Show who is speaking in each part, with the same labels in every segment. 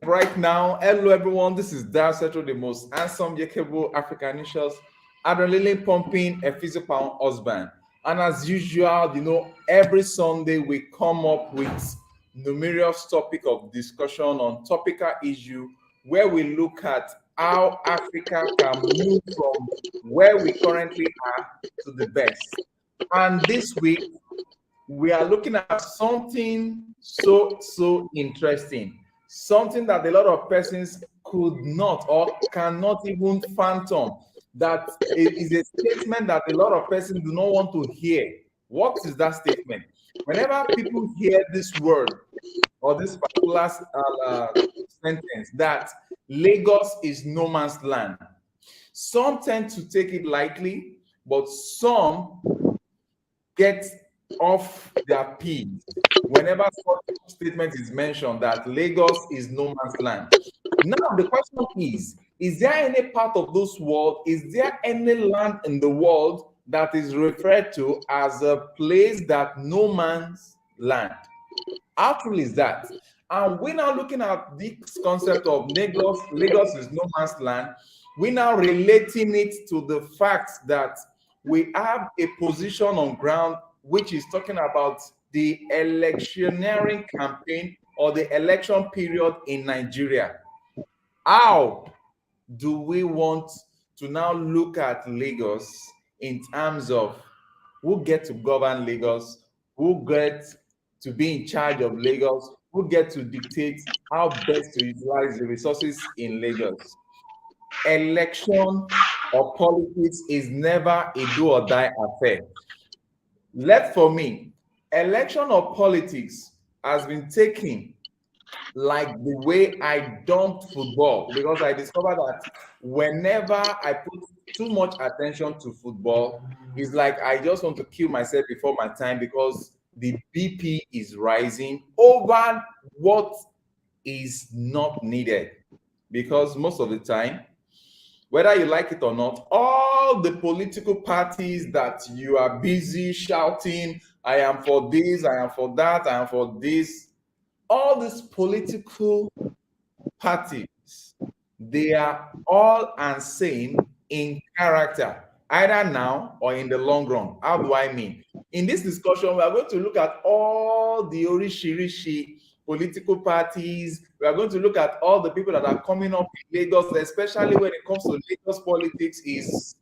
Speaker 1: Right now, hello everyone. This is Dan Setro, the most handsome, yakable African nations, adrenaline pumping, a physical husband. And as usual, every Sunday we come up with numerous topic of discussion on topical issue where we look at how Africa can move from where we currently are to the best. And this week we are looking at something so interesting, something that a lot of persons could not or cannot even phantom. That is a statement that a lot of persons do not want to hear. What is that statement? Whenever people hear this word or this particular sentence, that Lagos is no man's land, some tend to take it lightly, but some get off their peas whenever such statement is mentioned that Lagos is no man's land. Now, the question is there any part of this world, is there any land in the world that is referred to as a place that no man's land? How true is that? And we're now looking at this concept of Lagos is no man's land. We're now relating it to the fact that we have a position on ground which is talking about the electioneering campaign or the election period in Nigeria. How do we want to now look at Lagos in terms of who get to govern Lagos, who get to be in charge of Lagos, who get to dictate how best to utilize the resources in Lagos? Election or politics is never a do or die affair. Left for me, election or politics has been taken like the way I don't football, because I discovered that whenever I put too much attention to football, it's like I just want to kill myself before my time because the BP is rising over what is not needed. Because most of the time, whether you like it or not, all the political parties that you are busy shouting, I am for this, I am for that, I am for this, all these political parties, they are all insane in character, either now or in the long run. How do I mean? In this discussion, we are going to look at all the orishirishi political parties. We are going to look at all the people that are coming up in Lagos, especially when it comes to Lagos politics, is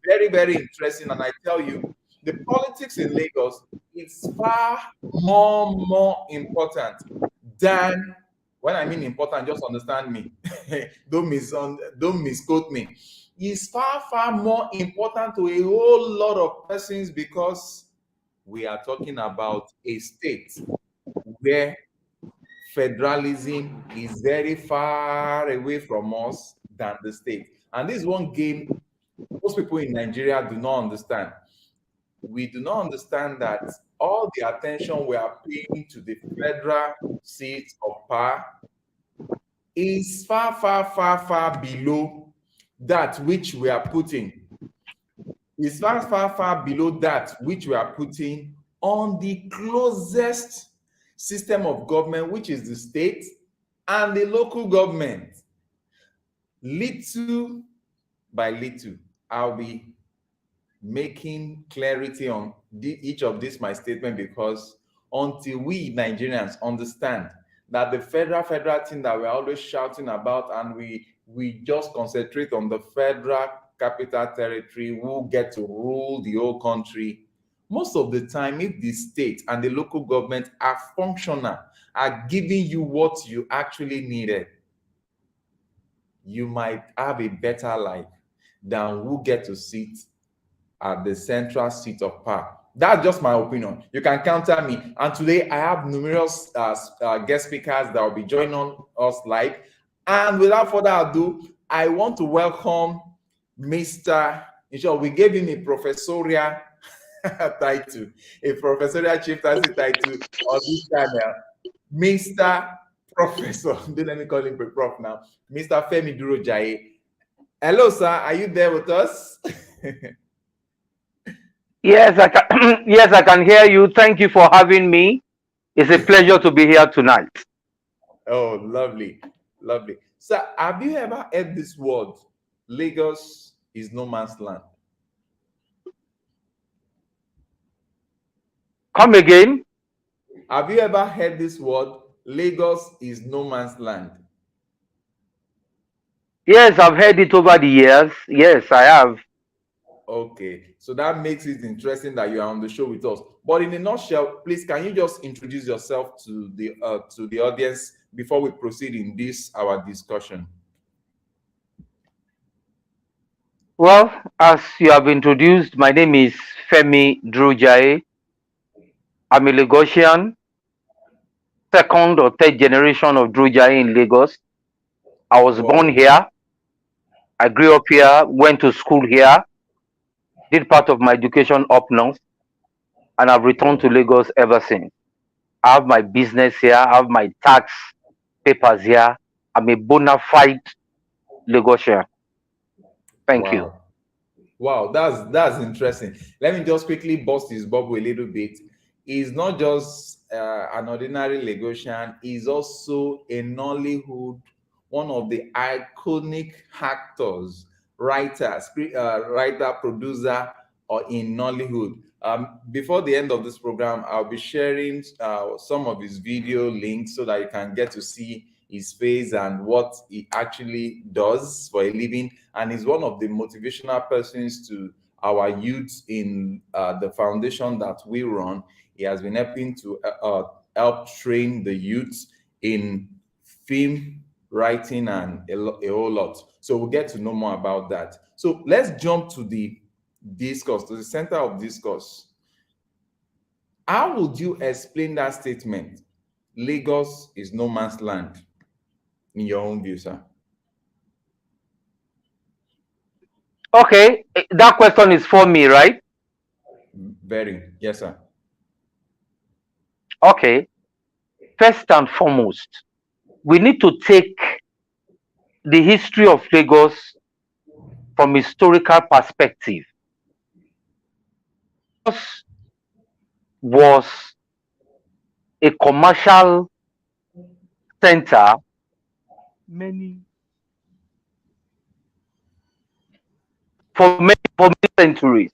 Speaker 1: very interesting. And I tell you, the politics in Lagos is far more important than, when I mean important, just understand me. don't misquote me. It's far more important to a whole lot of persons because we are talking about a state where federalism is very far away from us than the state. And this is one game most people in Nigeria do not understand. We do not understand that all the attention we are paying to the federal seats of power is far below that which we are putting. Is far below that which we are putting on the closest system of government, which is the state and the local government. Little by little, I'll be making clarity on each of these my statement, because until we Nigerians understand that the federal thing that we're always shouting about, and we just concentrate on the federal capital territory who get to rule the whole country, most of the time, if the state and the local government are functional, are giving you what you actually needed, you might have a better life than who get to sit at the central seat of power. That's just my opinion. You can counter me. And today I have numerous guest speakers that will be joining us live. And without further ado, I want to welcome Mr. We gave him a professorial title, a professorial chieftaincy title on this channel, Mr. Professor. Don't let me call him Prof now. Mr. Femi Durojaye. Hello, sir. Are you there with us?
Speaker 2: Yes, I can. Yes, I can hear you. Thank you for having me. It's a pleasure to be here tonight.
Speaker 1: Oh, lovely. Lovely. So, have you ever heard this word? Lagos is no man's land.
Speaker 2: Come again.
Speaker 1: Have you ever heard this word? Lagos is no man's land.
Speaker 2: Yes, I've heard it over the years. Yes, I have.
Speaker 1: Okay, so that makes it interesting that you are on the show with us. But in a nutshell, please, can you just introduce yourself to the audience before we proceed in this our discussion?
Speaker 2: Well, as you have introduced, my name is Femi Drujaye. I'm a Lagosian, second or third generation of Drujaye in Lagos. I was born
Speaker 1: Wow,
Speaker 2: here. I grew up here, went to school here, did part of my education up north, and I've returned to
Speaker 1: wow,
Speaker 2: Lagos ever since. I have my business here, I have my tax papers here. I'm a bona fide Lagosian. Thank you.
Speaker 1: wow. Wow, that's interesting. Let me just quickly bust his bubble a little bit. He's not just an ordinary Lagosian, he's also a Nollywood, one of the iconic actors, writer, producer, or in Nollywood. Before the end of this program, I'll be sharing some of his video links so that you can get to see his face and what he actually does for a living. And he's one of the motivational persons to our youth in the foundation that we run. He has been helping to help train the youth in film writing and a whole lot. So we'll get to know more about that. So let's jump to the discourse, to the center of discourse. How would you explain that statement? Lagos is no man's land, in your own view, sir.
Speaker 2: Okay, that question is for me, right?
Speaker 1: Very, yes, sir.
Speaker 2: Okay, first and foremost, we need to take the history of Lagos from historical perspective. Lagos was a commercial center many for many centuries.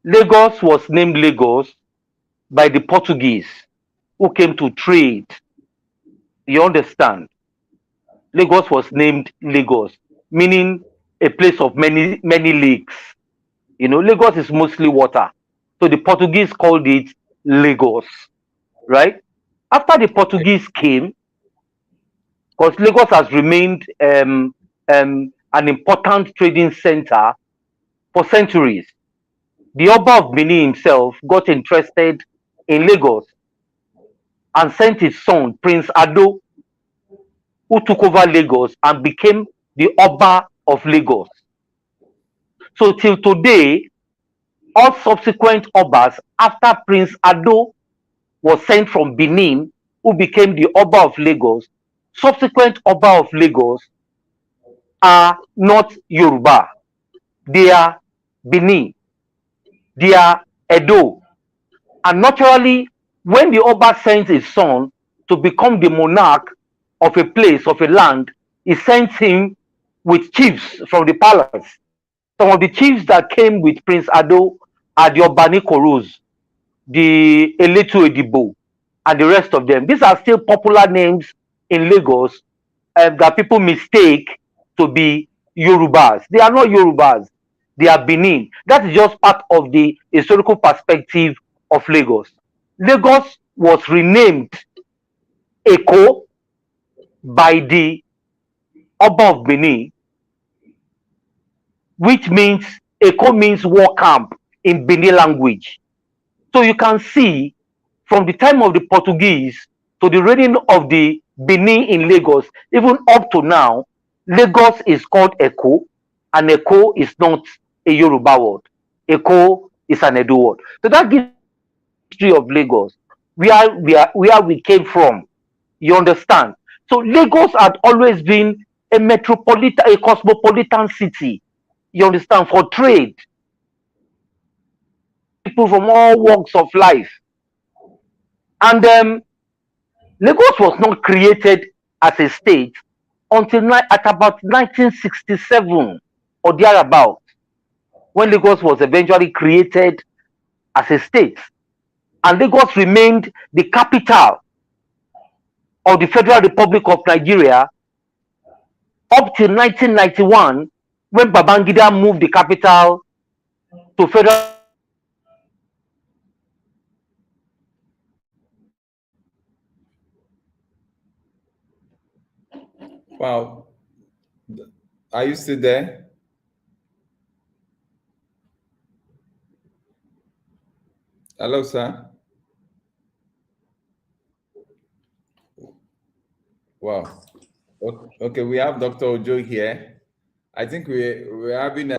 Speaker 2: Lagos was named Lagos by the Portuguese who came to trade. You understand? Lagos was named Lagos, meaning a place of many lakes. Lagos is mostly water. So the Portuguese called it Lagos, right? After the
Speaker 1: Okay.
Speaker 2: Portuguese came, because Lagos has remained an important trading center for centuries. The Oba of Benin himself got interested in Lagos and sent his son, Prince Ado, who took over Lagos and became the Oba of Lagos. So till today, all subsequent Obas after Prince Ado was sent from Benin, who became the Oba of Lagos, subsequent Oba of Lagos are not Yoruba. They are Benin. They are Edo. And naturally, when the Oba sends his son to become the monarch of a place, of a land, he sends him with chiefs from the palace. Some of the chiefs that came with Prince Ado are the Obani Koros, the Eletu Edibo, and the rest of them. These are still popular names in Lagos that people mistake to be Yorubas. They are not Yorubas. They are Benin. That is just part of the historical perspective of Lagos. Lagos was renamed Eko by the Oba of Benin, which means Eko means war camp in Benin language. So you can see from the time of the Portuguese to the reign of the Benin in Lagos, even up to now, Lagos is called Eko, and Eko is not a Yoruba word. Eko is an Edo word. So that gives the history of Lagos, where we came from. You understand? So Lagos had always been a cosmopolitan city. You understand? For trade, people from all walks of life. And Lagos was not created as a state until at about 1967 or thereabout, when Lagos was eventually created as a state. And Lagos remained the capital of the Federal Republic of Nigeria up till 1991, when Babangida moved the capital to Federal.
Speaker 1: Wow. Are you still there? Hello, sir. Wow. Okay, we have Dr. Ojo here. I think we're having a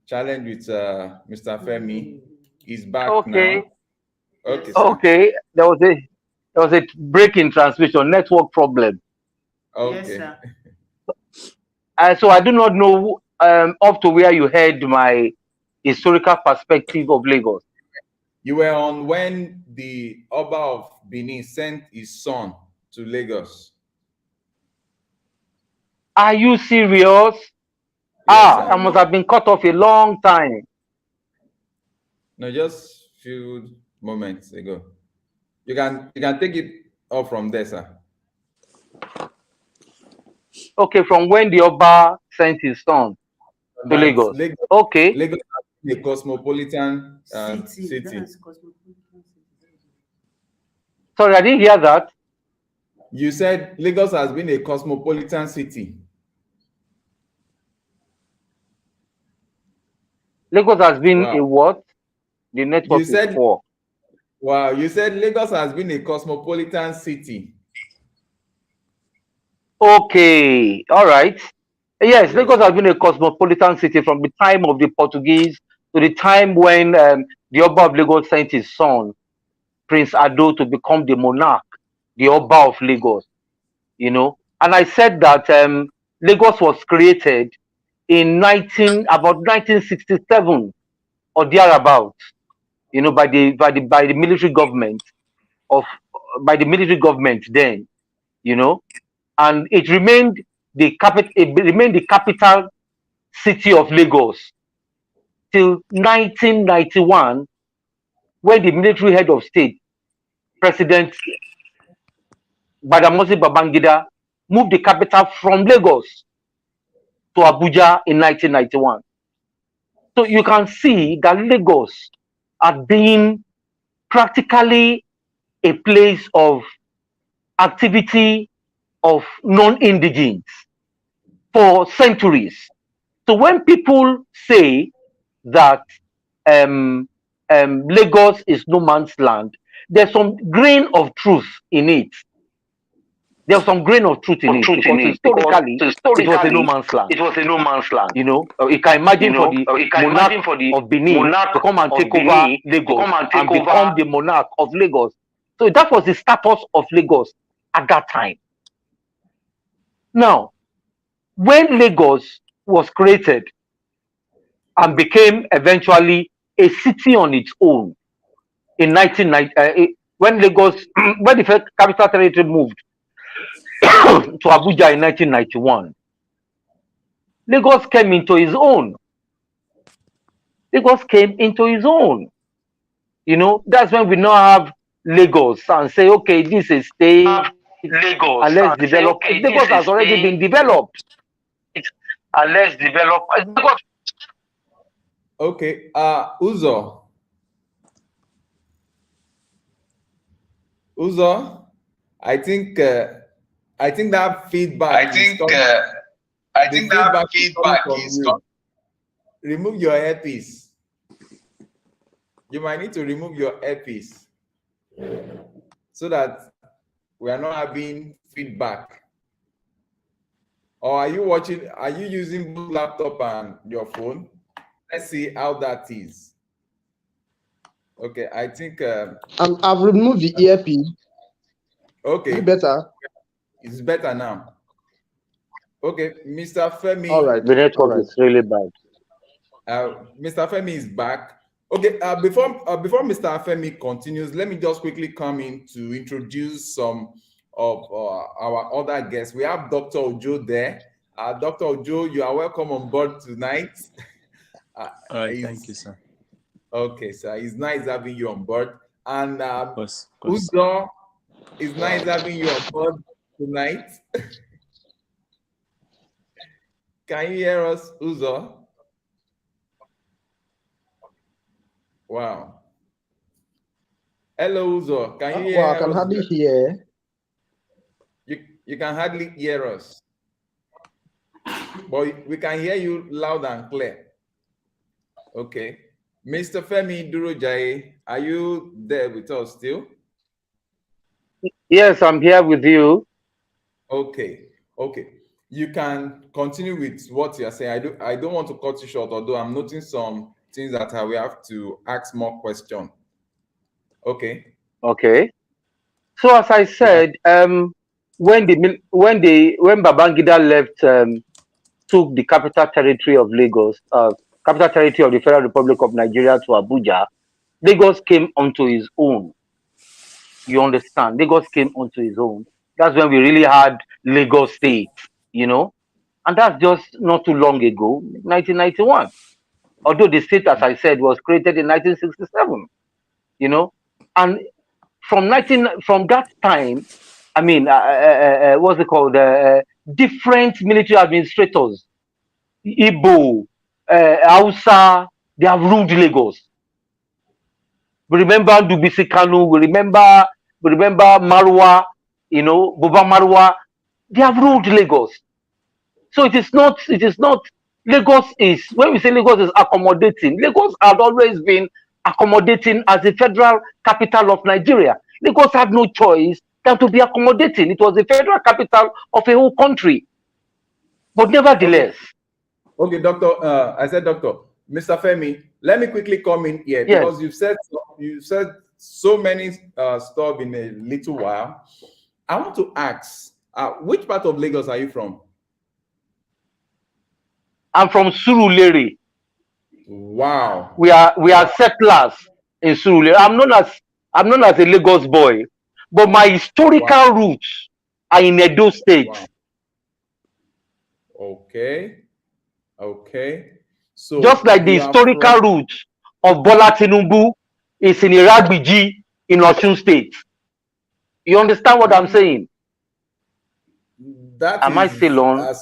Speaker 1: challenge with Mr. Femi. He's back
Speaker 2: Okay,
Speaker 1: now. Okay, sir.
Speaker 2: okay. There was a break in transmission, network problem.
Speaker 1: Okay.
Speaker 3: Yes, sir.
Speaker 2: So I do not know up to where you heard my historical perspective of Lagos.
Speaker 1: You were on when the Oba of Benin sent his son to Lagos.
Speaker 2: Are you serious?
Speaker 1: Yes,
Speaker 2: I
Speaker 1: sir.
Speaker 2: must have been cut off a long time.
Speaker 1: No, just few moments ago. You can take it off from there, sir.
Speaker 2: Okay, from when the Oba sent his son to
Speaker 1: That
Speaker 2: Lagos. Okay.
Speaker 1: Lagos is a cosmopolitan city.
Speaker 3: That's cosmopolitan.
Speaker 2: Sorry, I didn't hear that.
Speaker 1: You said Lagos has been a cosmopolitan city.
Speaker 2: Lagos has been
Speaker 1: Wow.
Speaker 2: a what? The network
Speaker 1: You said-
Speaker 2: is poor.
Speaker 1: Wow, you said Lagos has been a cosmopolitan city.
Speaker 2: Okay, all right. Yes, Lagos has been a cosmopolitan city from the time of the Portuguese to the time when the Oba of Lagos sent his son, Prince Ado, to become the monarch, the Oba of Lagos. You know, and I said that Lagos was created in about 1967 or thereabout. You know, by the military government then. You know, and it remained the capital city of Lagos till 1991, when the military head of state, President Badamasi Babangida, moved the capital from Lagos to Abuja in 1991. So you can see that Lagos had been practically a place of activity of non-indigenes for centuries. So when people say that Lagos is no man's land, there's some grain of truth in it. There's some grain of truth in it, because historically, it was a no man's land.
Speaker 4: It was a no man's land.
Speaker 2: You know, you can imagine for the monarch of Benin to come and take over Lagos and become the monarch of Lagos. So that was the status of Lagos at that time. Now, when Lagos was created and became eventually a city on its own in 1990, when when the capital territory moved to Abuja in 1991, Lagos came into his own. Lagos came into his own. You know, that's when we now have Lagos and say, okay, this is state,
Speaker 4: Lagos,
Speaker 2: and let's develop. Lagos has already been developed.
Speaker 4: And let's develop.
Speaker 1: Okay, Uzo, I think that feedback.
Speaker 4: I think that feedback is
Speaker 1: you. Remove your earpiece. You might need to remove your earpiece so that we are not having feedback. Or are you using both laptop and your phone? Let's see how that is. Okay, I think
Speaker 5: I've removed the earpiece.
Speaker 1: Okay.
Speaker 5: Is it better?
Speaker 1: It's better now. Okay, Mr. Femi.
Speaker 5: All right.
Speaker 2: The network is really bad.
Speaker 1: Mr. Femi is back. Okay, before Mr. Femi continues, let me just quickly come in to introduce some of our other guests. We have Dr. Ojo there. Dr. Ojo, you are welcome on board tonight.
Speaker 6: All right, thank you, sir.
Speaker 1: Okay, sir. It's nice having you on board. And
Speaker 6: Of course.
Speaker 1: Uzo, it's nice having you on board tonight. Can you hear us, Uzo? Wow. Hello, Uzo. Can you hear
Speaker 5: Well, I
Speaker 1: us?
Speaker 5: can hardly hear.
Speaker 1: You can hardly hear us. But we can hear you loud and clear. Okay. Mr. Femi Durojai, are you there with us still?
Speaker 2: Yes, I'm here with you.
Speaker 1: Okay. Okay. You can continue with what you're saying. I don't want to cut you short, although I'm noting some things that I will have to ask more questions. Okay.
Speaker 2: Okay. So as I said, when Babangida left, took the capital territory of Lagos, capital territory of the Federal Republic of Nigeria to Abuja, Lagos came onto his own. You understand? Lagos came onto his own. That's when we really had Lagos State, and that's just not too long ago, 1991. Although the state, as I said, was created in 1967, and from that time, I mean, what's it called? Different military administrators, Igbo, Hausa, they have ruled Lagos. We remember Dubisi Kanu, we remember Marwa, Buba Marwa. They have ruled Lagos. So it is not, Lagos is, when we say Lagos is accommodating, Lagos had always been accommodating as the federal capital of Nigeria. Lagos had no choice than to be accommodating. It was the federal capital of a whole country. But nevertheless.
Speaker 1: Okay, Doctor, I said, Doctor, Mr. Femi, let me quickly come in here because you said so many stuff in a little while. I want to ask, which part of Lagos are you from?
Speaker 2: I'm from Surulere.
Speaker 1: Wow.
Speaker 2: We are settlers in Surulere. I'm known as a Lagos boy, but my historical roots are in Edo State.
Speaker 1: Wow. Okay. Okay. So
Speaker 2: just like the historical roots of Bola Tinubu is in Iragbiji in Osun State. You understand what I'm saying? Am I still on?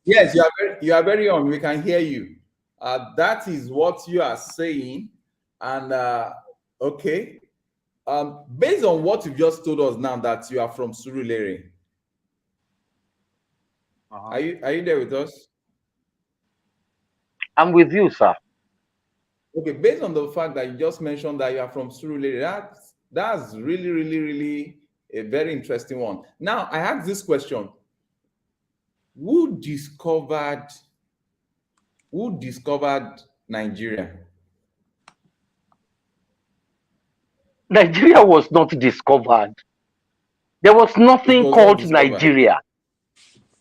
Speaker 1: Yes, you are very on. We can hear you. That is what you are saying. And okay. Based on what you just told us now that you are from Surulere. Are you there with us?
Speaker 2: I'm with you, sir.
Speaker 1: Okay, based on the fact that you just mentioned that you are from Surulere, that's really, really, really a very interesting one. Now, I ask this question. Who discovered Nigeria?
Speaker 2: Nigeria was not discovered. There was nothing called Nigeria.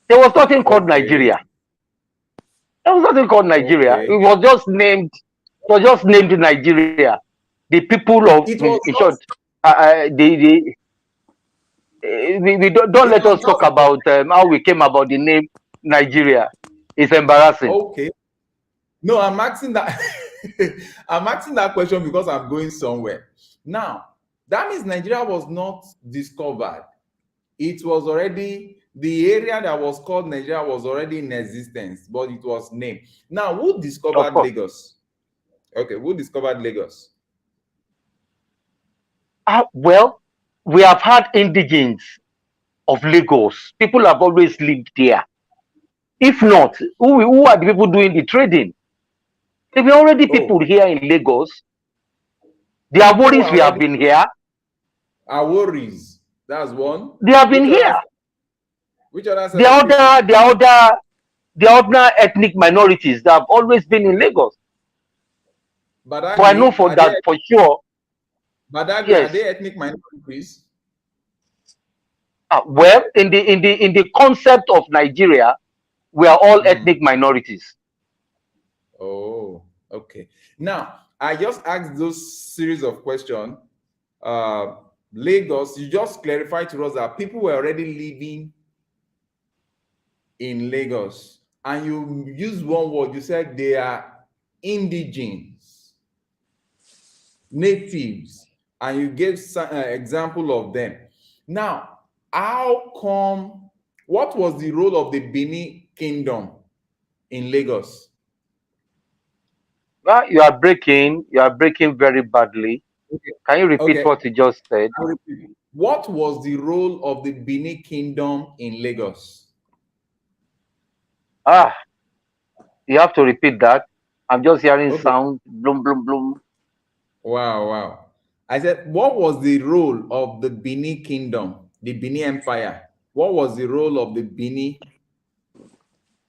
Speaker 2: There was nothing called Nigeria. There was nothing called Nigeria.
Speaker 1: Okay.
Speaker 2: It was just named. It was just named Nigeria. The people of, in short, we don't let us talk about how we came about the name Nigeria. It's embarrassing.
Speaker 1: Okay. No, I'm asking that. I'm asking that question because I'm going somewhere. Now, that means Nigeria was not discovered. It was already, the area that was called Nigeria was already in existence, but it was named. Now, who discovered Lagos? Okay, who discovered Lagos?
Speaker 2: Well, we have had indigenes of Lagos. People have always lived there. If not, who are the people doing the trading? There were already people here in Lagos. The Aworis we have been here.
Speaker 1: Aworis, that's one.
Speaker 2: They have been here.
Speaker 1: Which other?
Speaker 2: The other ethnic minorities that have always been in Lagos. But I know for that for sure.
Speaker 1: But are they ethnic minorities?
Speaker 2: Well, in the concept of Nigeria, we are all ethnic minorities.
Speaker 1: Oh, okay. Now, I just asked those series of questions Lagos, you just clarified to us that people were already living in Lagos, and you used one word. You said they are indigenes, natives, and you gave some example of them. Now, how come? What was the role of the Benin Kingdom in Lagos?
Speaker 2: Well, you are breaking very badly.
Speaker 1: Okay.
Speaker 2: Can you repeat
Speaker 1: Okay.
Speaker 2: what you just said?
Speaker 1: I'll repeat. What was the role of the Benin Kingdom in Lagos?
Speaker 2: Ah, you have to repeat that. I'm just hearing
Speaker 1: Okay.
Speaker 2: sound, bloom, bloom, bloom.
Speaker 1: Wow, wow. I said, what was the role of the Benin Kingdom, the Benin Empire? What was the role of the Benin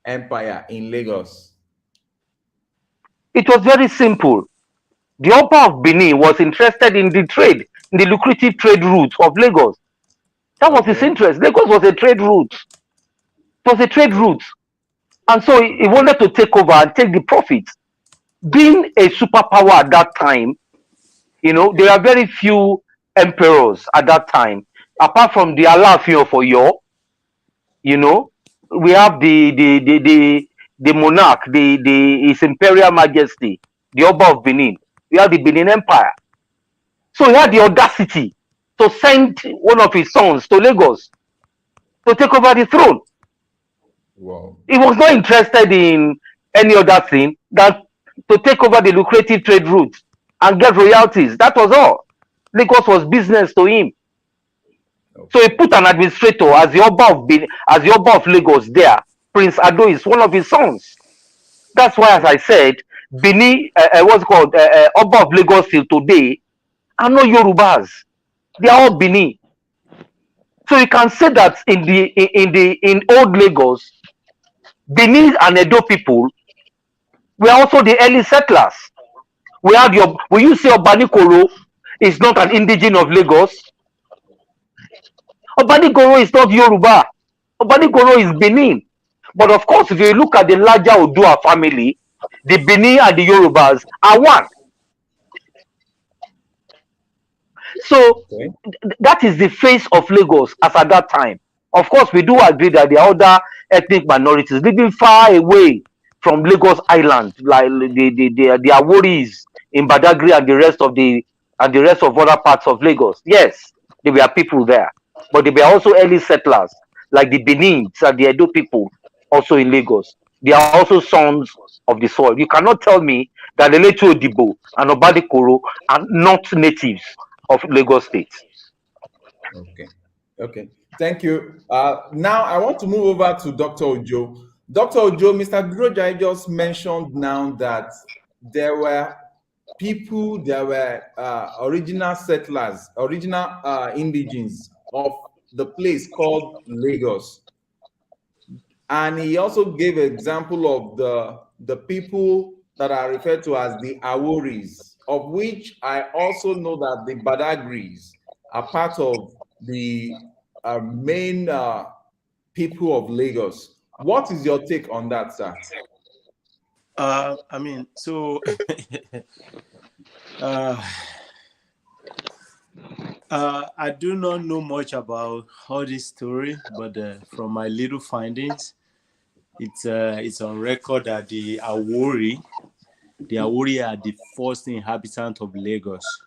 Speaker 1: Empire in Lagos?
Speaker 2: It was very simple. The Oba of Benin was interested in the trade, in the lucrative trade route of Lagos. That was his
Speaker 1: Okay.
Speaker 2: interest. Lagos was a trade route. It was a trade route. And so he wanted to take over and take the profits. Being a superpower at that time, there are very few emperors at that time. Apart from the Alaafin of Oyo, we have the monarch, His Imperial Majesty, the Oba of Benin. We have the Benin Empire. So he had the audacity to send one of his sons to Lagos to take over the throne.
Speaker 1: Wow.
Speaker 2: He was not interested in any other thing than to take over the lucrative trade route and get royalties. That was all. Lagos was business to him.
Speaker 1: Okay.
Speaker 2: So he put an administrator as the Oba of Lagos there. Prince Ado is one of his sons. That's why, as I said, Benin, what's called Oba of Lagos till today, are not Yorubas. They are all Benin. So you can say that in old Lagos, Benin and Edo people were also the early settlers. When you say Obanikoro is not an indigene of Lagos, Obanikoro is not Yoruba. Obanikoro is Benin. But of course, if you look at the larger Odua family, the Benin and the Yorubas are one. So
Speaker 1: Okay.
Speaker 2: that is the face of Lagos as at that time. Of course, we do agree that there are other ethnic minorities living far away from Lagos Island, like the Aworis in Badagry and the rest of other parts of Lagos. Yes, there were people there, but there were also early settlers like the Benins and the Edo people also in Lagos. They are also sons of the soil. You cannot tell me that the Letu Odibo and Obadikoro are not natives of Lagos State.
Speaker 1: Okay. Okay. Thank you. Now I want to move over to Dr. Ojo. Dr. Ojo, Mr. Grojai just mentioned now that there were people, there were original settlers, original indigenes of the place called Lagos. And he also gave an example of the people that are referred to as the Aworis, of which I also know that the Badagris are part of the main people of Lagos. What is your take on that, sir?
Speaker 6: I do not know much about all this story, but from my little findings, it's on record that the Awori are the first inhabitant of Lagos.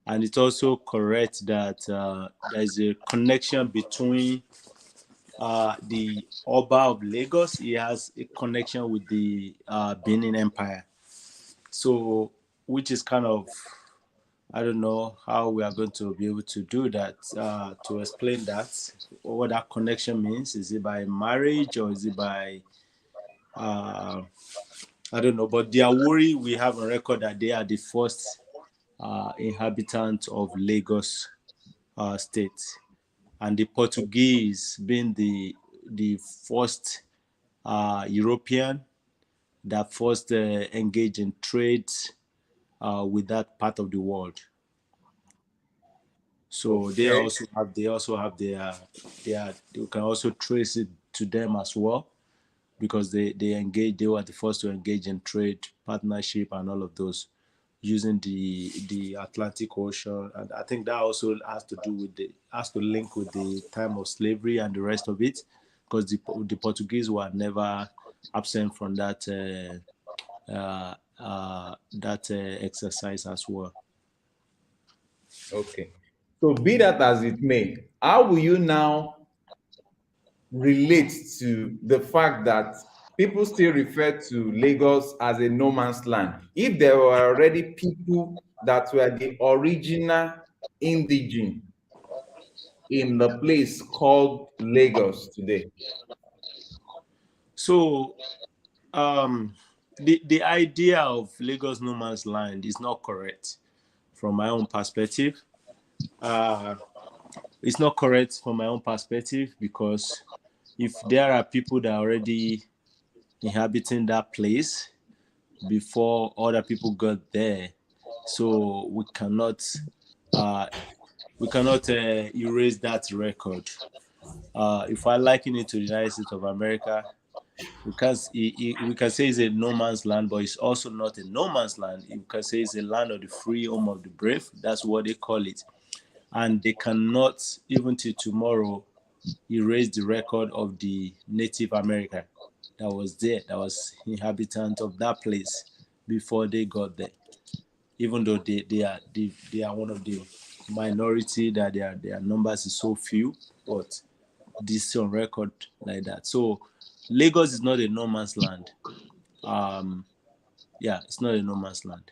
Speaker 6: And it's also correct that there is a connection between the Oba of Lagos. He has a connection with the Benin Empire. So, which is kind of, I don't know how we are going to be able to do that, to explain that, what that connection means. Is it by marriage or is it by, I don't know. But the Awori, we have a record that they are the first inhabitants of Lagos state. And the Portuguese being the first European that first engaged in trade with that part of the world. So
Speaker 1: Okay.
Speaker 6: they also have their you can also trace it to them as well, because they were the first to engage in trade, partnership, and all of those. using the Atlantic Ocean, and I think that also has to do with has to link with the time of slavery and the rest of it, because the Portuguese were never absent from that exercise as well.
Speaker 1: Okay. So be that as it may, how will you now relate to the fact that people still refer to Lagos as a no man's land if there were already people that were the original indigene in the place called Lagos today?
Speaker 6: So the idea of Lagos no man's land is not correct from my own perspective. It's not correct from my own perspective, because if there are people that are already inhabiting that place before other people got there, so we cannot erase that record. If I liken it to the United States of America, because we can say it's a no man's land, but it's also not a no man's land. You can say it's a land of the free, home of the brave. That's what they call it. And they cannot, even till tomorrow, erase the record of the Native American that was there, that was inhabitant of that place before they got there. Even though they are one of the minority, that their numbers is so few, but this on record like that. So Lagos is not a no man's land. It's not a no man's land.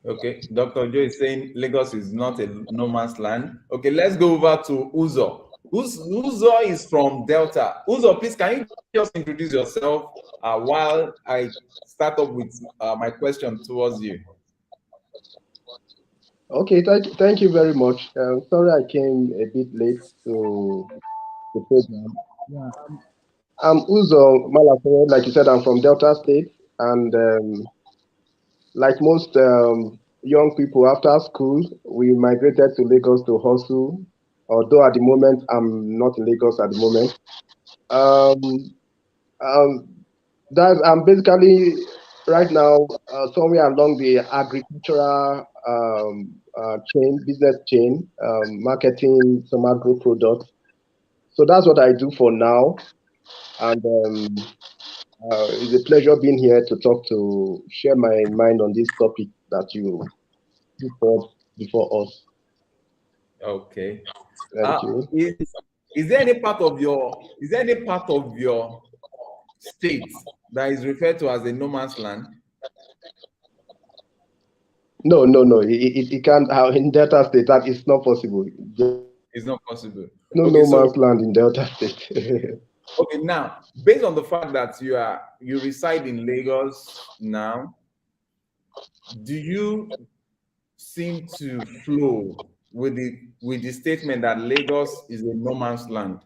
Speaker 1: Okay, Dr. Joe is saying Lagos is not a no man's land. Okay, let's go over to Uzo. Uzo is from Delta. Uzo, please, can you just introduce yourself while I start up with my question towards you?
Speaker 5: Okay, thank you very much. Sorry I came a bit late to the program. Yeah, I'm Uzo Malafere. Like you said, I'm from Delta State, and like most young people after school, we migrated to Lagos to hustle. Although at the moment I'm not in Lagos at the moment. I'm basically right now somewhere along the agricultural business chain, marketing some agro products. So that's what I do for now, and it's a pleasure being here to share my mind on this topic that you put before us.
Speaker 1: Okay.
Speaker 5: Thank you.
Speaker 1: Is there any part of your state that is referred to as a no man's land?
Speaker 5: No. It can't. In Delta State, that is not possible.
Speaker 1: It's not possible.
Speaker 5: No man's land in Delta State.
Speaker 1: Okay, now based on the fact that you reside in Lagos now, do you seem to flow with the statement that Lagos is a no man's land?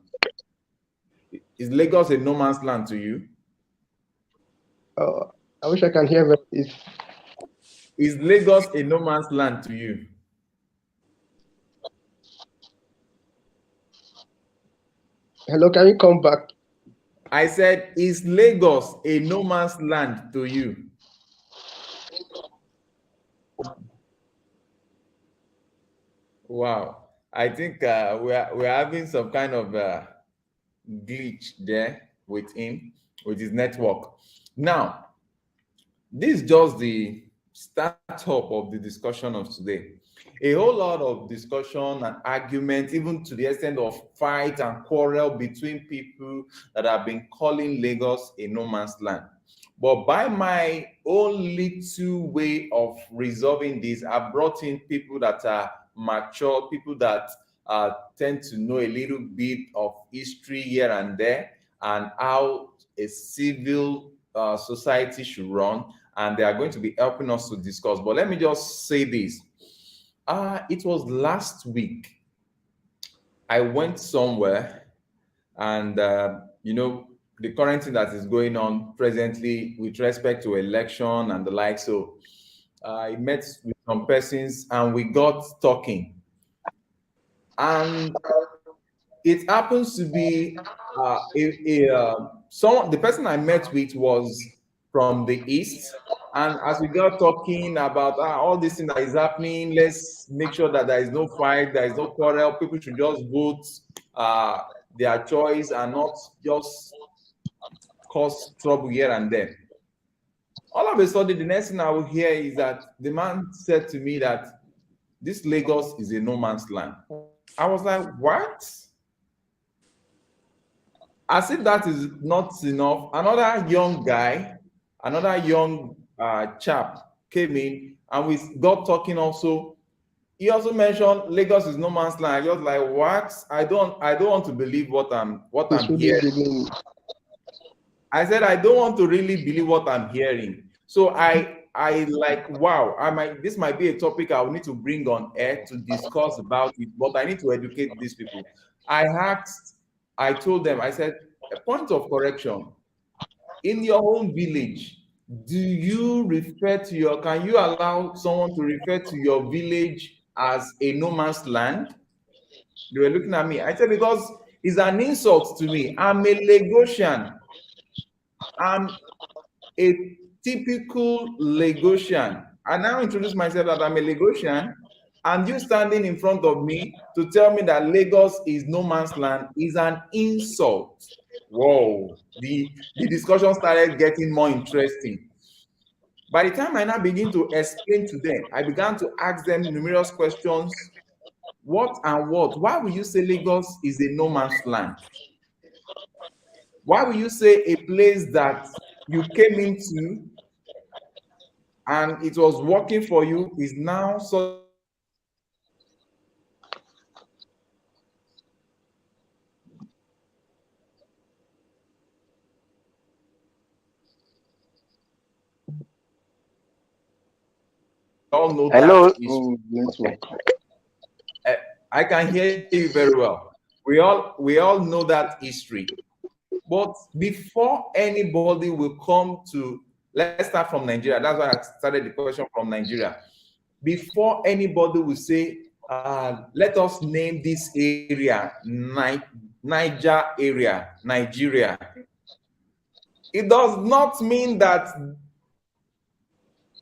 Speaker 1: Is Lagos a no man's land to you?
Speaker 5: I wish I can hear that.
Speaker 1: Is Lagos a no man's land to you?
Speaker 5: Hello, can you come back?
Speaker 1: I said, is Lagos a no man's land to you? Wow, I think we're having some kind of glitch there with him, with his network. Now, this is just the startup of the discussion of today. A whole lot of discussion and argument, even to the extent of fight and quarrel between people that have been calling Lagos a no man's land. But by my own little way of resolving this, I brought in people that are mature, people that tend to know a little bit of history here and there, and how a civil society should run, and they are going to be helping us to discuss. But let me just say this. It was last week. I went somewhere, and the current thing that is going on presently with respect to election and the like. So I met with some persons, and we got talking. And it happens to be the person I met with was from the east. And as we got talking about all this thing that is happening, let's make sure that there is no fight, there is no quarrel. People should just vote their choice and not just cause trouble here and there. All of a sudden, the next thing I will hear is that the man said to me that this Lagos is a no man's land. I was like, what? As if that is not enough, another young guy, another young chap came in and we got talking also. He also mentioned Lagos is no man's land. I was like, what? I don't want to believe what I'm hearing. I said, I don't want to really believe what I'm hearing. So I like, wow, this might be a topic I will need to bring on air to discuss about it, but I need to educate these people. I told them, I said, a point of correction. In your own village, do you can you allow someone to refer to your village as a no man's land? They were looking at me. I said, because it's an insult to me. I'm a Lagosian. I'm a typical Lagosian. I now introduce myself that I'm a Lagosian, and you standing in front of me to tell me that Lagos is no man's land is an insult. Whoa, the discussion started getting more interesting. By the time I now begin to explain to them, I began to ask them numerous questions. What and what? Why will you say Lagos is a no man's land? Why will you say a place that you came into and it was working for you is now so all know
Speaker 2: Hello.
Speaker 1: that I can hear you very well. We all know that history. But before anybody will come to, let's start from Nigeria. That's why I started the question from Nigeria. Before anybody will say, let us name this area Niger area, Nigeria. It does not mean that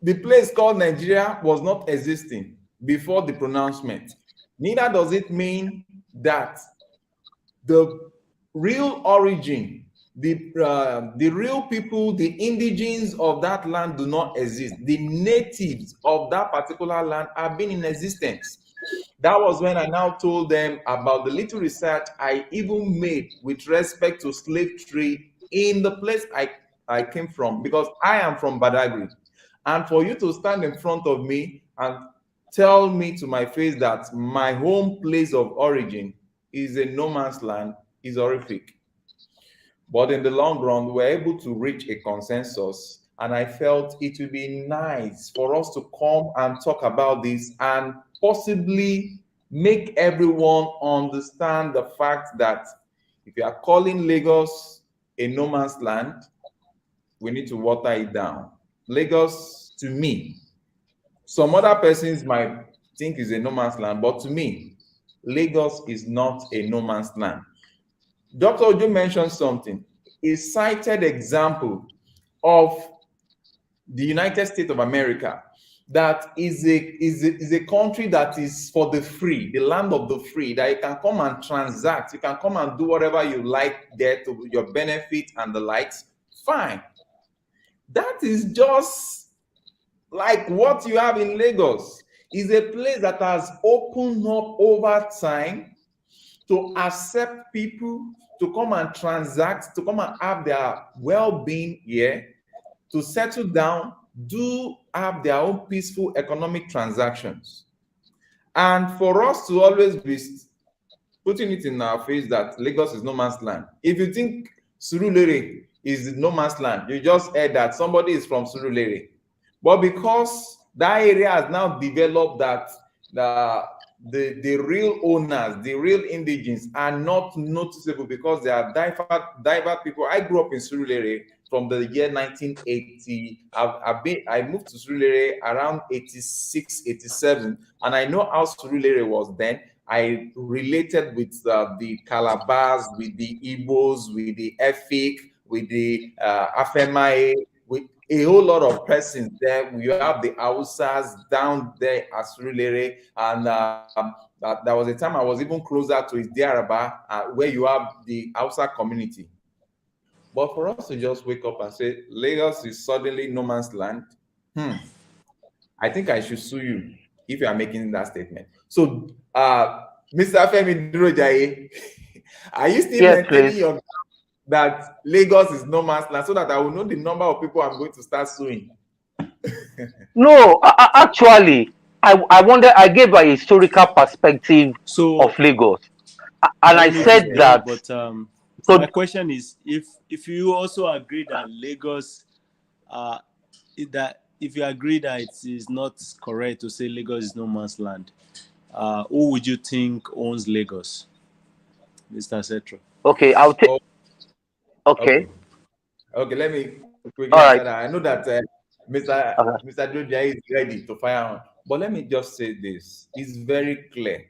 Speaker 1: the place called Nigeria was not existing before the pronouncement. Neither does it mean that the real origin, the real people, the indigenes of that land do not exist. The natives of that particular land have been in existence. That was when I now told them about the little research I even made with respect to slave trade in the place I came from, because I am from Badagry. And for you to stand in front of me and tell me to my face that my home place of origin is a no man's land is horrific. But in the long run, we were able to reach a consensus, and I felt it would be nice for us to come and talk about this and possibly make everyone understand the fact that if you are calling Lagos a no man's land, we need to water it down. Lagos, to me, some other persons might think is a no man's land, but to me, Lagos is not a no man's land. Dr. Ojo mentioned something, a cited example of the United States of America that is a country that is for the free, the land of the free, that you can come and transact, you can come and do whatever you like there to your benefit and the likes. Fine. That is just like what you have in Lagos. Is a place that has opened up over time to accept people to come and transact, to come and have their well-being here, to settle down, do have their own peaceful economic transactions. And for us to always be putting it in our face that Lagos is no man's land. If you think Surulere is no man's land, you just heard that somebody is from Surulere. But because that area has now developed that the real owners, the real indigenes are not noticeable because they are diverse people. I grew up in Surulere from the year 1980. I moved to Surulere around 86, 87, and I know how Surulere was then. I related with the Calabars, with the Igbos, with the Efik, with the Afemae, with a whole lot of persons there. You have the Hausas down there at Surulere, and there was a time I was even closer to Idiaraba, where you have the Hausa community. But for us to just wake up and say Lagos is suddenly no man's land, I think I should sue you if you are making that statement. So, Mr. Femi Durojaye, are you still
Speaker 2: Yes,
Speaker 1: maintaining
Speaker 2: please.
Speaker 1: your that Lagos is no man's land, so that I will know the number of people I'm going to start suing?
Speaker 2: No, actually, I wonder. I gave a historical perspective
Speaker 6: So
Speaker 2: of Lagos,
Speaker 6: I
Speaker 2: and I
Speaker 6: don't know if it's
Speaker 2: said
Speaker 6: done,
Speaker 2: that.
Speaker 6: but
Speaker 2: So
Speaker 6: my question is, if you also agree that Lagos, that if you agree that it is not correct to say Lagos is no man's land, who would you think owns Lagos, Mr. Cetro?
Speaker 2: okay, I'll take.
Speaker 1: Oh,
Speaker 2: Okay,
Speaker 1: okay. Okay, let me quickly
Speaker 2: all
Speaker 1: answer
Speaker 2: right.
Speaker 1: that. I know that Mr.
Speaker 2: Uh,
Speaker 1: Mr. Durojaye is ready to fire on, but let me just say this: it's very clear.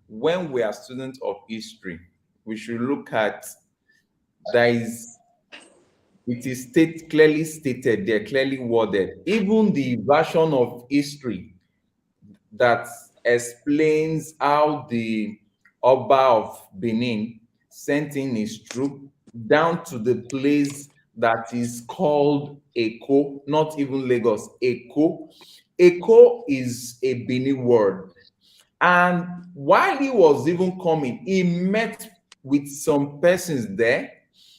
Speaker 1: When we are students of history, we should look at there is it is clearly stated there, clearly worded. Even the version of history that explains how the Oba of Benin sent in his troop down to the place that is called Eko, not even Lagos, Eko. Eko is a Benin word. And while he was even coming, he met with some persons there.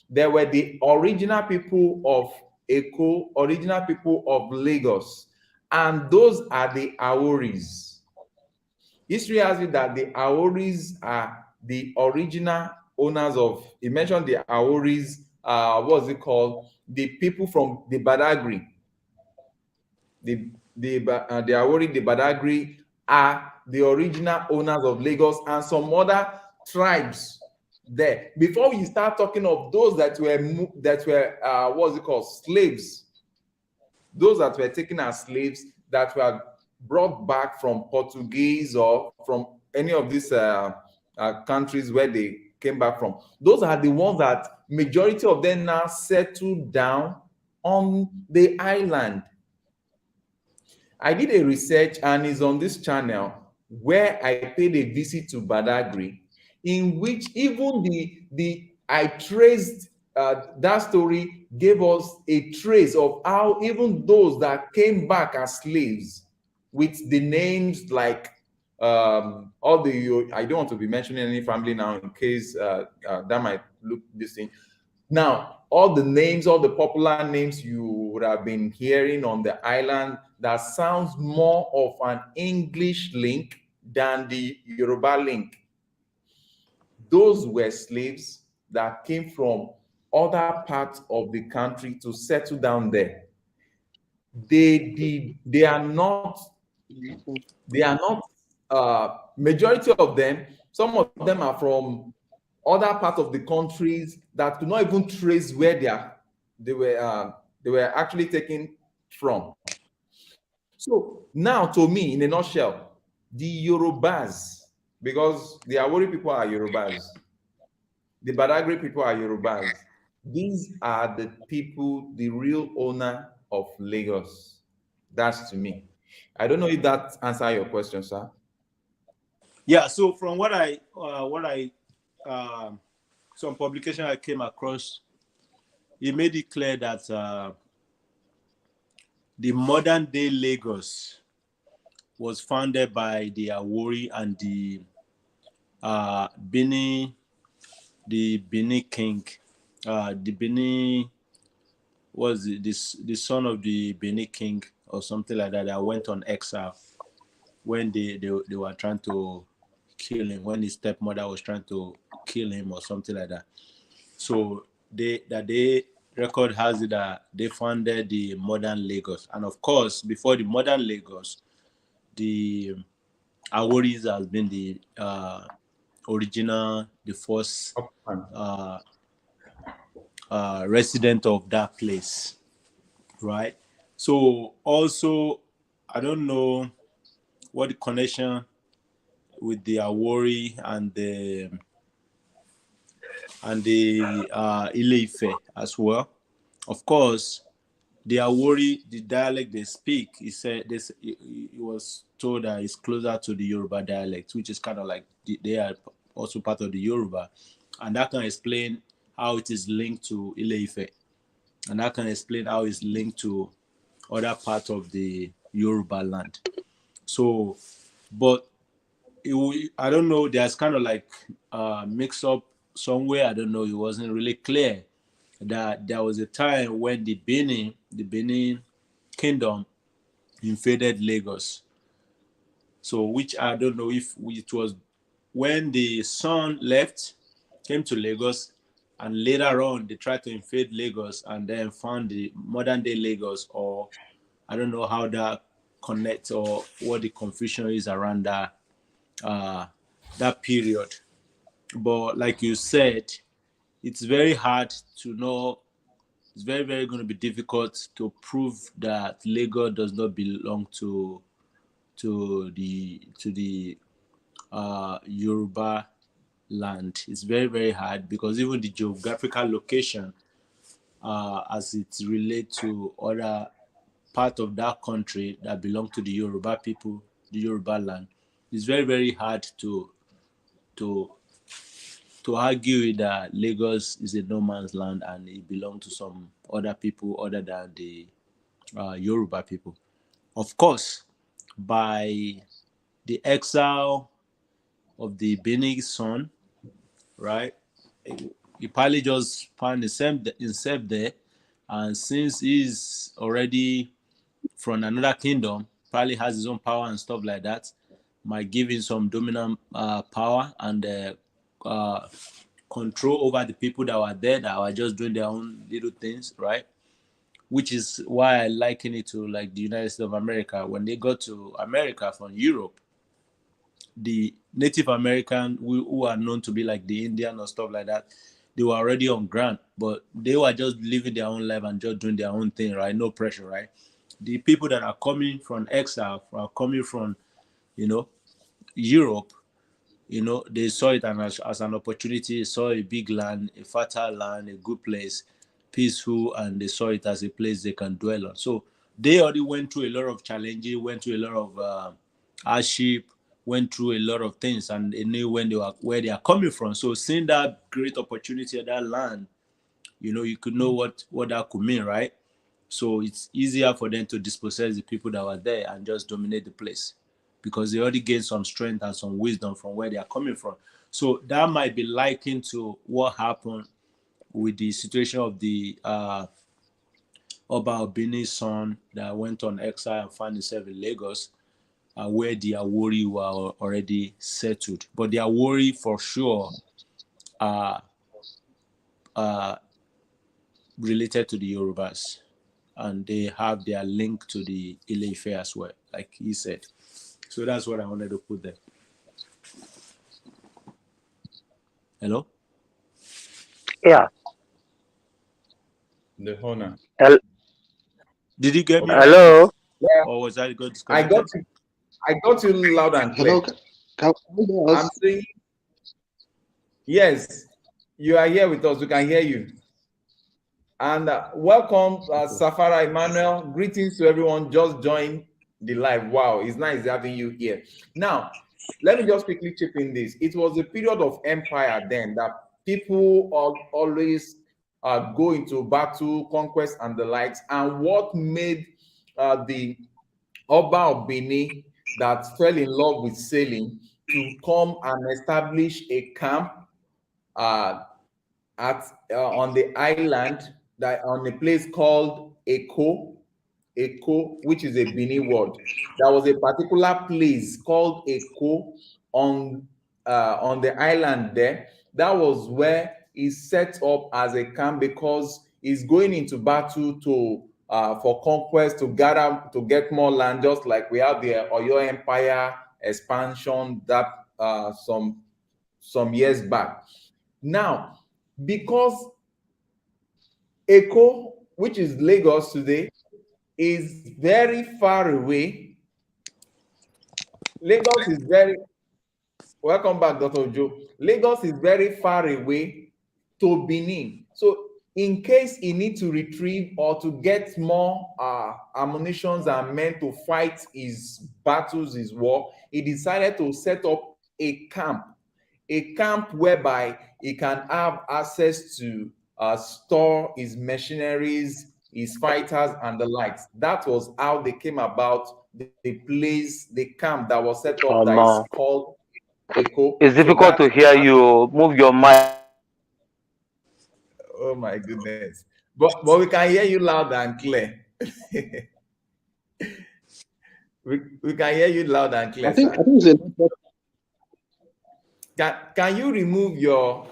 Speaker 1: There were the original people of Eko, original people of Lagos, and those are the Aoris. History has it that the Aoris are the original owners of, he mentioned the Aoris, what's it called? The people from the Badagry. The Awori, the Badagry are the original owners of Lagos and some other tribes there. Before we start talking of those that were what's it called, slaves, those that were taken as slaves that were brought back from Portuguese or from any of these countries where they came back from. Those are the ones that majority of them now settled down on the island. I did a research and it's on this channel where I paid a visit to Badagry, in which even the I traced that story gave us a trace of how even those that came back as slaves with the names like all the, I don't want to be mentioning any family now in case that might look this thing. Now, all the names, all the popular names you would have been hearing on the island that sounds more of an English link than the Yoruba link. Those were slaves that came from other parts of the country to settle down there. They are not majority of them, some of them are from other parts of the countries that could not even trace where they were actually taken from. So now, to me, in a nutshell, the Yorubas, because the Awori people are Yorubas, the Badagry people are Yorubas. These are the people, the real owner of Lagos. That's to me. I don't know if that answers your question, sir.
Speaker 6: Yeah. So from some publication I came across, he made it clear that the modern day Lagos was founded by the Awori and the Benin king, the Benin was the son of the Benin king or something like that went on exile when they were trying to kill him, when his stepmother was trying to kill him or something like that. So they record has it that they founded the modern Lagos, and of course before the modern Lagos, the Aworis has been the original, the first resident of that place, right? So also, I don't know what the connection with the Awori and the Ile-Ife as well. Of course, the Awori, the dialect they speak, he said this. He was told that it's closer to the Yoruba dialect, which is kind of like they are also part of the Yoruba, and that can explain how it is linked to Ile-Ife, and that can explain how it's linked to other parts of the Yoruba land. So, but I don't know. There's kind of like mix up somewhere. I don't know. It wasn't really clear that there was a time when the Benin Kingdom invaded Lagos. So, which I don't know if it was when the son left, came to Lagos, and later on they tried to invade Lagos and then found the modern day Lagos, or I don't know how that connects or what the confusion is around that period. But like you said, it's very hard to know. It's very, very going to be difficult to prove that Lagos does not belong to the Yoruba land. It's very, very hard because even the geographical location, as it relates to other part of that country that belong to the Yoruba people, the Yoruba land, it's very, very hard to argue that Lagos is a no man's land and it belongs to some other people other than the Yoruba people. Of course, by the exile of the Benin son, right? He probably just found himself there, and since he's already from another kingdom, probably has his own power and stuff like that, might give him some dominant power and control over the people that were there that were just doing their own little things, right? Which is why I liken it to like the United States of America. When they got to America from Europe, the Native American who are known to be like the Indian or stuff like that, they were already on ground, but they were just living their own life and just doing their own thing, right? No pressure, right? The people that are coming from exile, are coming from, Europe, they saw it as an opportunity, saw a big land, a fertile land, a good place, peaceful, and they saw it as a place they can dwell on. So they already went through a lot of challenges, went through a lot of hardship, went through a lot of things, and they knew where they are coming from. So seeing that great opportunity at that land, you could know what that could mean, right? So it's easier for them to dispossess the people that were there and just dominate the place because they already gained some strength and some wisdom from where they are coming from. So that might be likened to what happened with the situation of the Oba Obini's son that went on exile and found himself in Lagos, where the Awori were already settled. But the Awori for sure are related to the Yorubas, and they have their link to the Ile-Ife as well, like he said. So that's what I wanted to put there. Hello?
Speaker 2: Yeah.
Speaker 1: The honor.
Speaker 6: Did you get me?
Speaker 2: Hello?
Speaker 1: Yeah.
Speaker 6: Or was I good disconnected?
Speaker 1: I got you loud and clear.
Speaker 5: Hello,
Speaker 1: I'm saying, yes, you are here with us. We can hear you. And welcome, Safara Emmanuel. Greetings to everyone just joined the live. Wow, it's nice having you here. Now, let me just quickly chip in this. It was a period of empire then that people always go into battle, conquest, and the likes. And what made the Oba of Benin that fell in love with sailing to come and establish a camp on the island, that on a place called Eko, which is a Benin word. There was a particular place called Eko on the island there. That was where he set up as a camp because he's going into battle to for conquest, to get more land, just like we have the Oyo Empire expansion that some years back. Now, because Eko, which is Lagos today, is very far away. Lagos is very, welcome back, Dr. Joe. Lagos is very far away to Benin. So in case he need to retrieve or to get more ammunitions and men to fight his battles, his war, he decided to set up a camp whereby he can have access to store his machineries, his fighters, and the likes. That was how they came about the place, the camp that was set up that is called Echo.
Speaker 2: It's
Speaker 1: So
Speaker 2: difficult to hear you. Move your mic.
Speaker 1: oh my goodness. But we can hear you loud and clear. we can hear you loud and clear,
Speaker 5: I think
Speaker 1: sir.
Speaker 5: it's a network.
Speaker 1: Can you remove your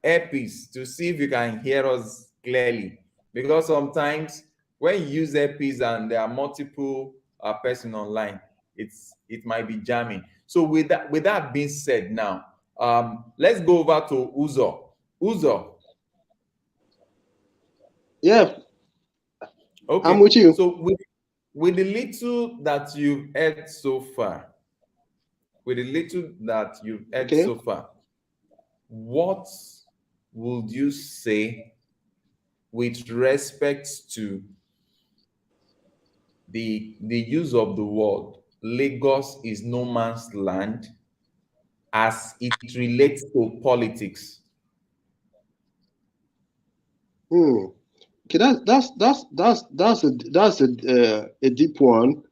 Speaker 1: earpiece to see if you can hear us clearly? Because sometimes when you use earpiece and there are multiple person online, it might be jamming. So with that being said, now let's go over to Uzo. Uzo.
Speaker 5: Yeah,
Speaker 1: Okay.
Speaker 5: I'm with you.
Speaker 1: So with the little that you've heard so far,
Speaker 5: Okay.
Speaker 1: so far, what would you say with respect to the use of the word Lagos is no man's land as it relates to politics?
Speaker 5: Okay, that's a deep one.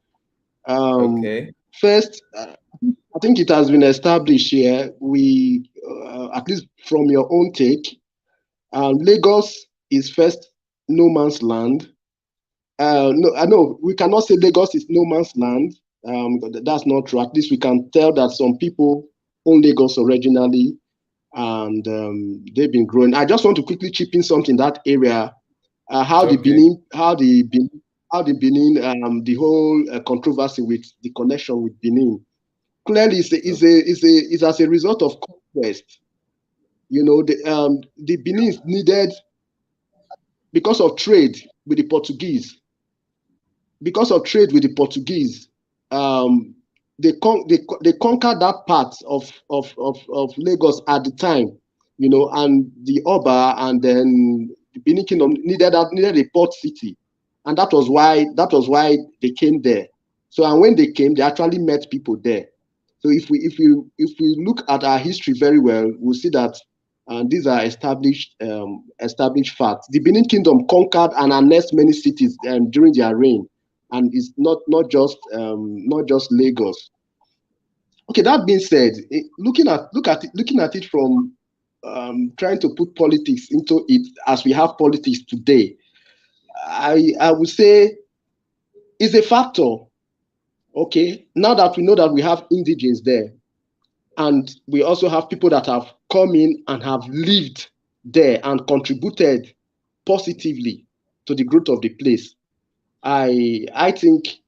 Speaker 1: Okay.
Speaker 5: First, I think it has been established here. We, at least from your own take, Lagos is first no man's land. No, I know we cannot say Lagos is no man's land. That's not true. At least we can tell that some people own Lagos originally, and they've been growing. I just want to quickly chip in something in that area. How the whole controversy with the connection with Benin clearly is as a result of conquest. You know, the Benin needed, because of trade with the Portuguese. Because of trade with the Portuguese, they conquered that part of Lagos at the time, you know, and the Oba and then the Benin Kingdom needed a port city, and that was why they came there. So, and when they came, they actually met people there. So if we look at our history very well, we'll see that these are established facts. The Benin Kingdom conquered and annexed many cities during their reign, and it's not just Lagos. Okay, that being said, looking at it from trying to put politics into it as we have politics today, I would say is a factor. Okay, now that we know that we have indigenes there, and we also have people that have come in and have lived there and contributed positively to the growth of the place. I think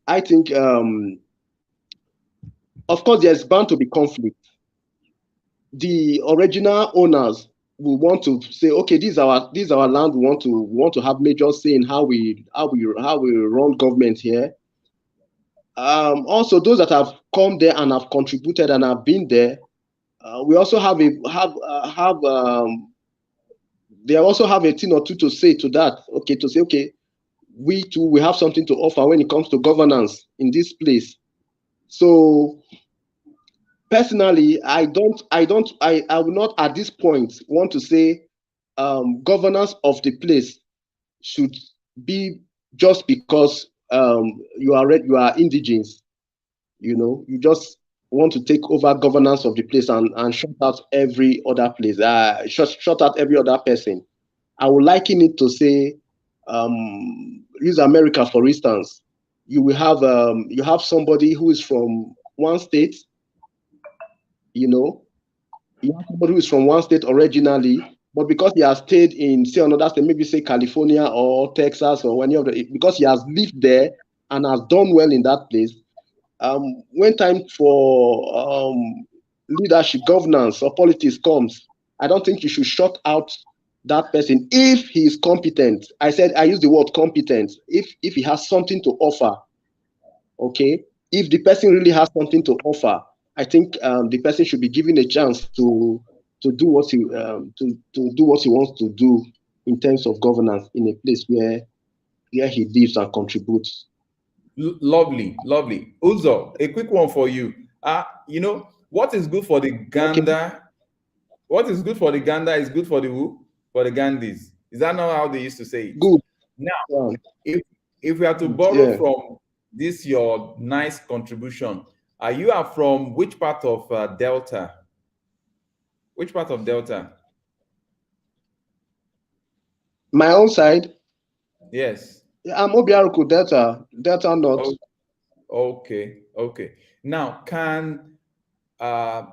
Speaker 5: of course there's bound to be conflict. The original owners will want to say, okay, this is our land. We want to have major say in how we run government here. Also, those that have come there and have contributed and have been there, we also they also have a thing or two to say to that. Okay, to say, okay, we too, we have something to offer when it comes to governance in this place. So personally, I will not at this point want to say governance of the place should be just because you are indigenous. You know, you just want to take over governance of the place and shut out every other place, shut out every other person. I would liken it to say, use America for instance. You have somebody who is from one state, you know, you have somebody who is from one state originally, but because he has stayed in, say, another state, maybe say California or Texas or any of the, because he has lived there and has done well in that place, when time for leadership, governance, or politics comes, I don't think you should shut out that person if he is competent. I use the word competent. If he has something to offer, okay. If the person really has something to offer, I think the person should be given a chance to do what he wants to do in terms of governance in a place where he lives and contributes.
Speaker 1: Lovely. Uzo, a quick one for you. What is good for the gander?
Speaker 5: Okay.
Speaker 1: What is good for the gander is good for the who? For the Gandhis. Is that not how they used to say it?
Speaker 5: Good.
Speaker 1: Now,
Speaker 5: Yeah.
Speaker 1: if we are to borrow
Speaker 5: Yeah.
Speaker 1: from this your nice contribution, you are from which part of Delta? Which part of Delta?
Speaker 5: My own side,
Speaker 1: Yes.
Speaker 5: I'm Obiaruku, Delta North.
Speaker 1: Okay. Now, can a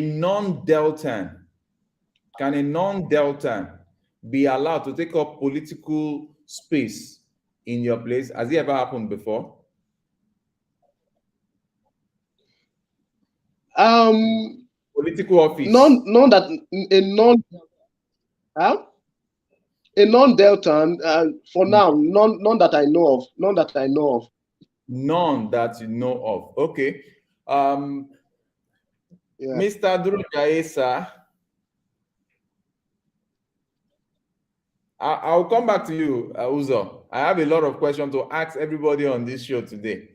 Speaker 1: non-Deltan be allowed to take up political space in your place? Has it ever happened before? Political office.
Speaker 5: A non-Deltan, for now, none that I know of.
Speaker 1: None that you know of. Okay.
Speaker 5: Yeah.
Speaker 1: Mr. Durujaye, sir. I'll come back to you, Uzo. I have a lot of questions to ask everybody on this show today.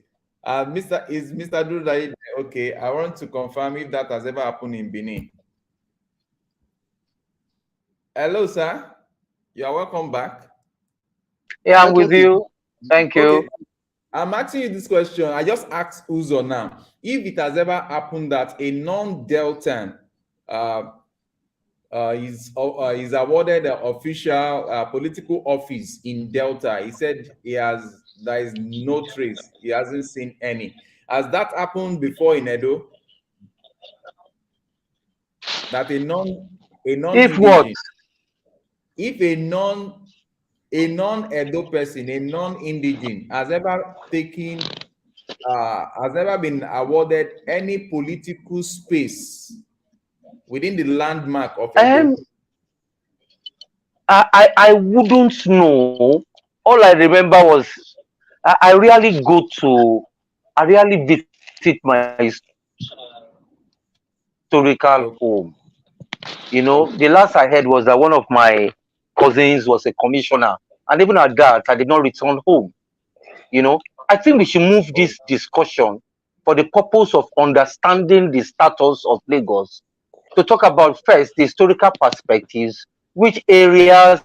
Speaker 1: Mr. Durujaye okay? I want to confirm if that has ever happened in Benin. Hello, sir. You are welcome back.
Speaker 2: Yeah, I'm with you. Thank you.
Speaker 1: Okay. I'm asking you this question. I just asked Uzo now. If it has ever happened that a non-Deltan is awarded an official political office in Delta, he said there is no trace. He hasn't seen any. Has that happened before in Edo? That a non-indigene, if a non-Edo person, a non-indigene, has ever been awarded any political space within the landmark of Edo?
Speaker 2: I wouldn't know. All I remember was I rarely visit my historical home. You know, the last I heard was that one of my cousins was a commissioner, and even at that, I did not return home. You know, I think we should move this discussion for the purpose of understanding the status of Lagos to talk about first the historical perspectives, which areas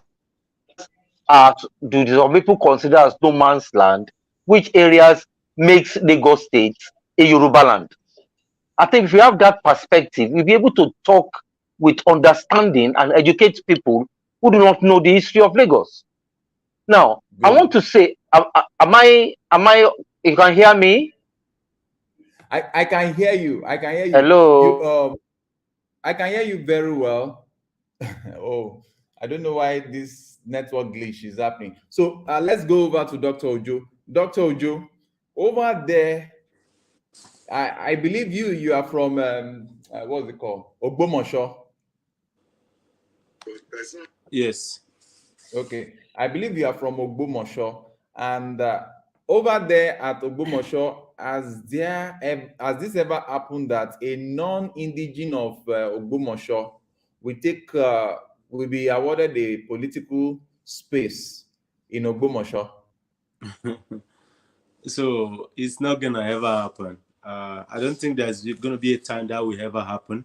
Speaker 2: do some people consider as no man's land, which areas makes Lagos State a Yoruba land. I think if we have that perspective, we'll be able to talk with understanding and educate people who do not know the history of Lagos. Now, I want to say, am I, you can hear me?
Speaker 1: I can hear you.
Speaker 2: Hello.
Speaker 1: I can hear you very well. Oh, I don't know why this network glitch is happening. So let's go over to Dr. Ojo. Dr. Ojo, over there, I believe you are from what's it called? Ogbomoso.
Speaker 6: Yes.
Speaker 1: Okay, I believe you are from Ogbomoso, and over there at Ogbomoso, has this ever happened that a non-indigene of Ogbomoso will be awarded a political space in Ogbomoso?
Speaker 6: So it's not gonna ever happen. I don't think there's gonna be a time that will ever happen.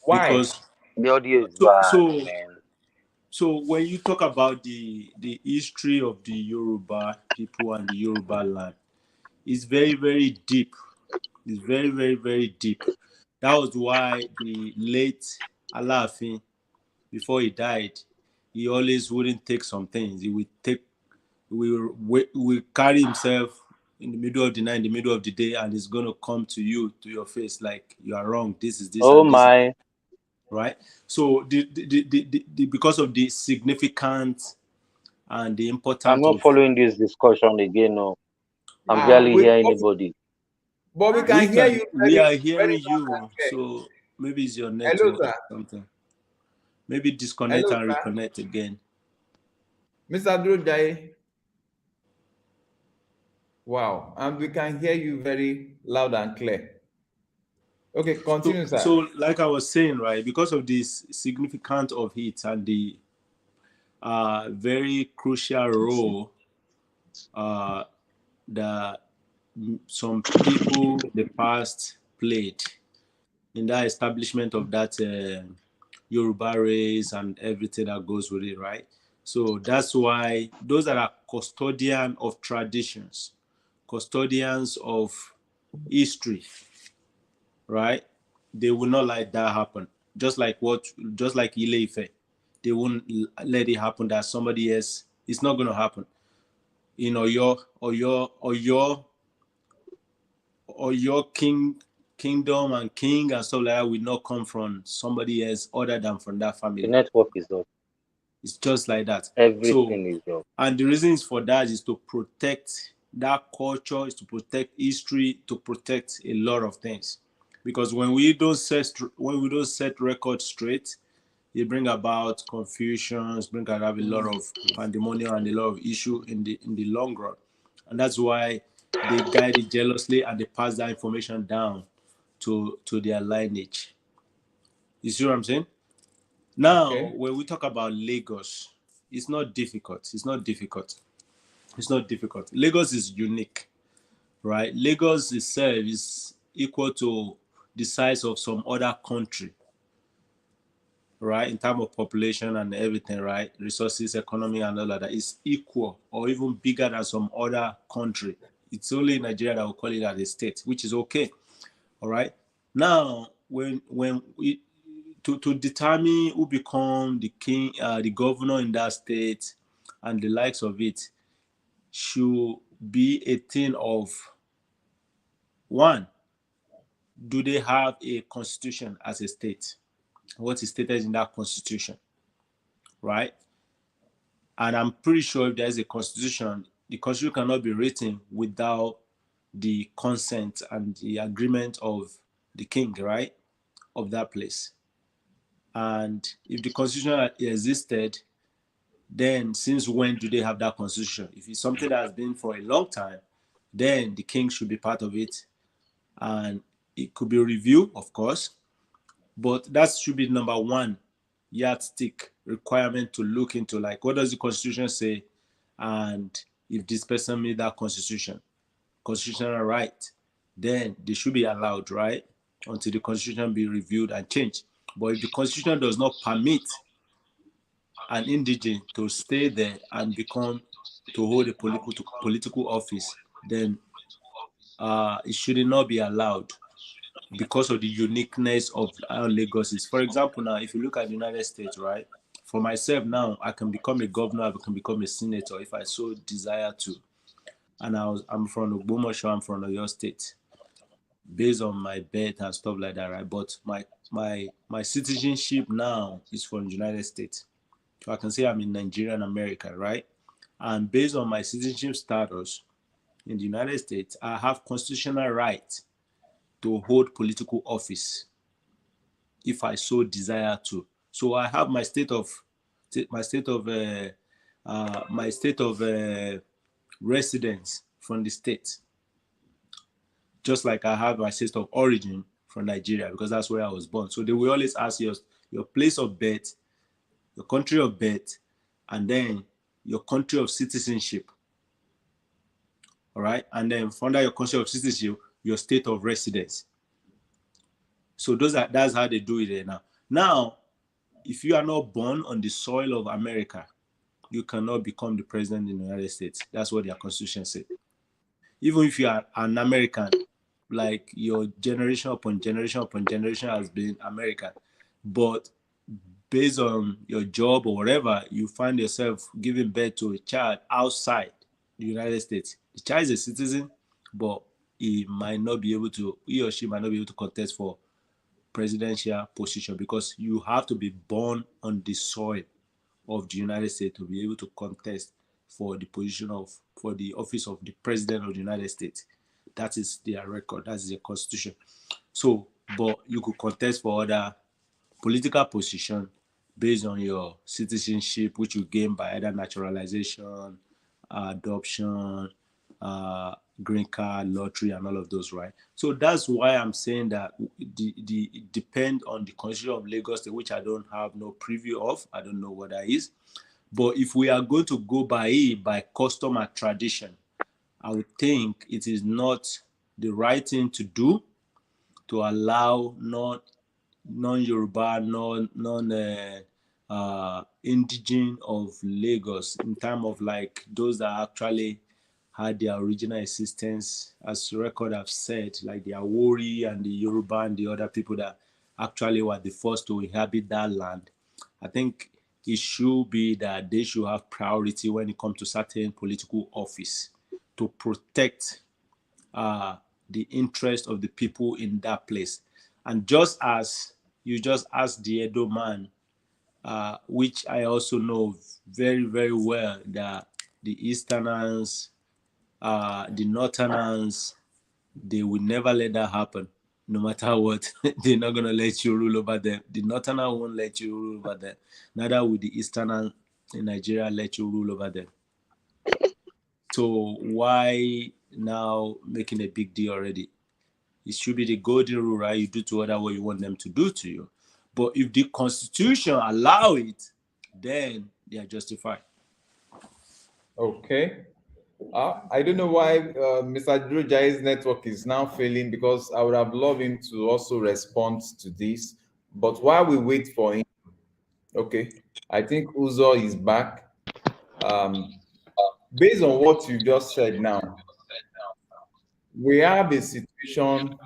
Speaker 1: Why?
Speaker 6: Because
Speaker 2: the audio is bad, man.
Speaker 6: So when you talk about the history of the Yoruba people and the Yoruba land, it's very, very deep. It's very, very, very deep. That was why the late Alaafin, before he died, he always wouldn't take some things. He would carry himself in the middle of the night, in the middle of the day, and he's gonna come to your face like you are wrong. This is this.
Speaker 2: Oh
Speaker 6: and
Speaker 2: my.
Speaker 6: this. Right. So the because of the significance and the importance.
Speaker 2: I'm not following this discussion again. No, I'm barely hearing anybody.
Speaker 1: But we can hear you.
Speaker 6: We are hearing you. So maybe it's your network or something. Maybe disconnect and reconnect again.
Speaker 1: Mr. Durujaye. Wow, and we can hear you very loud and clear. Okay, continue, sir.
Speaker 6: So, like I was saying, right, because of this significance of it and very crucial role that some people in the past played in that establishment of that Yoruba race and everything that goes with it, right? So that's why those that are custodian of traditions, custodians of history, right? They will not let that happen. Just like Ile-Ife, they won't let it happen that somebody else. It's not going to happen. You know, your kingdom and king and stuff like that will not come from somebody else other than from that
Speaker 2: The
Speaker 6: family.
Speaker 2: network is up.
Speaker 6: It's just like that.
Speaker 2: Everything is up.
Speaker 6: And the reasons for that is to protect that culture, is to protect history, to protect a lot of things. Because when we don't set records straight, it bring about confusions, bring about a lot of pandemonium and a lot of issue in the long run. And that's why they guide it jealously and they pass that information down to their lineage. You see what I'm saying? Now, when we talk about Lagos, it's not difficult. Lagos is unique, right? Lagos itself is equal to the size of some other country, right? In terms of population and everything, right? Resources, economy, and all of that is equal or even bigger than some other country. It's only Nigeria that will call it as a state, which is okay. All right. Now, when we to determine who become the king, the governor in that state, and the likes of it, should be a thing of one. Do they have a constitution as a state? What is stated in that constitution, right? And I'm pretty sure if there is a constitution, the constitution cannot be written without the consent and the agreement of the king, right, of that place. And if the constitution existed, then since when do they have that constitution? If it's something that has been for a long time, then the king should be part of it. And it could be reviewed, of course, but that should be number one yardstick requirement to look into, like, what does the constitution say? And if this person made that constitutional right, then they should be allowed, right, until the constitution be reviewed and changed. But if the constitution does not permit an indigene to stay there and to hold a political office, then it should not be allowed because of the uniqueness of how Lagos is. For example, now, if you look at the United States, right, for myself now, I can become a governor, I can become a senator if I so desire to. And I'm from Ogbomoso, I'm from Oyo State, based on my birth and stuff like that, right? But my citizenship now is from the United States. So I can say I'm in Nigerian America, right? And based on my citizenship status in the United States, I have constitutional right to hold political office if I so desire to. So I have my state of residence from the state, just like I have my state of origin from Nigeria, because that's where I was born. So they will always ask your place of birth, your country of birth, and then your country of citizenship. All right, and then from that, your country of citizenship, your state of residence. So that's how they do it there now. Now, if you are not born on the soil of America, you cannot become the president in the United States. That's what their constitution said. Even if you are an American, like your generation upon generation upon generation has been American, but based on your job or whatever, you find yourself giving birth to a child outside the United States. The child is a citizen, but he or she might not be able to contest for presidential position, because you have to be born on the soil of the United States to be able to contest for the office of the president of the United States. That is their record. That is their constitution. So, but you could contest for other political position based on your citizenship, which you gain by either naturalization, adoption, green card, lottery, and all of those, right? So that's why I'm saying that it depends on the constitution of Lagos State, which I don't have no preview of. I don't know what that is, But if we are going to go by it, by custom and tradition, I would think it is not the right thing to do to allow non-Yoruba, non-indigene of Lagos, in terms of like those that actually had their original existence, as record have said, like the Awori and the Yoruba and the other people that actually were the first to inhabit that land. I think it should be that they should have priority when it comes to certain political office to protect the interest of the people in that place. And just as you just asked the Edo man, which I also know very, very well, that the Easterners, the Northerners, they will never let that happen. No matter what, they're not going to let you rule over them. The Northerner won't let you rule over them. Neither will the Easterner in Nigeria let you rule over them. So why now making a big deal already? It should be the golden rule, right? You do to others what you want them to do to you. But if the Constitution allow it, then they are justified.
Speaker 1: Okay. I don't know why Mr. Drojai's network is now failing, because I would have loved him to also respond to this. But while we wait for him, okay, I think Uzo is back. Based on what you just said now, we have a situation.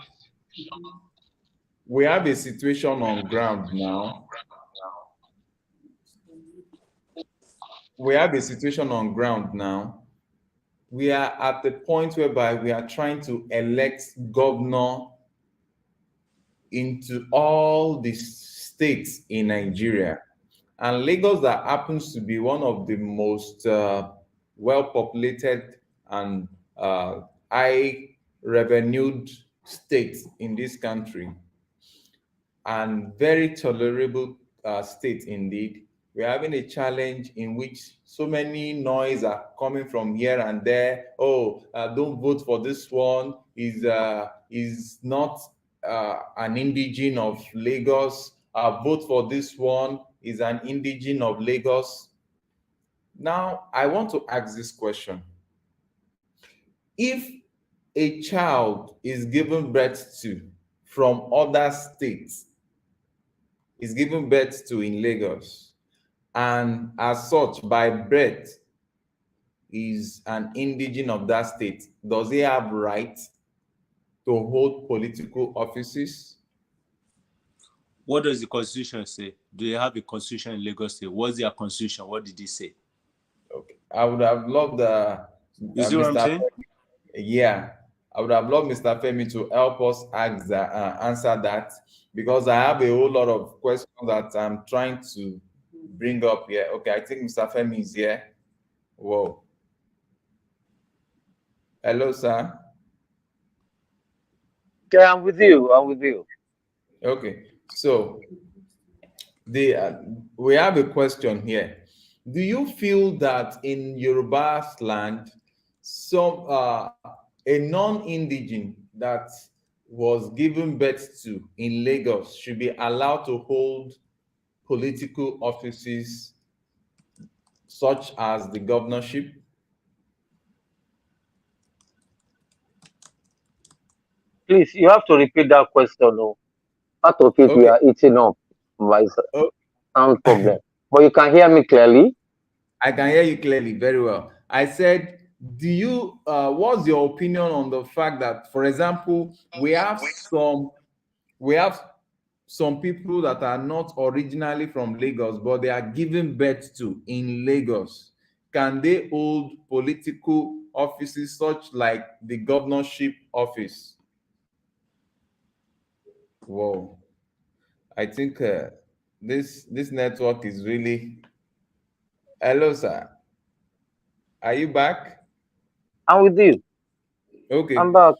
Speaker 1: We have a situation on ground now. We have a situation on ground now. We are at the point whereby we are trying to elect governor into all the states in Nigeria. And Lagos, that happens to be one of the most well-populated and high-revenued states in this country, and very tolerable state indeed. We're having a challenge in which so many noise are coming from here and there. Oh, don't vote for this one. Is not an indigene of Lagos. Vote for this one. Is an indigene of Lagos. Now, I want to ask this question. If a child is given birth to from other states, is given birth to in Lagos, and as such by birth is an indigene of that state, does he have right to hold political offices?
Speaker 6: What does the Constitution say? Do they have a Constitution in Lagos State? What's their Constitution? What did it say?
Speaker 1: Okay, I would have loved
Speaker 6: You see what I'm saying?
Speaker 1: Yeah, I would have loved Mr. Femi to help us answer that, because I have a whole lot of questions that I'm trying to bring up here. Okay, I think Mr. Femi is here. Whoa. Hello, sir.
Speaker 2: Yeah, I'm with you. I'm with you.
Speaker 1: Okay, so we have a question here. Do you feel that in Yoruba's land, a non-indigene that was given birth to in Lagos should be allowed to hold political offices such as the governorship?
Speaker 2: Please, you have to repeat that question. No, part of it we
Speaker 1: Okay.
Speaker 2: are eating up by
Speaker 1: Oh.
Speaker 2: sound problem, but you can hear me clearly.
Speaker 1: I can hear you clearly, very well. I said, do you what's your opinion on the fact that, for example, we have some people that are not originally from Lagos, but they are given birth to in Lagos? Can they hold political offices such like the governorship office? Whoa, I think this network is really. Hello, sir. Are you back?
Speaker 2: I'm with you.
Speaker 1: Okay.
Speaker 2: I'm back.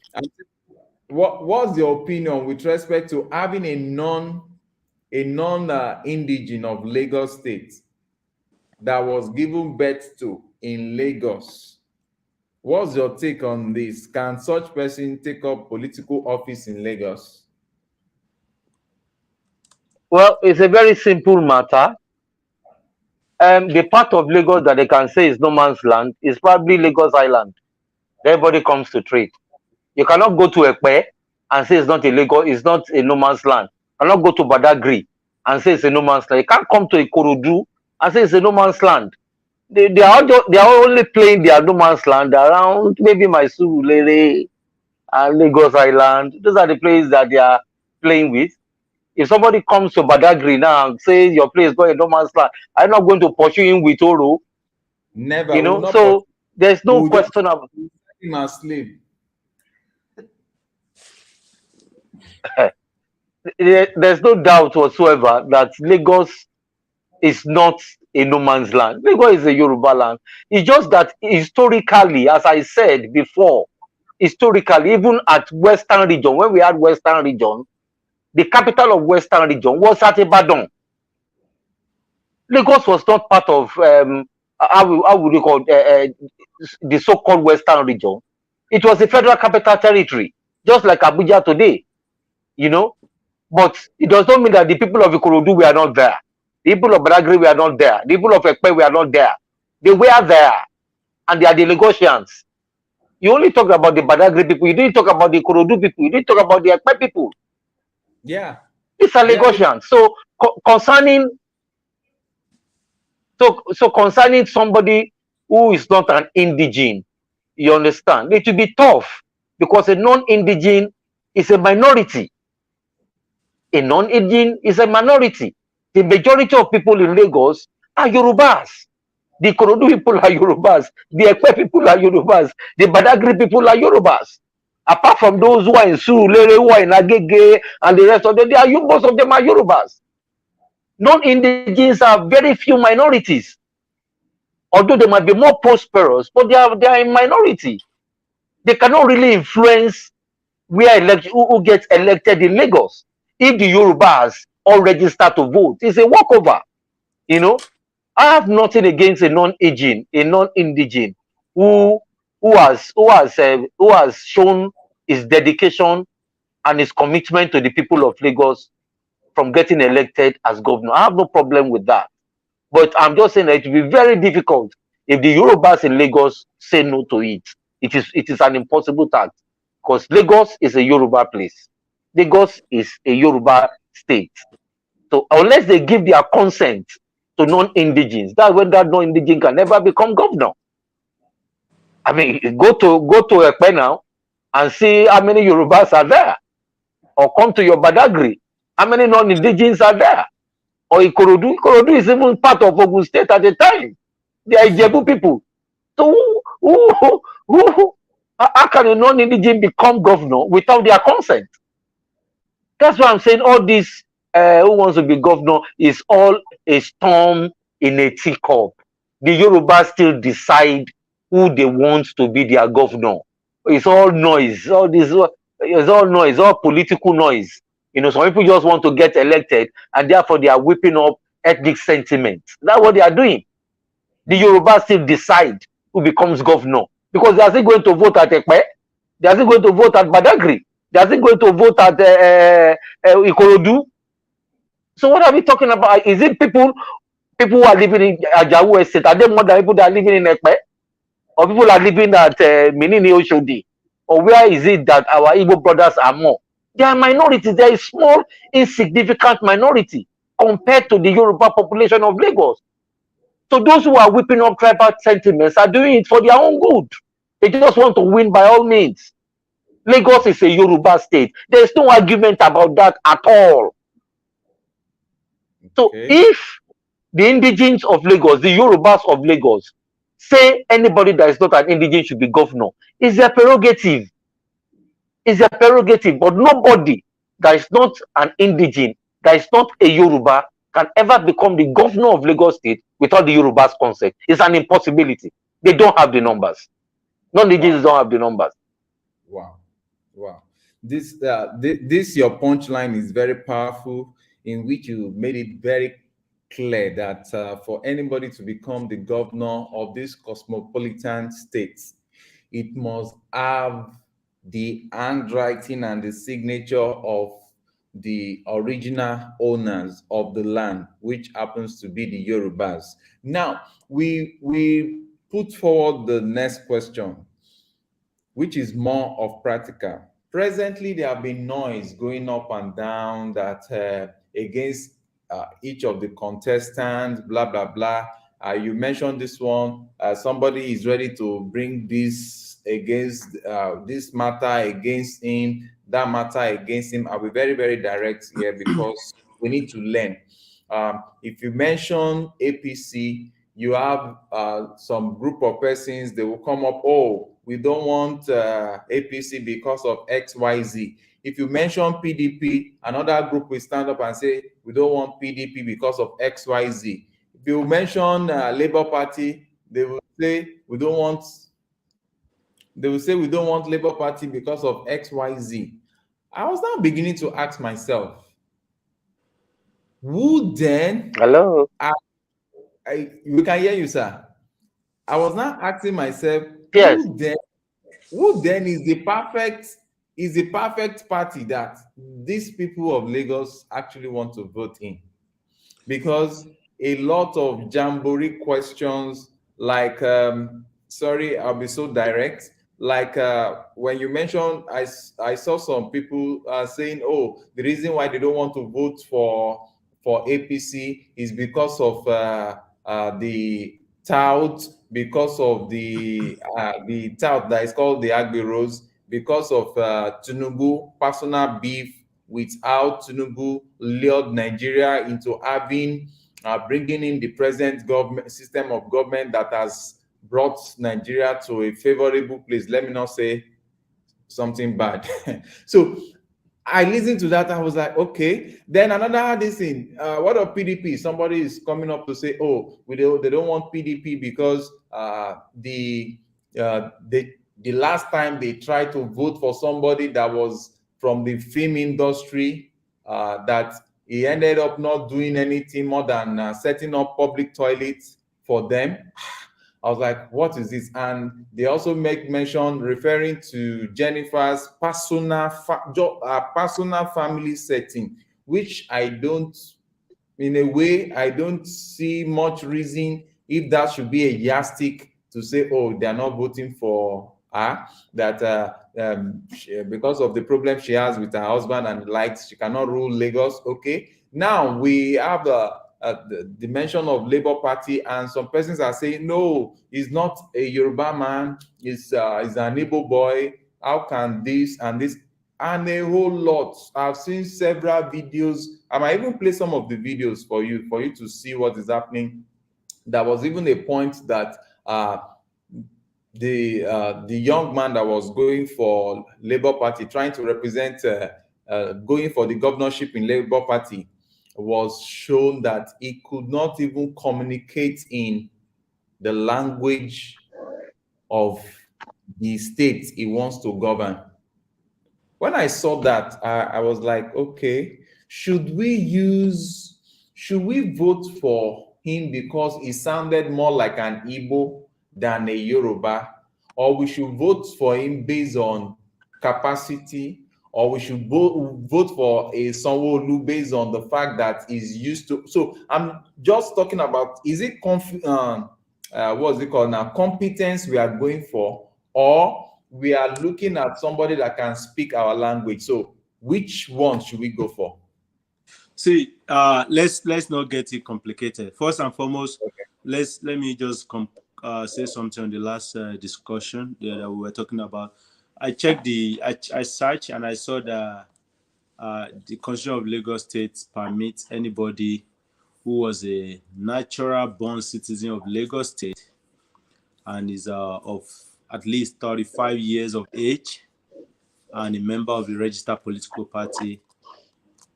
Speaker 1: What's your opinion with respect to having a non-indigene of Lagos State that was given birth to in Lagos? What's your take on this? Can such person take up political office in Lagos?
Speaker 2: Well, it's a very simple matter. The part of Lagos that they can say is no man's land is probably Lagos Island. Everybody comes to trade. You cannot go to Ekpe and say it's not a Lagos, it's not a no man's land. You cannot go to Badagry and say it's a no man's land. You can't come to Ikorodu and say it's a no man's land. They are only playing their no man's land around maybe Maizuru and Lagos Island. Those are the places that they are playing with. If somebody comes to Badagry now and says your place is going to no man's land, I'm not going to pursue him with Oro.
Speaker 1: Never.
Speaker 2: You know, so there's no question of
Speaker 1: him as slave.
Speaker 2: There's no doubt whatsoever that Lagos is not a no man's land. Lagos is a Yoruba land. It's just that historically, as I said before, historically, even at Western region, when we had Western region, the capital of Western region was at Ibadan. Lagos was not part of how would you call the so-called Western region. It was a federal capital territory, just like Abuja today, you know. But it does not mean that the people of Ikorodu were not there. The people of Badagry were not there. The people of Ekpe were not there. They were there, and they are the Lagosians. You only talk about the Badagry people. You didn't talk about the Ikorodu people. You didn't talk about the Ekpe people.
Speaker 1: Yeah,
Speaker 2: these are Lagosians. So concerning somebody who is not an indigene, you understand, it will be tough because a non-indigene is a minority. A non-indigene is a minority. The majority of people in Lagos are Yorubas. The Ikorodu people are Yorubas. The Ekpe people are Yorubas. The Badagry people are Yorubas. Apart from those who are in Surulere, who are in Agege, and the rest of them, most of them are Yorubas. Non-indigenes are very few minorities. Although they might be more prosperous, but they are a minority. They cannot really influence who gets elected in Lagos. If the Yorubas all register to vote, it's a walkover. You know, I have nothing against a non-indigene who has shown his dedication and his commitment to the people of Lagos from getting elected as governor. I have no problem with that. But I'm just saying that it will be very difficult if the Yorubas in Lagos say no to it. It is an impossible task because Lagos is a Yoruba place. Lagos is a Yoruba state. So unless they give their consent to non-indigenes, that's when that non-indigene can never become governor. I mean, go to Ekpe now and see how many Yorubas are there. Or come to your Badagry, how many non-indigenes are there? Or Ikorodu. Ikorodu is even part of Ogun State at the time. They are Ijebu people. So how can a non-indigene become governor without their consent? That's why I'm saying all this who wants to be governor is all a storm in a teacup. The Yorubas still decide who they want to be their governor. It's all noise. It's all noise, all political noise. You know, some people just want to get elected and therefore they are whipping up ethnic sentiments. That's what they are doing. The Yorubas still decide who becomes governor because they are still going to vote at Ekpe, they are still going to vote at Badagry, they are still going to vote at Ikorodu. So what are we talking about? Is it people who are living in Ajawu Estate? Are they more than people that are living in Ekpe? Or people are living at Minini Oshodi? Or where is it that our Igbo brothers are more? They are minorities. They are a small, insignificant minority compared to the Yoruba population of Lagos. So those who are whipping up tribal sentiments are doing it for their own good. They just want to win by all means. Lagos is a Yoruba state. There is no argument about that at all. So if the indigenes of Lagos, the Yorubas of Lagos, say anybody that is not an indigene should be governor, it's their prerogative. It's their prerogative. But nobody that is not an indigene, that is not a Yoruba, can ever become the governor of Lagos State without the Yoruba's consent. It's an impossibility. They don't have the numbers. Non-indigenes don't have the numbers.
Speaker 1: Wow. This your punchline is very powerful, in which you made it very clear that for anybody to become the governor of this cosmopolitan state, it must have the handwriting and the signature of the original owners of the land, which happens to be the Yorubas. Now, we put forward the next question, which is more of practical. Presently, there have been noise going up and down that against each of the contestants, blah, blah, blah. You mentioned this one. Somebody is ready to bring this against this matter against him, that matter against him. I'll be very, very direct here because we need to learn. If you mention APC, you have some group of persons, they will come up, oh, we don't want APC because of XYZ. If you mention PDP, another group will stand up and say, we don't want PDP because of XYZ. If you mention Labour Party, they will say, we don't want Labour Party because of XYZ. I was now beginning to ask myself, who then...
Speaker 2: Hello?
Speaker 1: We can hear you, sir. I was now asking myself,
Speaker 2: Yes.
Speaker 1: who then is the perfect party that these people of Lagos actually want to vote in? Because a lot of jamboree questions, like sorry, I'll be so direct, like when you mentioned, I saw some people saying, oh, the reason why they don't want to vote for APC is because of the tout, because of the tout that is called the Agberos, because of Tinubu personal beef with how Tinubu lured Nigeria into having bringing in the present government system of government that has brought Nigeria to a favorable place. Let me not say something bad. So I listened to that. I was like, okay. Then another this thing. What of PDP? Somebody is coming up to say, oh, they don't want PDP because the last time they tried to vote for somebody that was from the film industry, that he ended up not doing anything more than setting up public toilets for them. I was like, what is this? And they also make mention referring to Jennifer's personal family setting, which I don't, in a way, I don't see much reason if that should be a yardstick to say, oh, they are not voting for her, that because of the problem she has with her husband and the likes, she cannot rule Lagos. Okay. Now we have the mention of Labour Party, and some persons are saying, no, he's not a Yoruba man, he's an Igbo boy. How can this and this and a whole lot? I've seen several videos. I might even play some of the videos for you to see what is happening. There was even a point that the young man that was going for Labour Party, trying to represent going for the governorship in Labour Party, was shown that he could not even communicate in the language of the state he wants to govern. When I saw that, I was like, okay, should we vote for him because he sounded more like an Igbo than a Yoruba, or we should vote for him based on capacity, or we should vote for a Sanwo-Olu based on the fact that he's used to? So I'm just talking about, is it what's it called now, competence we are going for, or we are looking at somebody that can speak our language? So which one should we go for?
Speaker 6: See, let's not get it complicated. First and foremost, let me just say something on the last discussion that we were talking about. I checked I searched and I saw that the Constitution of Lagos State permits anybody who was a natural born citizen of Lagos State and is of at least 35 years of age and a member of the registered political party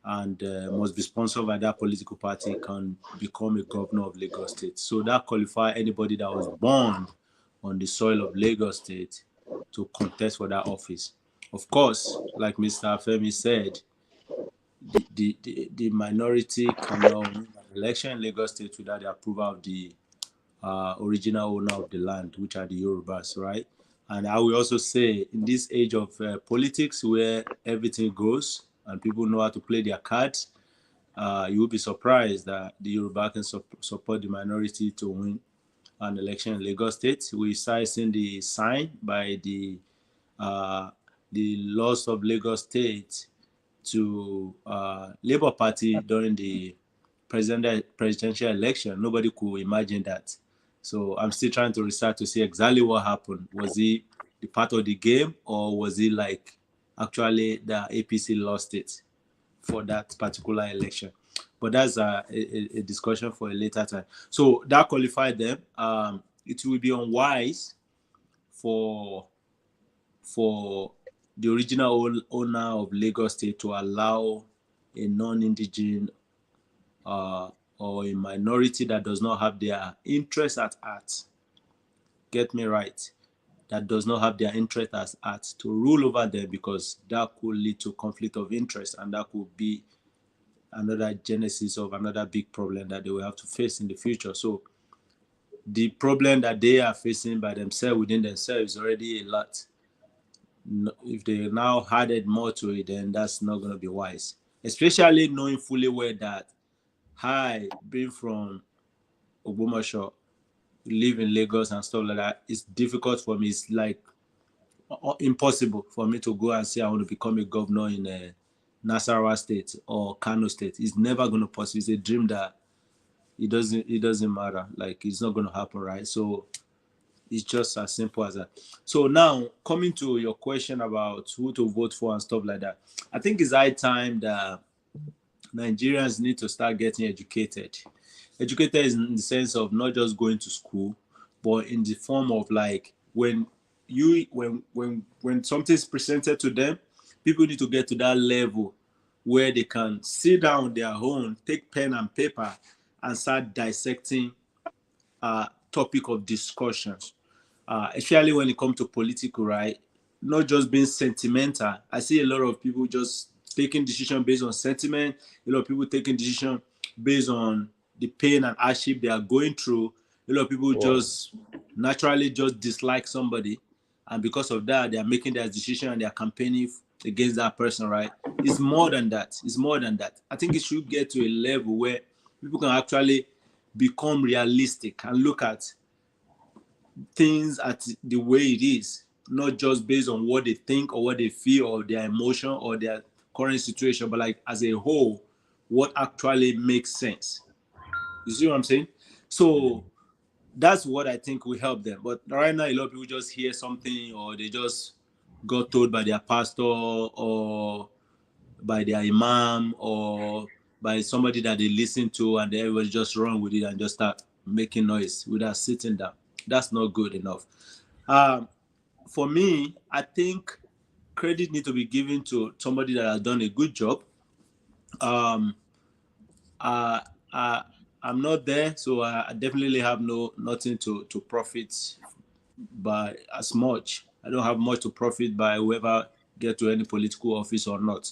Speaker 6: and must be sponsored by that political party can become a governor of Lagos State. So that qualifies anybody that was born on the soil of Lagos State to contest for that office. Of course, like Mr. Femi said, the minority cannot win an election in Lagos State without the approval of the original owner of the land, which are the Yorubas, right? And I will also say, in this age of politics where everything goes, and people know how to play their cards, you will be surprised that the Yoruba can support the minority to win an election in Lagos State. We seeing the sign by the loss of Lagos State to Labour Party during the presidential election. Nobody could imagine that. So I'm still trying to research to see exactly what happened. Was it the part of the game, or was it like actually the APC lost it for that particular election? But that's a discussion for a later time. So that qualified them. It will be unwise for the original owner of Lagos State to allow a non-indigene or a minority that does not have their interest at heart, get me right, that does not have their interest at heart to rule over them, because that could lead to conflict of interest, and that could be another genesis of another big problem that they will have to face in the future. So the problem that they are facing by themselves, within themselves, is already a lot. If they now added more to it, then that's not going to be wise, especially knowing fully well that I, being from Ogbomoso, live in Lagos and stuff like that, it's difficult for me. It's like impossible for me to go and say I want to become a governor in Nasarawa State or Kano State. It's never going to possible. It's a dream that it doesn't matter. Like, it's not going to happen, right? So it's just as simple as that. So now, coming to your question about who to vote for and stuff like that, I think it's high time that Nigerians need to start getting educated. Educated is in the sense of not just going to school, but in the form of like when something's presented to them, people need to get to that level where they can sit down on their own, take pen and paper, and start dissecting topic of discussions, especially when it comes to political, right? Not just being sentimental. I see a lot of people just taking decision based on sentiment. A lot of people taking decision based on the pain and hardship they are going through. A lot of people just naturally just dislike somebody, and because of that, they are making their decision and they are campaigning against that person, right? It's more than that. It's more than that. I think it should get to a level where people can actually become realistic and look at things at the way it is, not just based on what they think or what they feel or their emotion or their current situation, but like as a whole, what actually makes sense. You see what I'm saying? So that's what I think will help them. But right now, a lot of people just hear something, or they just got told by their pastor or by their imam or by somebody that they listen to, and everybody just run with it and just start making noise without sitting down. That's not good enough. For me, I think credit needs to be given to somebody that has done a good job. I'm not there, so I definitely have nothing to profit by as much. I don't have much to profit by whoever get to any political office or not.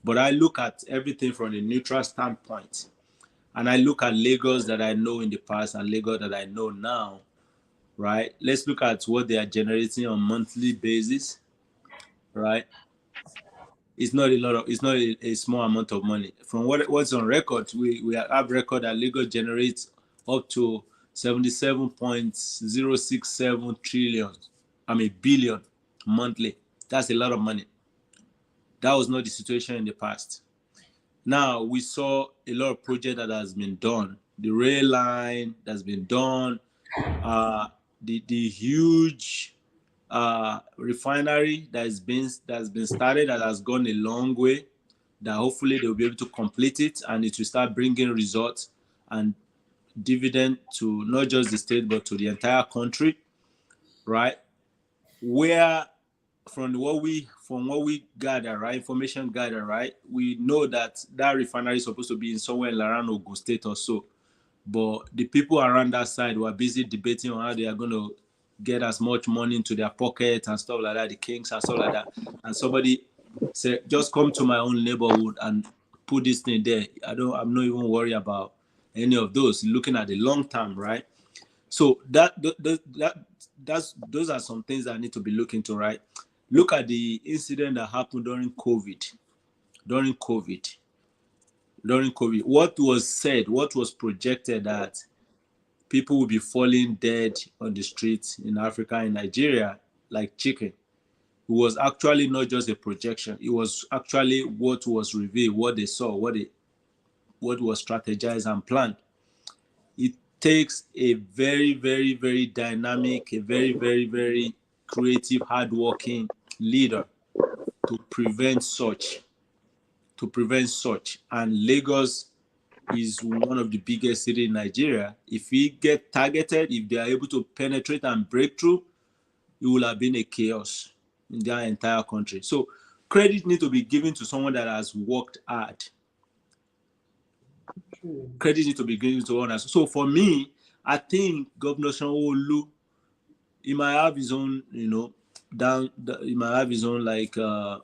Speaker 6: But I look at everything from a neutral standpoint. And I look at Lagos that I know in the past and Lagos that I know now, right? Let's look at what they are generating on a monthly basis, right? It's not a small amount of money. From what's on record, we have record that Lagos generates up to 77.067 billion monthly. That's a lot of money. That was not the situation in the past. Now we saw a lot of project that has been done. The rail line that's been done, the huge refinery that's been started, that has gone a long way, that hopefully they'll be able to complete it and it will start bringing results and dividend to not just the state but to the entire country, right? Where from what we gather, right, information gather, right, we know that refinery is supposed to be in somewhere around Ogun State or so, but the people around that side were busy debating on how they are going to get as much money into their pocket and stuff like that, the kings and stuff like that. And somebody said, just come to my own neighborhood and put this thing there. I'm not even worried about any of those, looking at the long term, right? So those are some things that need to be looked into, right? Look at the incident that happened during COVID, during COVID. What was said, what was projected that people will be falling dead on the streets in Africa and Nigeria like chicken. It was actually not just a projection. It was actually what was revealed, what they saw, what was strategized and planned. It takes a very, very, very dynamic, a very, very, very creative, hardworking leader to prevent such. And Lagos is one of the biggest cities in Nigeria. If we get targeted, if they are able to penetrate and break through, it will have been a chaos in their entire country. So credit needs to be given to someone that has worked hard. Credit needs to be given to others. So for me, I think Governor Sanwo-Olu, he might have his own, he might have his own, like,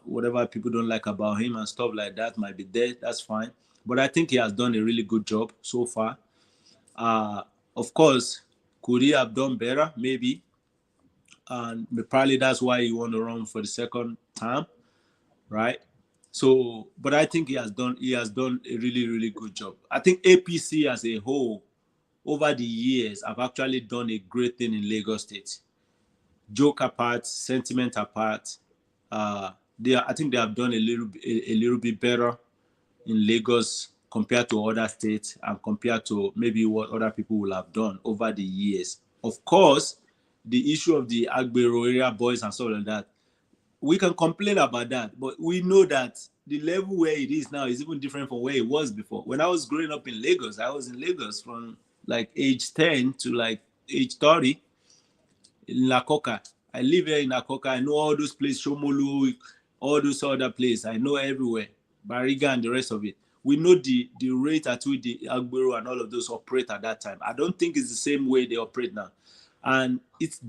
Speaker 6: whatever people don't like about him and stuff like that might be there. That's fine. But I think he has done a really good job so far. Of course, could he have done better? Maybe. And probably that's why he want to run for the second time, right? So, but I think he has done a really, really good job. I think APC as a whole, over the years, have actually done a great thing in Lagos State. Joke apart, sentiment apart, I think they have done a little bit better in Lagos compared to other states and compared to maybe what other people will have done over the years. Of course, the issue of the Agbero area boys and stuff like that, we can complain about that, but we know that the level where it is now is even different from where it was before. When I was growing up in Lagos, I was in Lagos from like age 10 to like age 30 in Lakoka. I live here in Lakoka. I know all those places, Shomolu, all those other places. I know everywhere, Bariga and the rest of it. We know the rate at which the Agbero and all of those operate at that time. I don't think it's the same way they operate now. And it's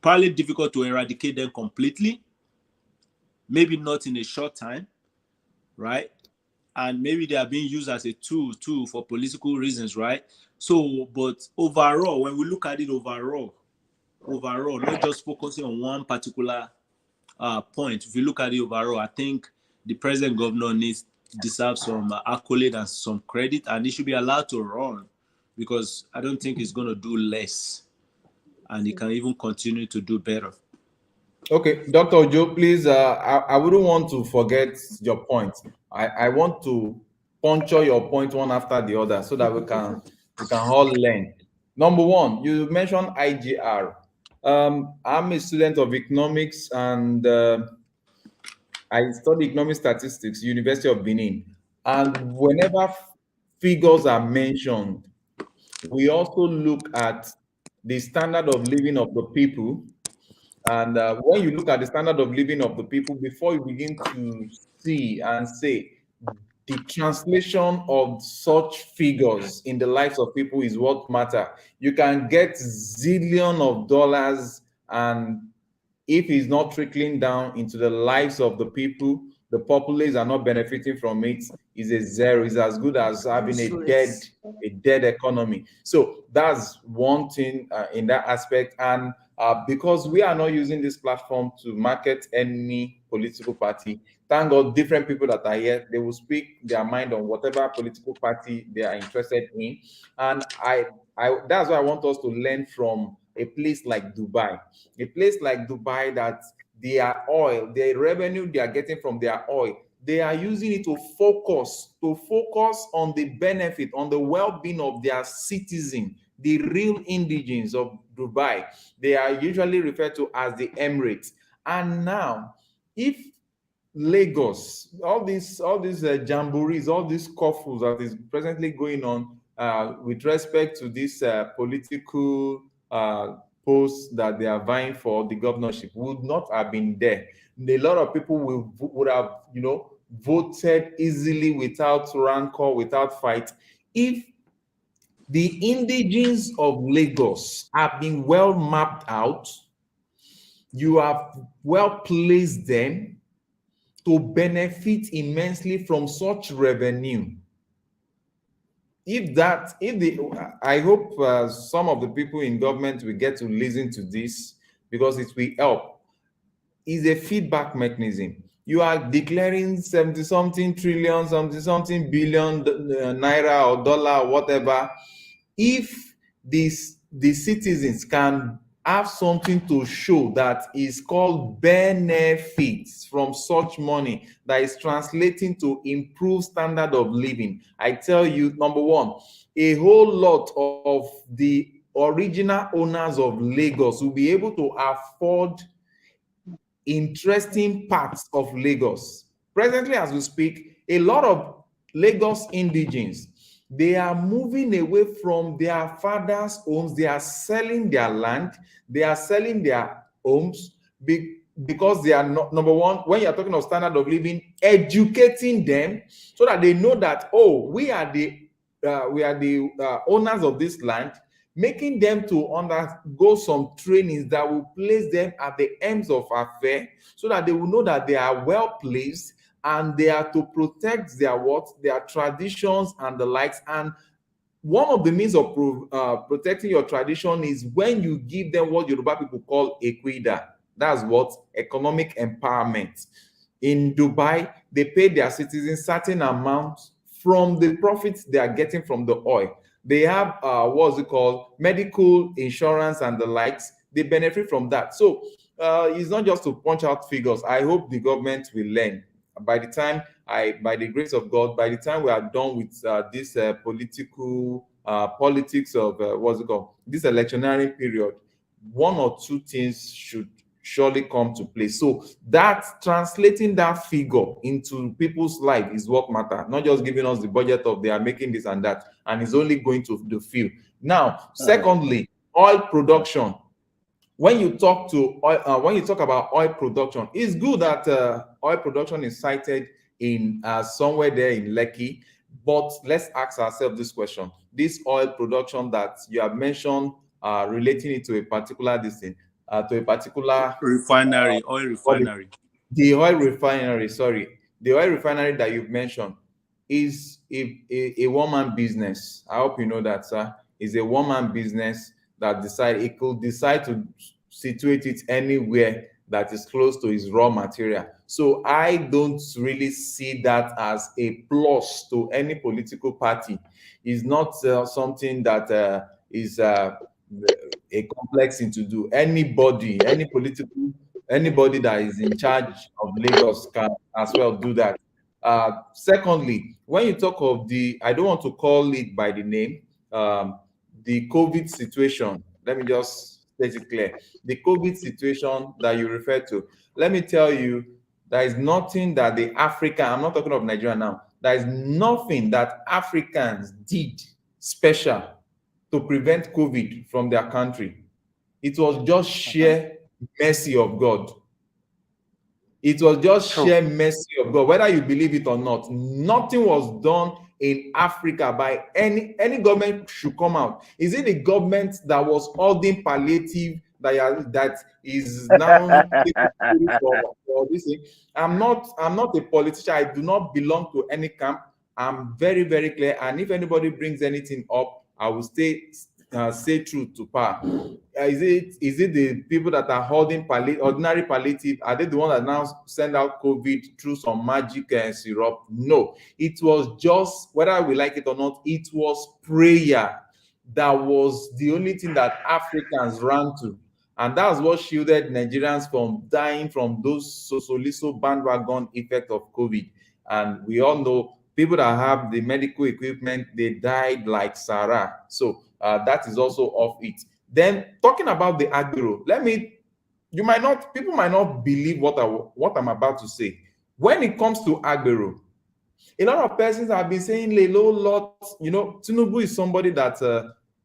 Speaker 6: probably difficult to eradicate them completely. Maybe not in a short time, right? And maybe they are being used as a tool for political reasons, right? So, but overall, when we look at it overall, not just focusing on one particular point. If you look at it overall, I think the present governor deserves some accolade and some credit, and he should be allowed to run because I don't think he's going to do less, and he can even continue to do better.
Speaker 1: Okay, Dr. Ojo, please, I wouldn't want to forget your point. I want to puncture your point one after the other so that we can all learn. Number one, you mentioned IGR. I'm a student of economics and I study economic statistics, University of Benin. And whenever figures are mentioned, we also look at the standard of living of the people. And when you look at the standard of living of the people, before you begin to see and say the translation of such figures in the lives of people is what matter. You can get zillion of dollars, and if it's not trickling down into the lives of the people, the populace are not benefiting from it, is a zero. Is as good as having a dead economy. So that's one thing in that aspect. And because we are not using this platform to market any political party, thank God different people that are here, they will speak their mind on whatever political party they are interested in. And I that's why I want us to learn from a place like Dubai. A place like Dubai, that their oil, their revenue they are getting from their oil, they are using it to focus on the benefit, on the well-being of their citizen, the real indigenes of Dubai. They are usually referred to as the Emirates. And now, if Lagos, all these jamborees, all these scuffles that is presently going on with respect to this political posts that they are vying for the governorship would not have been there. A lot of people would have, voted easily without rancor, without fight, if the indigenes of Lagos have been well mapped out. You have well placed them to benefit immensely from such revenue. I hope some of the people in government will get to listen to this, because it will help. Is a feedback mechanism. You are declaring 70 something trillion, 70 something billion naira or dollar or whatever. If the citizens can have something to show that is called benefits from such money that is translating to improved standard of living, I tell you, number one, a whole lot of the original owners of Lagos will be able to afford interesting parts of Lagos. Presently, as we speak, a lot of Lagos indigenes, they are moving away from their fathers' homes. They are selling their land. They are selling their homes because they are not, number one, when you're talking of standard of living, educating them so that they know that, oh, we are the owners of this land, making them to undergo some trainings that will place them at the ends of affair so that they will know that they are well placed and they are to protect their their traditions and the likes. And one of the means of protecting your tradition is when you give them what Yoruba people call equida. That's what economic empowerment. In Dubai, they pay their citizens certain amounts from the profits they are getting from the oil. They have what's it called, medical insurance and the likes. They benefit from that. So it's not just to punch out figures. I hope the government will learn. By the time by the grace of God, by the time we are done with this politics of what's it called, this electionary period, one or two things should surely come to play. So that translating that figure into people's life is what matters, not just giving us the budget of they are making this and that, and it's only going to the field. Now, secondly, oil production. When you talk to oil, when you talk about oil production, it's good that oil production is cited in somewhere there in Lekki, but let's ask ourselves this question: this oil production that you have mentioned, relating it to a particular distance, to a particular
Speaker 6: Refinery, oil refinery.
Speaker 1: the oil refinery, sorry, the oil refinery that you've mentioned is a one-man business. I hope you know that, sir. It's a one-man business that it could decide to situate it anywhere that is close to its raw material. So I don't really see that as a plus to any political party. It's not something that is a complex thing to do. Anybody that is in charge of Lagos can as well do that. Secondly, when you talk of I don't want to call it by the name, the COVID situation. Let me just state it clear. The COVID situation that you refer to, let me tell you, there is nothing that the African, I'm not talking of Nigeria now, there is nothing that Africans did special to prevent COVID from their country. It was just sheer mercy of God. It was just sheer mercy of God, whether you believe it or not. Nothing was done in Africa by any government should come out. Is it the government that was holding palliative that is now for this thing? I'm not a politician. I do not belong to any camp. I'm very, very clear. And if anybody brings anything up, I will say truth to power. Is it the people that are holding ordinary palliative? Are they the ones that now send out COVID through some magic syrup? No, it was just, whether we like it or not, it was prayer. That was the only thing that Africans ran to, and that's what shielded Nigerians from dying from those so bandwagon effect of COVID. And we all know people that have the medical equipment, they died like Sarah. So that is also off it. Then talking about the agbero, people might not believe what I'm about to say. When it comes to agbero, a lot of persons have been saying a lot. Tinubu is somebody that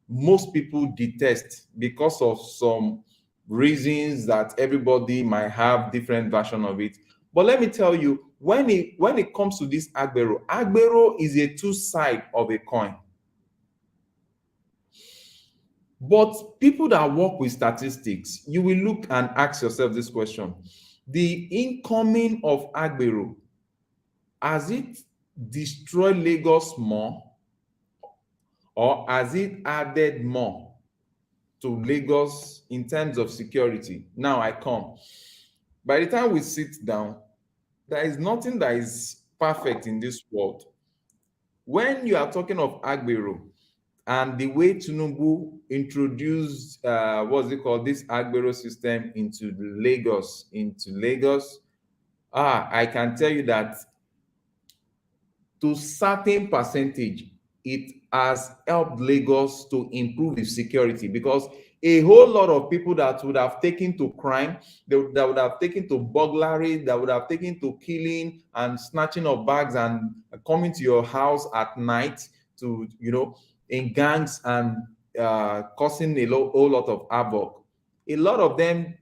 Speaker 1: most people detest because of some reasons that everybody might have different version of it. But let me tell you, when it comes to this agbero is a two side of a coin. But people that work with statistics, you will look and ask yourself this question: the incoming of agbero, has it destroyed Lagos more, or has it added more to Lagos in terms of security? Now I come. By the time we sit down, there is nothing that is perfect in this world. When you are talking of Agbero and the way Tinubu introduced what's it called, this Agbero system into Lagos, I can tell you that to certain percentage, it has helped Lagos to improve its security, because a whole lot of people that would have taken to crime, that would have taken to burglary, that would have taken to killing and snatching of bags and coming to your house at night to, in gangs and causing whole lot of havoc. A lot of them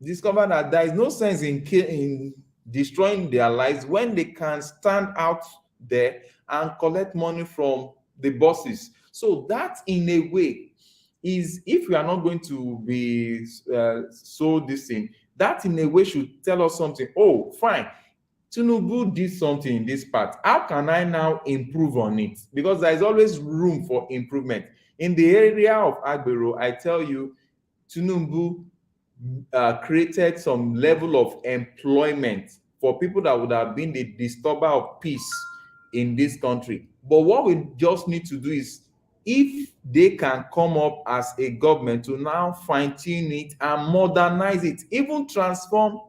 Speaker 1: discover that there is no sense in destroying their lives when they can stand out there and collect money from the bosses. So that, in a way, is, if we are not going to be so this thing, that in a way should tell us something. Oh, fine, Tinubu did something in this part. How can I now improve on it? Because there is always room for improvement. In the area of Agbero, I tell you, Tinubu created some level of employment for people that would have been the disturber of peace in this country. But what we just need to do is, if they can come up as a government to now fine-tune it and modernize it, even transform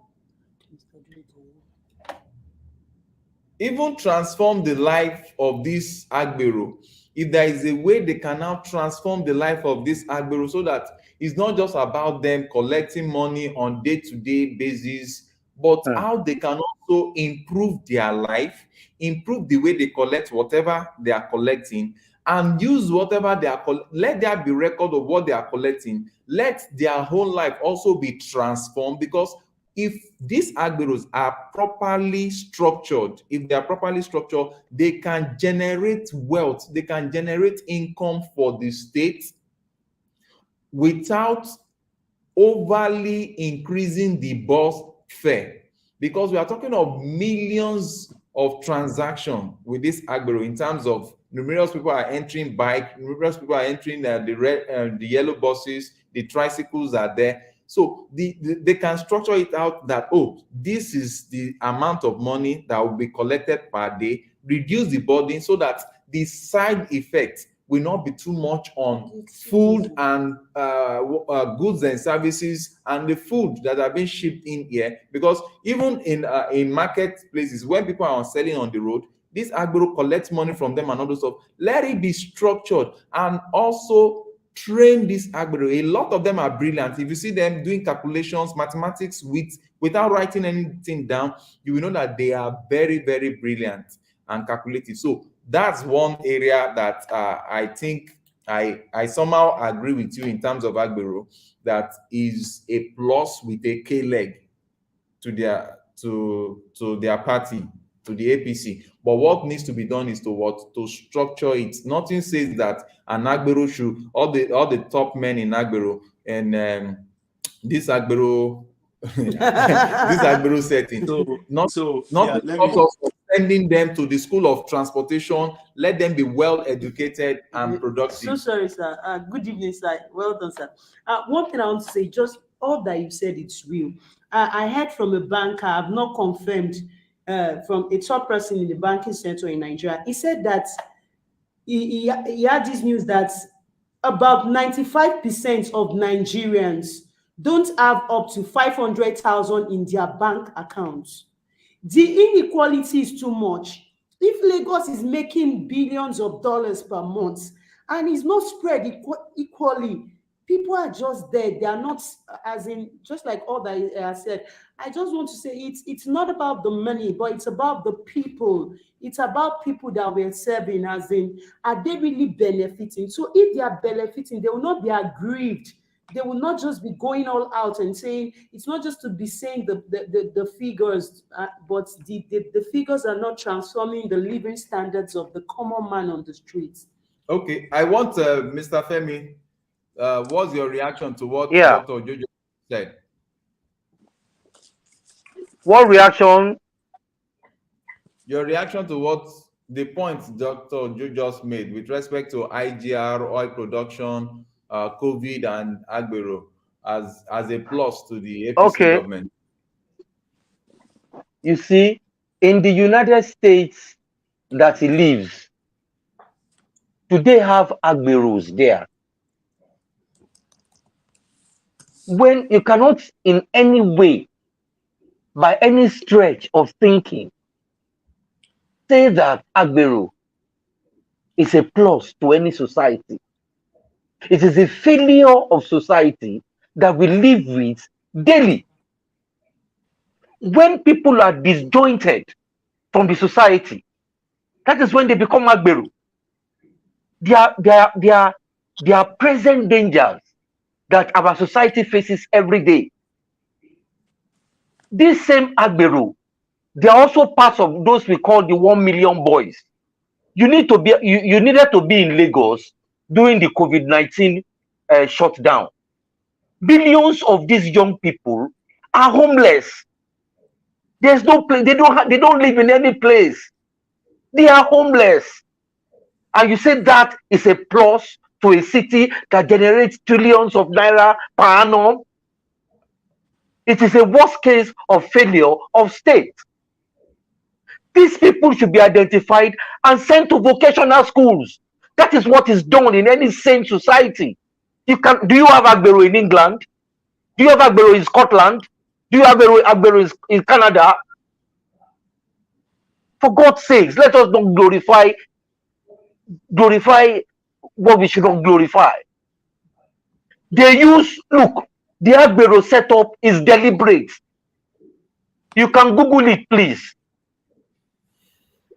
Speaker 1: the life of this Agbero. If there is a way they can now transform the life of this Agbero, so that it's not just about them collecting money on day-to-day basis, but how they can also improve their life, improve the way they collect whatever they are collecting, and use whatever they are let there be record of what they are collecting. Let their whole life also be transformed, because if these Agberos are properly structured, they can generate wealth, they can generate income for the state without overly increasing the bus fare, because we are talking of millions of transactions with this Agbero, in terms of numerous people are entering bike, numerous people are entering the yellow buses, the tricycles are there. So they can structure it out that, oh, this is the amount of money that will be collected per day, reduce the burden, so that the side effect will not be too much on food and goods and services and the food that are being shipped in here. Because even in marketplaces, when people are selling on the road, this Agbero collects money from them and all those stuff. Let it be structured, and also train this Agbero. A lot of them are brilliant. If you see them doing calculations, mathematics without writing anything down, you will know that they are very, very brilliant and calculative. So that's one area that I think I somehow agree with you in terms of Agbero, that is a plus with a K leg to their party, to the APC. But what needs to be done is to structure it. Nothing says that an Agbero should, all the top men in Agbero and this Agbero this Agbero setting. Nothing stops us from sending them to the school of transportation. Let them be well educated and productive.
Speaker 3: So sorry, sir. Good evening, sir. Well done, sir. One thing I want to say, just all that you said, it's real. I heard from a banker, I've not confirmed, from a top person in the banking sector in Nigeria. He said that he had this news that about 95% of Nigerians don't have up to 500,000 in their bank accounts. The inequality is too much. If Lagos is making billions of dollars per month and it's not spread equally, people are just there. They are not, as in, just like all that I said. I just want to say it's not about the money, but it's about the people. It's about people that we're serving, as in, are they really benefiting? So if they are benefiting, they will not be aggrieved. They will not just be going all out and saying, it's not just to be saying the figures, but the figures are not transforming the living standards of the common man on the streets.
Speaker 1: Okay, I want Mr. Femi, what's your reaction to what Dr. Jojo said?
Speaker 2: What reaction?
Speaker 1: Your reaction to what the points Dr. Jojo just made with respect to IGR, oil production, COVID, and Agbero as a plus to the APC government.
Speaker 2: You see, in the United States that he lives, do they have Agberos there? When you cannot in any way, by any stretch of thinking, say that Agbero is a plus to any society. It is a failure of society that we live with daily. When people are disjointed from the society, that is when they become Agbero. They are present dangers that our society faces every day. This same Agbero, they are also parts of those we call the 1 million boys. You needed to be in Lagos during the COVID-19 shutdown. Billions of these young people are homeless. There's no place. They don't live in any place. They are homeless. And you say that is a plus to a city that generates trillions of naira per annum. It is a worst case of failure of state. These people should be identified and sent to vocational schools. That is what is done in any sane society. Do you have Agbero in England? Do you have Agbero in Scotland? Do you have Agbero in Canada? For God's sakes, let us not glorify what we should not glorify. Look, the Agbero setup is deliberate. You can Google it, please.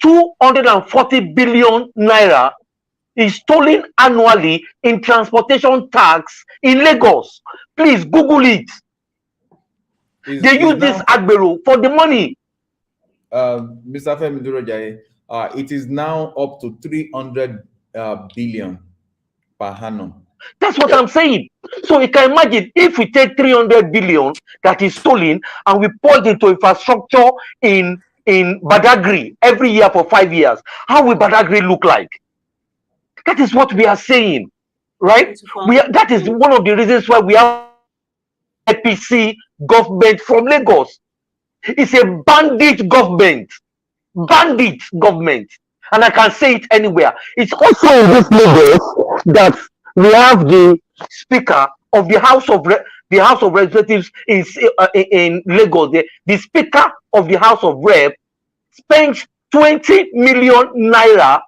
Speaker 2: 240 billion naira is stolen annually in transportation tax in Lagos. Please Google it. They use this Agbero for the money.
Speaker 1: Mr. Femi Durojaye, it is now up to 300 billion per annum.
Speaker 2: That's what I'm saying. So you can imagine if we take 300 billion that is stolen and we pour it into infrastructure in Badagry every year for 5 years, how will Badagry look like? That is what we are saying, right? That is one of the reasons why we have APC government from Lagos. It's a bandit government. Bandit government. And I can say it anywhere. It's also in this Lagos that we have the Speaker of the House of Representatives in Lagos. The Speaker of the House of Rep spends 20 million naira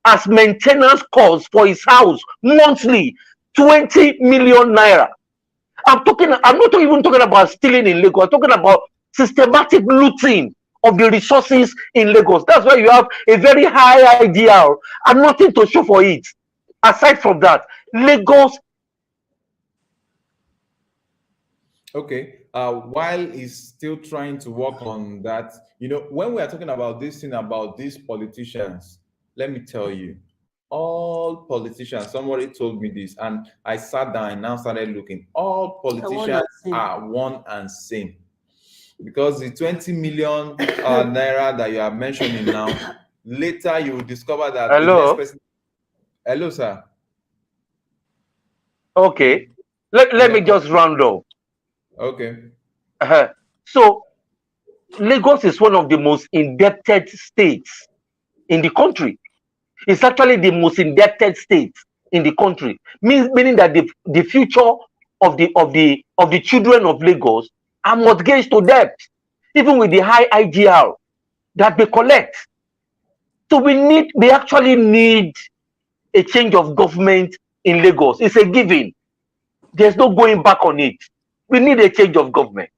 Speaker 2: as maintenance costs for his house monthly. 20 million naira. I'm not even talking about stealing in Lagos. I'm talking about systematic looting of the resources in Lagos. That's why you have a very high IDR and nothing to show for it. Aside from that, Lagos.
Speaker 1: Okay. While he's still trying to work on that, when we are talking about this thing about these politicians, let me tell you, all politicians, somebody told me this, and I sat down and now started looking. All politicians are one and same. Because the 20 million naira that you are mentioning now, later you will discover that the next person. Hello, sir.
Speaker 2: Okay. Let me just round up.
Speaker 1: Okay.
Speaker 2: So Lagos is one of the most indebted states in the country. It's actually the most indebted state in the country, meaning that the future of the children of Lagos are mortgaged to debt, even with the high IGR that they collect. So we actually need a change of government in Lagos. It's a given. There's no going back on it. We need a change of government.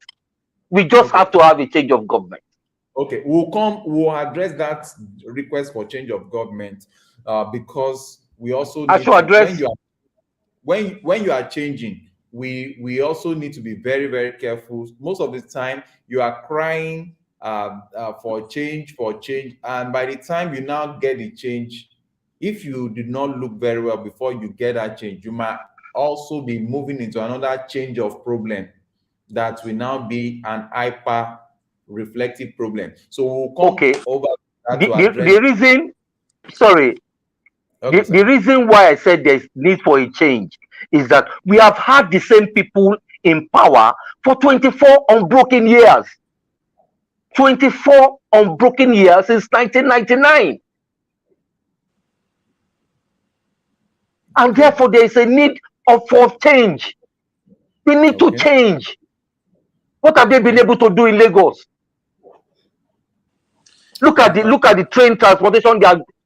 Speaker 2: We just have to have a change of government.
Speaker 1: Okay, we'll address that request for change of government because we also need to address when you are changing, we also need to be very, very careful. Most of the time you are crying for change, and by the time you now get the change, if you did not look very well before you get that change, you might also be moving into another change of problem that will now be an hyper reflective problem. So we'll come over that to address
Speaker 2: the reason. Sorry. Okay, the reason why I said there's need for a change is that we have had the same people in power for 24 unbroken years. 24 unbroken years since 1999. And therefore, there is a need for change. We need to change. What have they been able to do in Lagos? Look at the train transportation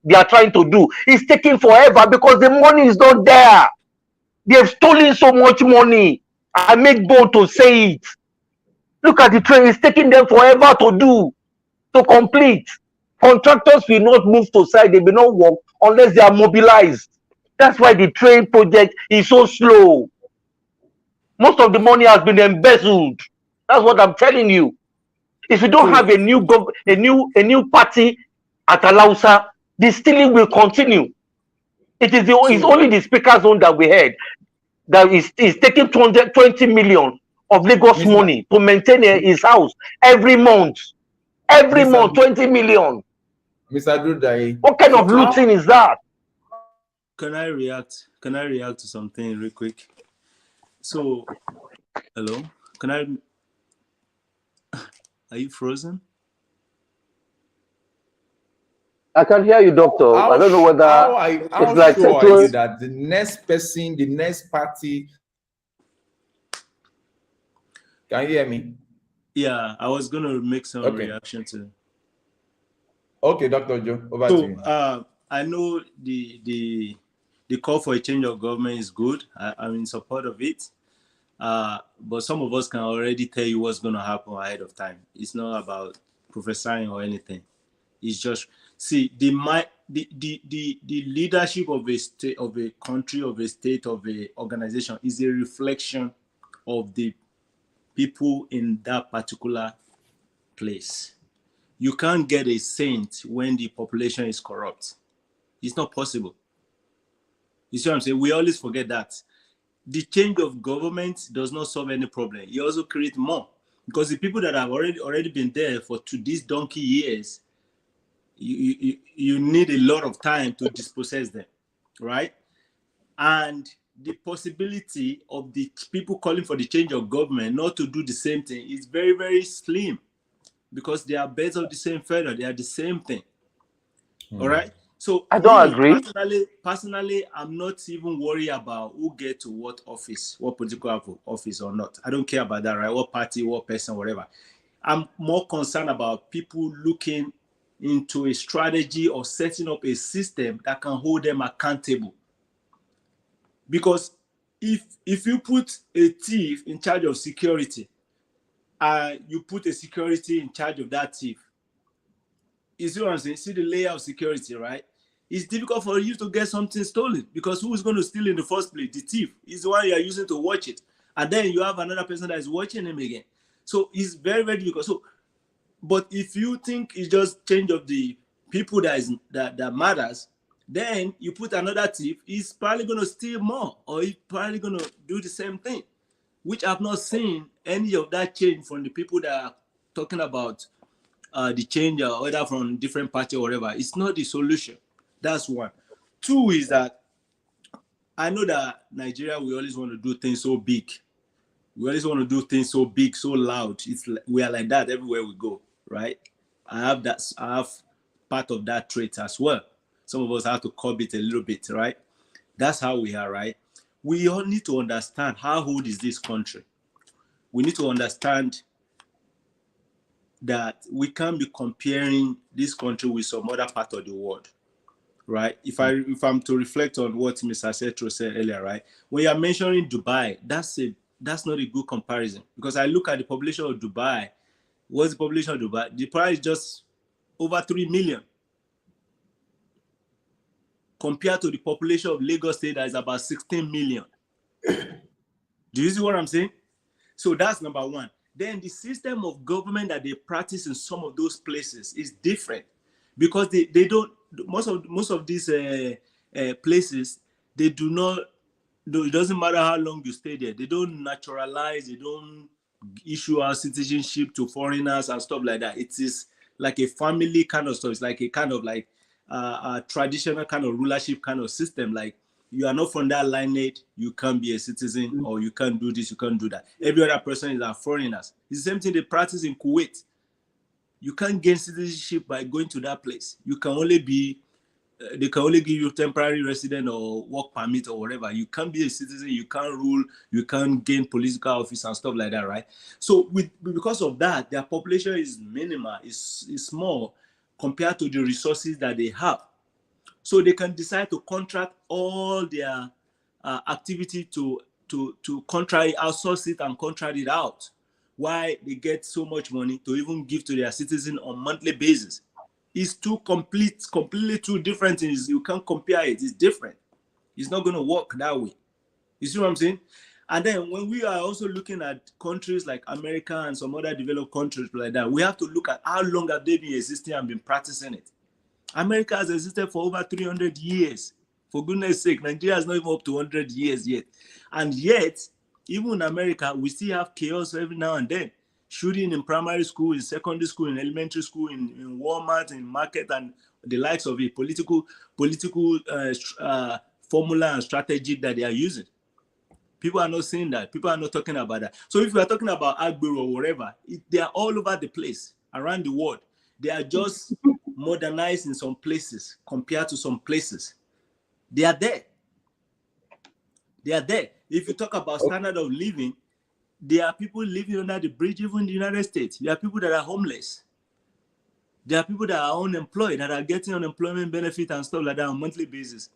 Speaker 2: they are trying to do. It's taking forever because the money is not there. They have stolen so much money. I make bold to say it. Look at the train. It's taking them forever to complete. Contractors will not move to site. They will not work unless they are mobilized. That's why the train project is so slow. Most of the money has been embezzled. That's what I'm telling you. If you don't have a new party at Alausa, the stealing will continue. It's only the speaker zone that we had that is taking 220 million of Lagos money to maintain his house every month. Every month, 20 million.
Speaker 1: Mr. Dudai.
Speaker 2: What kind of looting is that?
Speaker 6: Can I react? Can I react to something real quick? So, hello? Are you frozen?
Speaker 2: I can hear you, doctor. I don't know whether
Speaker 1: how
Speaker 2: it's
Speaker 1: sure are you that the next person, the next party. Can you hear me?
Speaker 6: Yeah, I was gonna make some reaction to.
Speaker 1: Okay, Dr. Joe, over to you.
Speaker 6: I know the call for a change of government is good. I'm in support of it. But some of us can already tell you what's going to happen ahead of time. It's not about prophesying or anything. It's just the leadership of a state, of a country, of a state, of a organization is a reflection of the people in that particular place. You can't get a saint when the population is corrupt. It's not possible. You see what I'm saying? We always forget that. The change of government does not solve any problem. It also creates more. Because the people that have already been there for these donkey years, you need a lot of time to dispossess them, right? And the possibility of the people calling for the change of government not to do the same thing is very, very slim, because they are birds of the same feather. They are the same thing. All right? So
Speaker 2: I don't agree.
Speaker 6: Personally, I'm not even worried about who get to what office, what political office or not. I don't care about that, right? What party, what person, whatever. I'm more concerned about people looking into a strategy or setting up a system that can hold them accountable. Because if you put a thief in charge of security, you put a security in charge of that thief, you see what I'm saying? See the layer of security, right? It's difficult for you to get something stolen, because who is going to steal in the first place? The thief is the one you are using to watch it. And then you have another person that is watching him again. So it's very, very difficult. So, but if you think it's just change of the people that matters, then you put another thief, he's probably going to steal more, or he's probably going to do the same thing, which I've not seen any of that change from the people that are talking about the change, whether from different party or whatever. It's not the solution. That's one. Two is that I know that Nigeria, we always want to do things so big. We always want to do things so big, so loud. We are like that everywhere we go, right? I have part of that trait as well. Some of us have to curb it a little bit, right? That's how we are, right? We all need to understand how old is this country. We need to understand that we can't be comparing this country with some other part of the world, right? If I'm to reflect on what Mr. Setro said earlier, right? When you're mentioning Dubai, that's not a good comparison, because I look at the population of Dubai. What's the population of Dubai? The price is just over 3 million compared to the population of Lagos State that is about 16 million. Do you see what I'm saying? So that's number one. Then the system of government that they practice in some of those places is different, because they don't, most of these places, they do not, it doesn't matter how long you stay there, they don't naturalize, they don't issue our citizenship to foreigners and stuff like that. It is like a family kind of stuff. It's like a kind of like a traditional kind of rulership kind of system. Like, you are not from that lineage, you can't be a citizen, or you can't do this, you can't do that. Every other person is a foreigners. It's the same thing they practice in Kuwait. You can't gain citizenship by going to that place. You can only be, they can only give you temporary resident or work permit or whatever. You can't be a citizen, you can't rule, you can't gain political office and stuff like that, right? So because of that, their population is minimal, is small compared to the resources that they have. So they can decide to contract all their activity to contract, outsource it and contract it out. Why they get so much money to even give to their citizens on monthly basis. It's completely two different things. You can't compare it. It's different. It's not going to work that way. You see what I'm saying? And then when we are also looking at countries like America and some other developed countries like that, we have to look at how long have they been existing and been practicing it. America has existed for over 300 years. For goodness sake, Nigeria is not even up to 100 years yet. And yet, even in America, we still have chaos every now and then. Shooting in primary school, in secondary school, in elementary school, in Walmart, in market, and the likes of it. Political formula and strategy that they are using. People are not saying that. People are not talking about that. So if we are talking about Agbero or whatever, they are all over the place, around the world. They are just modernized in some places compared to some places. They are there. They are there. If you talk about standard of living, there are people living under the bridge, even in the United States. There are people that are homeless. There are people that are unemployed, that are getting unemployment benefit and stuff like that on a monthly basis.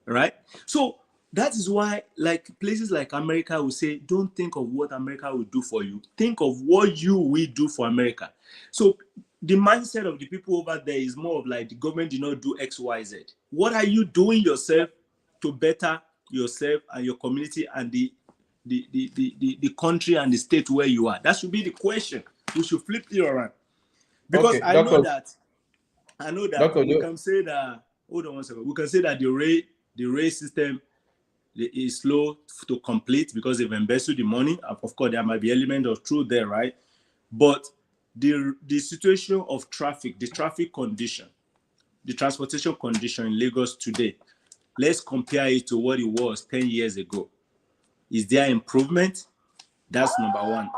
Speaker 6: Right? So that is why, like places like America will say, don't think of what America will do for you. Think of what you will do for America. So the mindset of the people over there is more of like the government did not do X, Y, Z. What are you doing yourself to better yourself and your community and the country and the state where you are? That should be the question. We should flip it around. Because
Speaker 1: Okay,
Speaker 6: I know that we can say that, hold on one second, we can say that the race system is slow to complete because they've embezzled the money. Of course, there might be element of truth there, right? But the situation of traffic, the traffic condition, the transportation condition in Lagos today, let's compare it to what it was 10 years ago. Is there improvement? That's number one.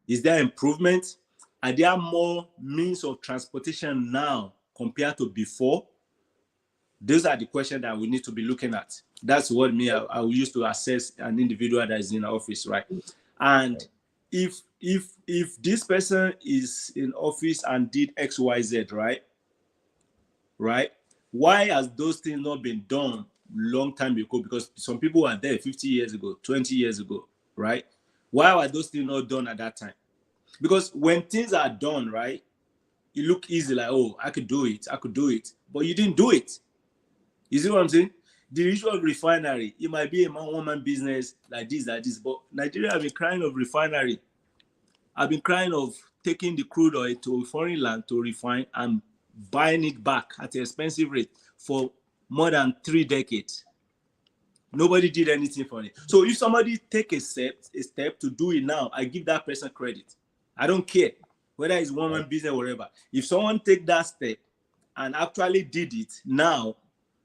Speaker 6: Is there improvement? Are there more means of transportation now compared to before? Those are the questions that we need to be looking at. That's what I will use to assess an individual that is in office, right? And if this person is in office and did X, Y, Z, right? Why has those things not been done long time ago? Because some people were there 50 years ago, 20 years ago, right? Why were those things not done at that time? Because when things are done, right, it look easy, like, oh, I could do it, but you didn't do it. You see what I'm saying? The usual refinery, it might be a one-man business like this, but Nigeria have been crying of refinery. I've been crying of taking the crude oil to a foreign land to refine and buying it back at an expensive rate for more than 3 decades. Nobody did anything for it. So if somebody take a step to do it now, I give that person credit. I don't care whether it's one-man business or whatever. If someone take that step and actually did it now,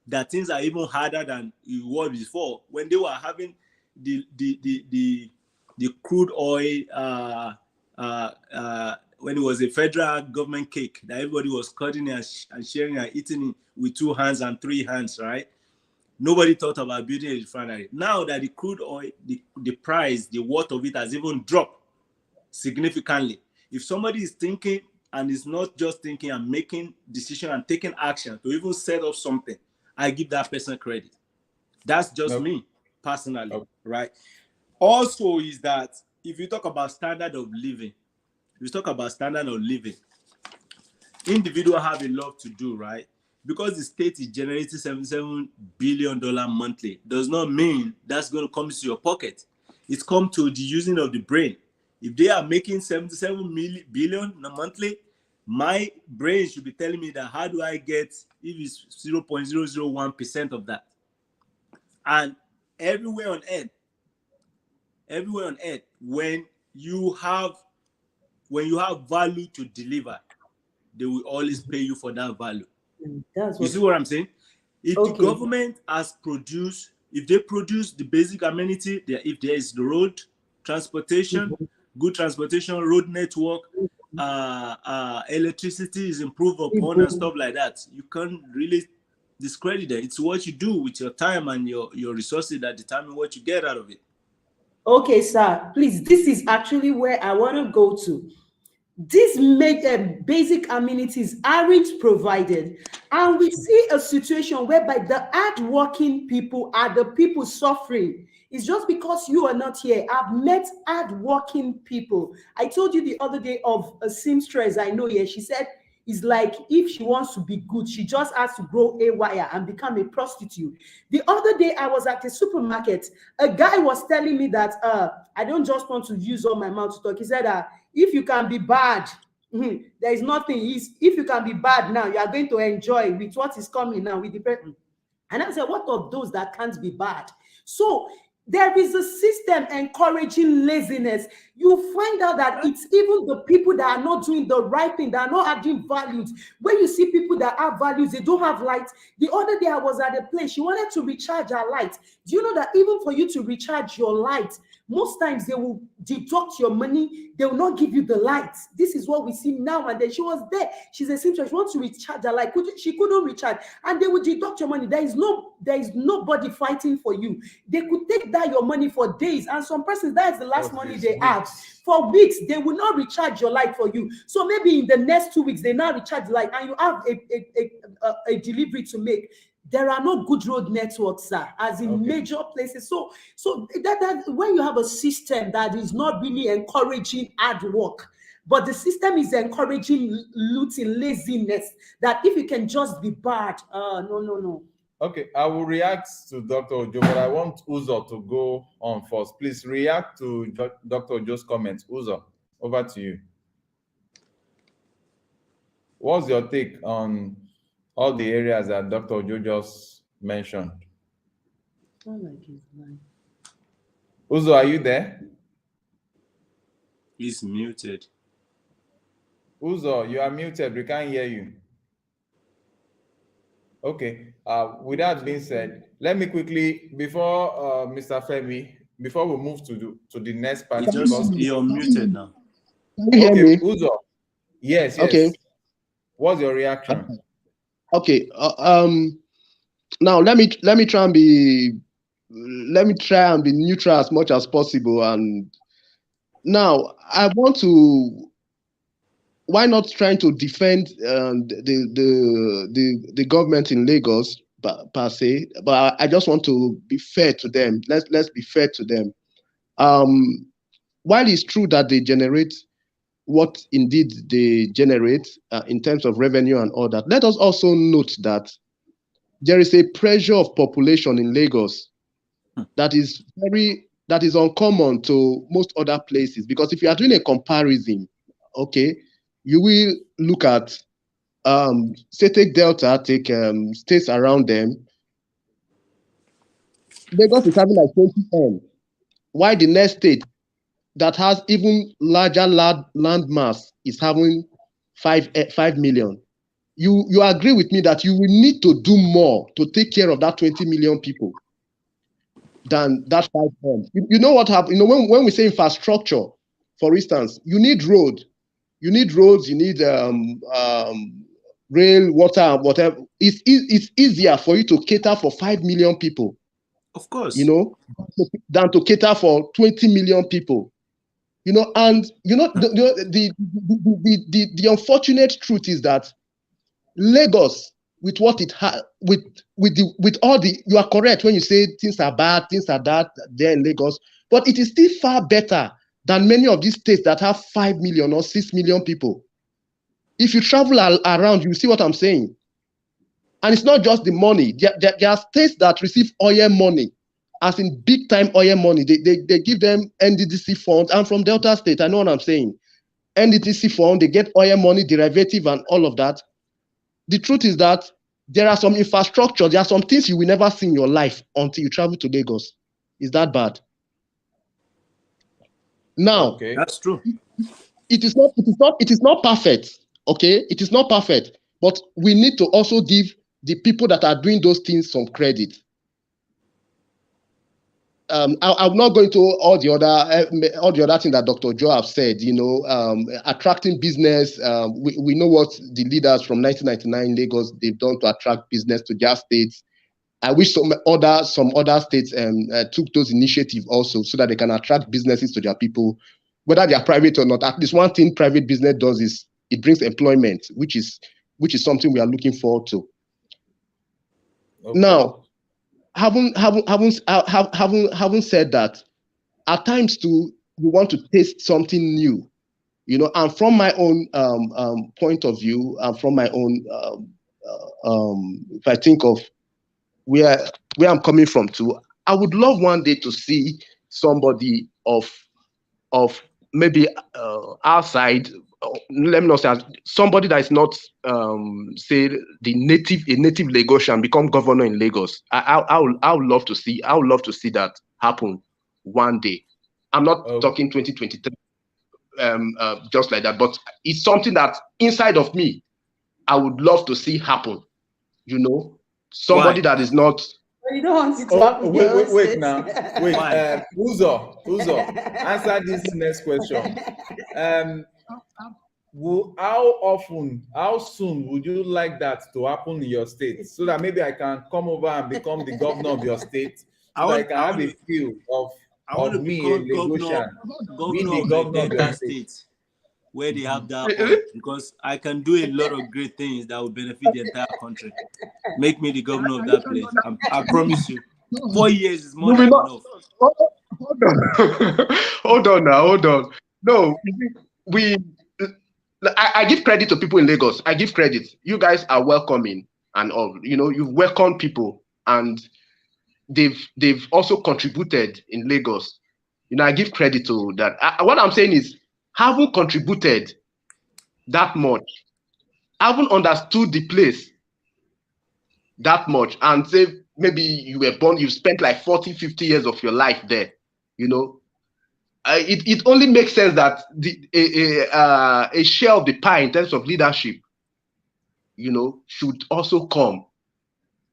Speaker 6: that things are even harder than it was before when they were having the crude oil when it was a federal government cake that everybody was cutting and sharing and eating it with 2 hands and 3 hands, right? Nobody thought about building a refinery. Now that the crude oil, the price, the worth of it has even dropped significantly. If somebody is thinking and is not just thinking and making decision and taking action to even set up something, I give that person credit. That's just me personally, right? Also is that if you talk about standard of living, individuals have a lot to do, right? Because the state is generating $77 billion monthly, does not mean that's going to come to your pocket. It's come to the using of the brain. If they are making 77 billion monthly, my brain should be telling me that how do I get, if it's 0.001% of that? And everywhere on earth, when you have value to deliver, they will always pay you for that value. You see what I'm saying? If the government has produced, if they produce the basic amenity, if there is the road, transportation, good transportation, road network, electricity is improved upon and stuff like that, you can't really discredit it. It's what you do with your time and your resources that determine what you get out of it.
Speaker 3: Okay, sir, please, this is actually where I want to go to. These basic amenities aren't provided, and we see a situation whereby the hard-working people are the people suffering. It's just because you are not here. I've met hard-working people. I told you the other day of a seamstress I know here. She said it's like if she wants to be good, she just has to grow a wire and become a prostitute. The other day I was at a supermarket. A guy was telling me that I don't just want to use all my mouth to talk. He said if you can be bad, there is nothing. If you can be bad now, you are going to enjoy with what is coming now with the person. And I said, what of those that can't be bad? So there is a system encouraging laziness. You find out that it's even the people that are not doing the right thing, that are not adding values. When you see people that have values, they don't have light. The other day I was at a place, she wanted to recharge her light. Do you know that even for you to recharge your light, most times they will deduct your money, they will not give you the light. This is what we see now and then. She was there, she's a seamstress, she wants to recharge her light, she couldn't recharge, and they will deduct your money. There is nobody fighting for you. They could take that your money for days, and some persons, that is the last money they have. For weeks, they will not recharge your light for you. So maybe in the next 2 weeks, they now recharge the light, and you have a delivery to make. There are no good road networks, sir, as in major places. So that when you have a system that is not really encouraging hard work, but the system is encouraging looting, laziness, that if you can just be bad, no.
Speaker 1: Okay, I will react to Dr. Ojo, but I want Uzo to go on first. Please react to Dr. Ojo's comments. Uzo, over to you. What's your take on all the areas that Dr. Ojo just mentioned? Uzo, are you there?
Speaker 6: He's muted.
Speaker 1: Uzo, you are muted. We can't hear you. Okay. With that being said, let me quickly, before Mr. Femi, before we move to the next part.
Speaker 6: You're muted now.
Speaker 5: Can you hear me?
Speaker 1: Uzo. Yes.
Speaker 5: Okay.
Speaker 1: What's your reaction?
Speaker 5: Okay. Now let me try and be neutral as much as possible. And now I want to. Why not trying to defend the government in Lagos per se? But I just want to be fair to them. Let's be fair to them. While it's true that they generate what indeed they generate in terms of revenue and all that, let us also note that there is a pressure of population in Lagos that is uncommon to most other places. Because if you are doing a comparison, okay, you will look at say take Delta, take states around them. Lagos is having like 20M, while the next state that has even larger land mass is having 5 million. You agree with me that you will need to do more to take care of that 20 million people than that 5M. You know what happened? You know, when we say infrastructure, for instance, you need roads, you need rail, water, whatever. It's easier for you to cater for 5 million people,
Speaker 6: of course,
Speaker 5: you know, than to cater for 20 million people. You know, and you know the unfortunate truth is that Lagos, with what it has, with all the, you are correct when you say things are bad, things are that there in Lagos, but it is still far better than many of these states that have 5 million or 6 million people. If you travel around, you see what I'm saying. And it's not just the money. There are states that receive oil money, as in big time oil money. They give them NDDC funds. I'm from Delta State, I know what I'm saying. NDDC fund, they get oil money, derivative and all of that. The truth is that there are some infrastructure, there are some things you will never see in your life until you travel to Lagos. Is that bad? Now,
Speaker 6: okay, that's true.
Speaker 5: It is not perfect. Okay, it is not perfect, but we need to also give the people that are doing those things some credit. I'm not going to all the other things that Dr. Joe have said. Attracting business. We know what the leaders from 1999 in Lagos they've done to attract business to their states. I wish some other states took those initiatives also, so that they can attract businesses to their people, whether they are private or not. At least one thing private business does is it brings employment, which is something we are looking forward to.
Speaker 1: Okay.
Speaker 5: Now, having said that, at times too, we want to taste something new, and from my own point of view, and from my own, if I think of where I'm coming from too, I would love one day to see somebody of maybe outside. Let me not say somebody that is not say a native Lagosian become governor in Lagos. I would love to see that happen one day. I'm not talking 2023 just like that, but it's something that inside of me I would love to see happen. Somebody that is not.
Speaker 3: You don't want it to happen.
Speaker 1: Wait now. Wait, Uzo, answer this next question. How soon would you like that to happen in your state, so that maybe I can come over and become the governor of your state, so that I can have a feel of me, a Lagosian, being the governor of your state.
Speaker 6: Where they have that on, because I can do a lot of great things that will benefit the entire country. Make me the governor of that place. I promise you. 4 years is more than enough.
Speaker 5: Hold on now. No, I give credit to people in Lagos. I give credit. You guys are welcoming and all. You've welcomed people, and they've also contributed in Lagos. I give credit to that. What I'm saying is, haven't contributed that much, haven't understood the place that much, and say maybe you were born, you spent like 40, 50 years of your life there. It only makes sense that a share of the pie in terms of leadership, should also come.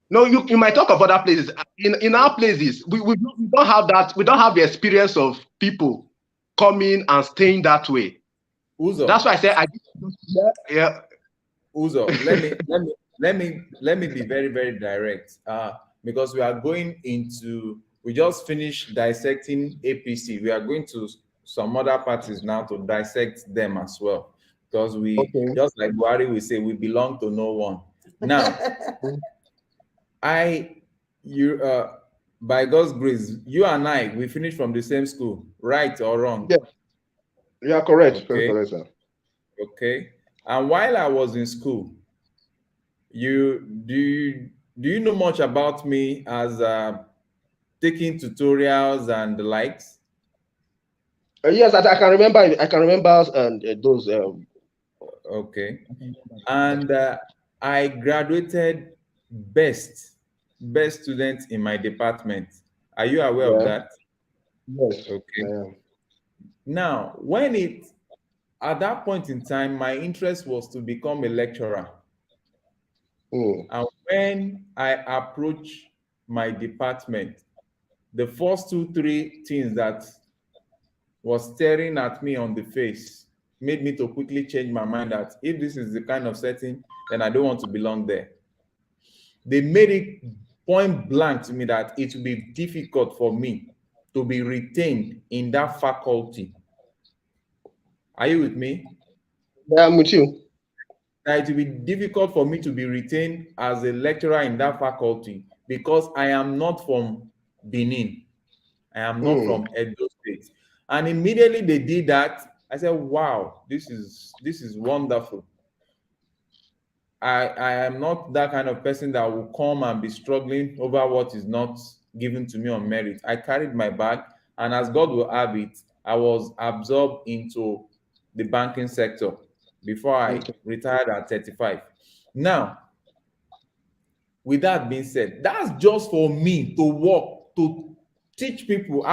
Speaker 5: No, you might talk of other places. In our places, we don't have that. We don't have the experience of people coming and staying that way.
Speaker 1: Uzo.
Speaker 5: That's why I said yeah.
Speaker 1: Uzo, let me be very, very direct. Because we are going into, we just finished dissecting APC. We are going to some other parties now to dissect them as well. Because just like Buhari will say, we belong to no one. Now, by God's grace, you and I, we finished from the same school, right or wrong?
Speaker 5: Yeah, you are correct.
Speaker 1: Okay.
Speaker 5: Correct, sir.
Speaker 1: Okay. And while I was in school, do you know much about me as taking tutorials and the likes?
Speaker 5: Yes, I can remember. I can remember those.
Speaker 1: Okay. And I graduated best student in my department. Are you aware of that?
Speaker 5: Yes.
Speaker 1: Okay. Now, at that point in time, my interest was to become a lecturer. And when I approached my department, the first 2-3 things that was staring at me on the face made me to quickly change my mind that if this is the kind of setting, then I don't want to belong there. They made it point blank to me that it will be difficult for me to be retained in that faculty. Are you with me?
Speaker 5: Yeah, I'm with you.
Speaker 1: It will be difficult for me to be retained as a lecturer in that faculty because I am not from Benin. I am not from Edo State. And immediately they did that, I said, wow, this is wonderful. I am not that kind of person that will come and be struggling over what is not given to me on merit. I carried my bag, and as God will have it, I was absorbed into the banking sector before I retired at 35. Now, with that being said, that's just for me to work, to teach people.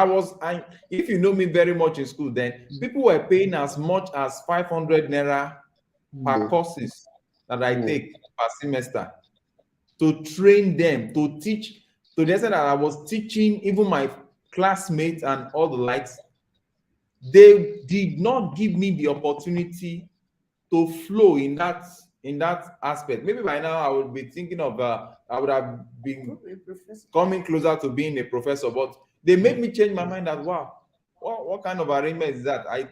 Speaker 1: If you know me very much in school, then people were paying as much as 500 naira per courses that I take per semester to train them, to teach, to the extent that I was teaching even my classmates and all the likes, they did not give me the opportunity to flow in that aspect. Maybe by now I would be thinking of I would have been coming closer to being a professor, but they made me change my mind that wow, what kind of arrangement is that? I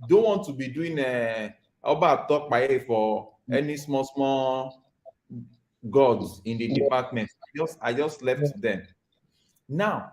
Speaker 1: don't want to be doing about talk by for any small gods in the department. I just left them. Now,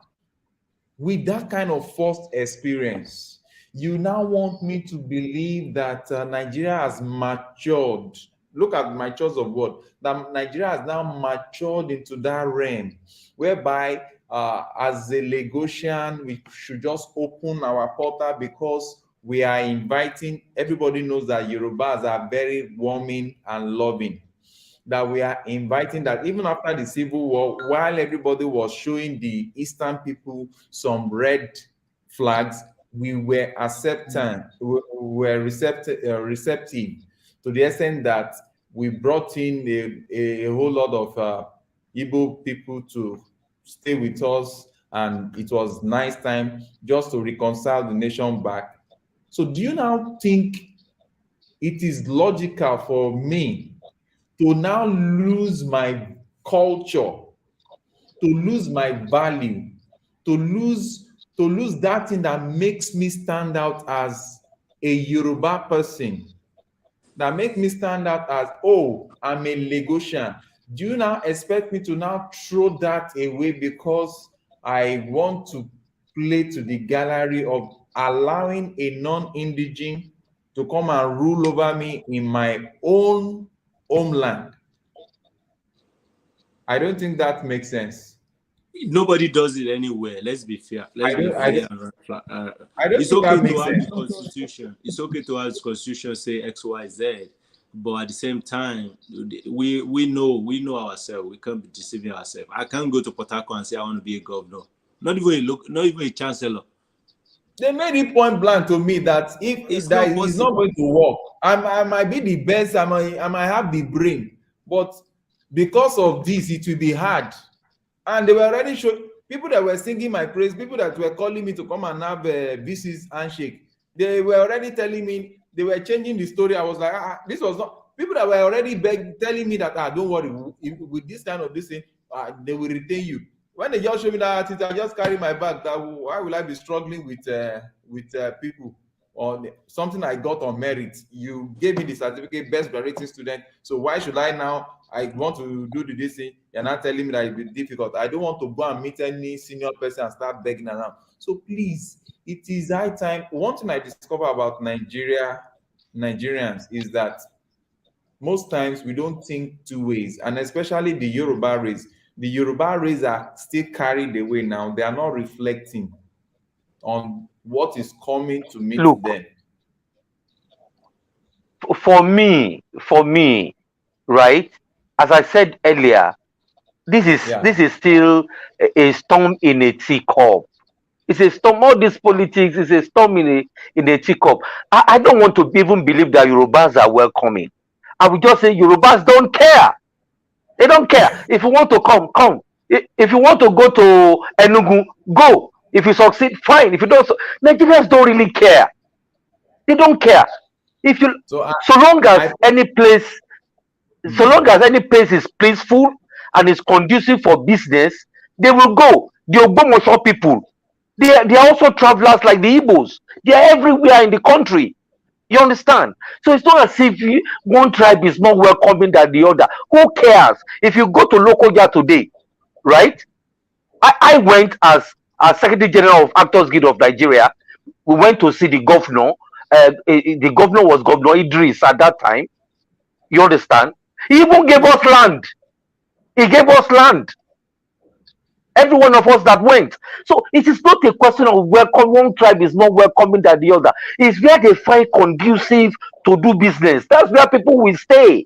Speaker 1: with that kind of first experience, you now want me to believe that Nigeria has matured. Look at matures of what? That Nigeria has now matured into that realm whereby as a Lagosian, we should just open our portal because we are inviting. Everybody knows that Yorubas are very warming and loving. That we are inviting, that even after the Civil War, while everybody was showing the Eastern people some red flags, we were accepting, we were receptive to the extent that we brought in a whole lot of Igbo people to stay with us, and it was nice time just to reconcile the nation back. So do you now think it is logical for me to now lose my culture, to lose my value, to lose that thing that makes me stand out as a Yoruba person, that makes me stand out as, oh, I'm a Lagosian? Do you now expect me to now throw that away because I want to play to the gallery of allowing a non-indigene to come and rule over me in my own homeland? I don't think that makes sense.
Speaker 6: Nobody does it anywhere. Let's be fair.
Speaker 1: I don't
Speaker 6: It's
Speaker 1: think
Speaker 6: okay
Speaker 1: that makes
Speaker 6: to have
Speaker 1: sense.
Speaker 6: the constitution. It's okay to have the constitution say X, Y, Z, but at the same time, we know ourselves. We can't be deceiving ourselves. I can't go to Port Harcourt and say I want to be a governor. Not even a chancellor.
Speaker 1: They made it point blank to me that if
Speaker 6: It's
Speaker 1: that
Speaker 6: not
Speaker 1: is not going to work, I might be the best, I might have the brain, but because of this, it will be hard. And they were already showing people that were singing my praise, people that were calling me to come and have VC's handshake. They were already telling me, they were changing the story. I was like, this was not people that were already telling me that don't worry, with this kind of this thing, they will retain you. When they just show me that attitude, I just carry my bag. That why will I be struggling with people on something I got on merit? You gave me the certificate, best graduating student. So why should I now? I want to do this thing. You're not telling me that it'll be difficult. I don't want to go and meet any senior person and start begging around. So please, it is high time. One thing I discover about Nigerians is that most times we don't think two ways, and especially the Yoruba race. The Yoruba race are still carried away now. They are not reflecting on what is coming to meet
Speaker 2: Look,
Speaker 1: them.
Speaker 2: for me, right? As I said earlier, this is still a storm in a teacup. It's a storm. All this politics is a storm in a teacup. I don't want to even believe that Yorubas are welcoming. I would just say Yorubas don't care. They don't care. If you want to come. If you want to go to Enugu, go. If you succeed, fine. If you don't, Nigerians don't really care. They don't care. If you so long as any place is peaceful and is conducive for business, they will go. The Ogbomoso people, they are also travelers like the Igbos. They are everywhere in the country. You understand? So it's not as if one tribe is more welcoming than the other. Who cares? If you go to Lokoja today, right? I went as Secretary General of Actors Guild of Nigeria. We went to see the governor. The governor was Governor Idris at that time. You understand? He even gave us land. He gave us land. Every one of us that went. So it is not a question of welcome. One tribe is more welcoming than the other. It's where they find conducive to do business. That's where people will stay.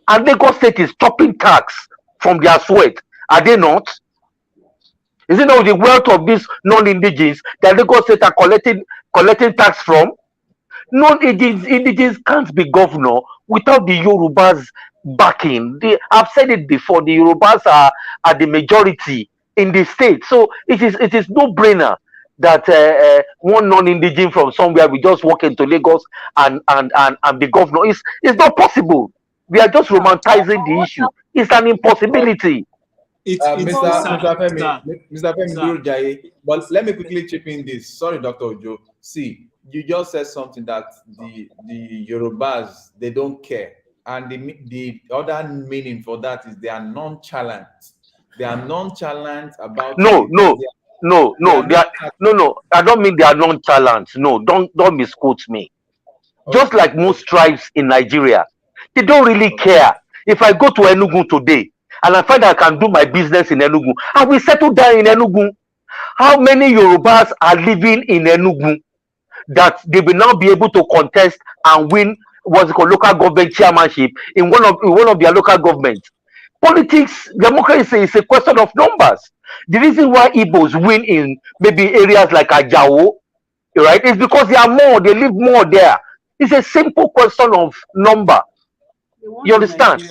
Speaker 2: And Lagos State is chopping tax from their sweat. Are they not? Is it not the wealth of these non-indigenes that Lagos State are collecting tax from? Non-indigenes can't be governor without the Yorubas backing. I've said it before. The Yorubas are the majority in the state. So it is no brainer that one non-indigene from somewhere will just walk into Lagos and be governor. It's not possible. We are just romanticizing the issue. It's an impossibility.
Speaker 1: Mr. Femi, Mr. Femi
Speaker 6: sir.
Speaker 1: Durojaye, but let me quickly chip in this. Sorry, Dr. Ojo. See, you just said something that the Yorubas, they don't care. And the other meaning for that is they are nonchalant. They are nonchalant about
Speaker 2: No,
Speaker 1: it because
Speaker 2: no. I don't mean they are nonchalant. No, don't misquote me. Just like most tribes in Nigeria, they don't really care. If I go to Enugu today and I find I can do my business in Enugu, I will settle down in Enugu. How many Yorubas are living in Enugu that they will now be able to contest and win what's called local government chairmanship in one of their local governments? Politics, democracy is a question of numbers. The reason why Igbos win in maybe areas like Ajao, right, is because they live more there. It's a simple question of number. You understand?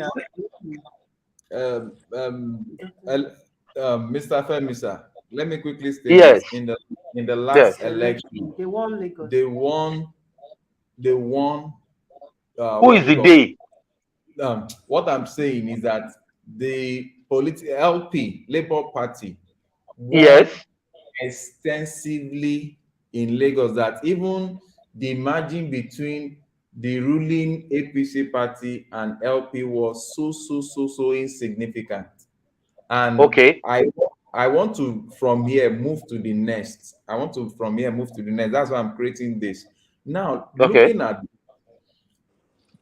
Speaker 1: Mr. Femi, sir, let me quickly state
Speaker 2: Yes.
Speaker 1: this. In the last
Speaker 2: Yes.
Speaker 1: election,
Speaker 3: They won Lagos.
Speaker 1: They won.
Speaker 2: Who is the day?
Speaker 1: What I'm saying is that the political LP Labour Party won
Speaker 2: Yes.
Speaker 1: extensively in Lagos. That even the margin between the ruling APC party and LP was so insignificant. And
Speaker 2: Okay.
Speaker 1: I want to from here move to the next. That's why I'm creating this. Now,
Speaker 2: Okay.
Speaker 1: looking at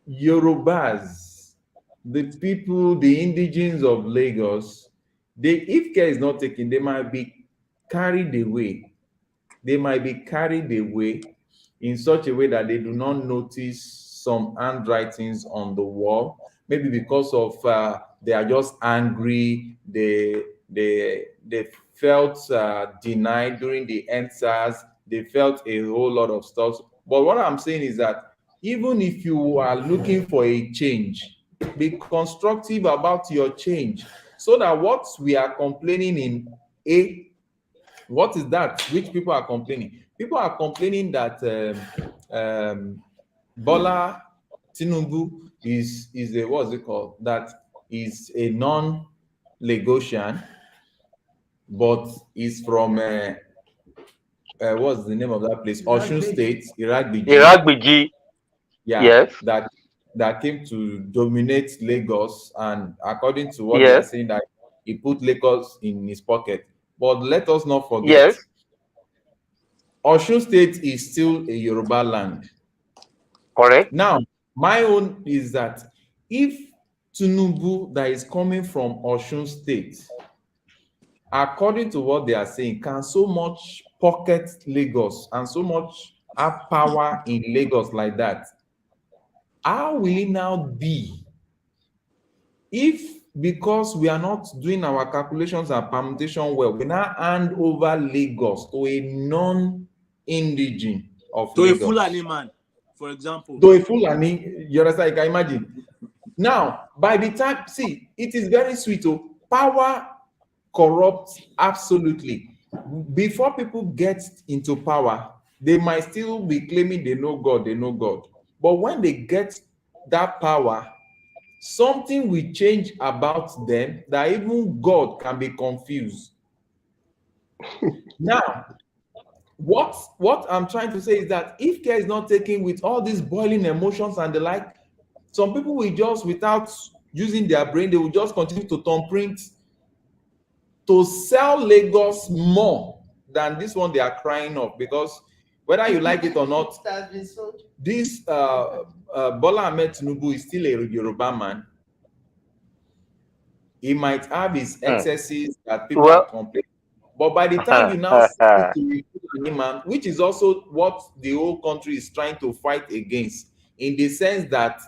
Speaker 1: Yorubas, the people, the indigenes of Lagos, if care is not taken, they might be carried away. They might be carried away in such a way that they do not notice some handwritings on the wall, maybe because of they are just angry. They felt denied during the EndSARS. They felt a whole lot of stuff. But what I'm saying is that even if you are looking for a change, be constructive about your change, so that what we are complaining in what is that which people are complaining? People are complaining that Bola Tinubu is a what's it called? That is a non-Lagosian, but is from what's the name of that place? Osun State,
Speaker 2: Iragbiji.
Speaker 1: Yeah,
Speaker 2: Yes.
Speaker 1: that came to dominate Lagos, and according to what they are
Speaker 2: Yes.
Speaker 1: saying, that he put Lagos in his pocket. But let us not forget,
Speaker 2: Yes.
Speaker 1: Osun State is still a Yoruba land.
Speaker 2: Correct.
Speaker 1: Now, my own is that if Tinubu that is coming from Osun State, according to what they are saying, can so much pocket Lagos and so much have power in Lagos like that, how will it now be if, because we are not doing our calculations and permutation well, we now hand over Lagos to a non-indigene of
Speaker 6: To
Speaker 1: Lagos?
Speaker 6: a Fulani man, for example.
Speaker 1: To a Fulani, you understand? You can imagine. Now, by the time, see, it is very sweet. Oh, power corrupts absolutely. Before people get into power, they might still be claiming they know God. But when they get that power, something will change about them that even God can be confused. Now, what I'm trying to say is that if care is not taken with all these boiling emotions and the like, some people will just, without using their brain, they will just continue to thumbprint to sell Lagos more than this one they are crying off. Because whether you like it or not, this Bola Ahmed Tinubu is still a Yoruba man. He might have his excesses that people are complaining. But by the time you now see it to a man, which is also what the whole country is trying to fight against, in the sense that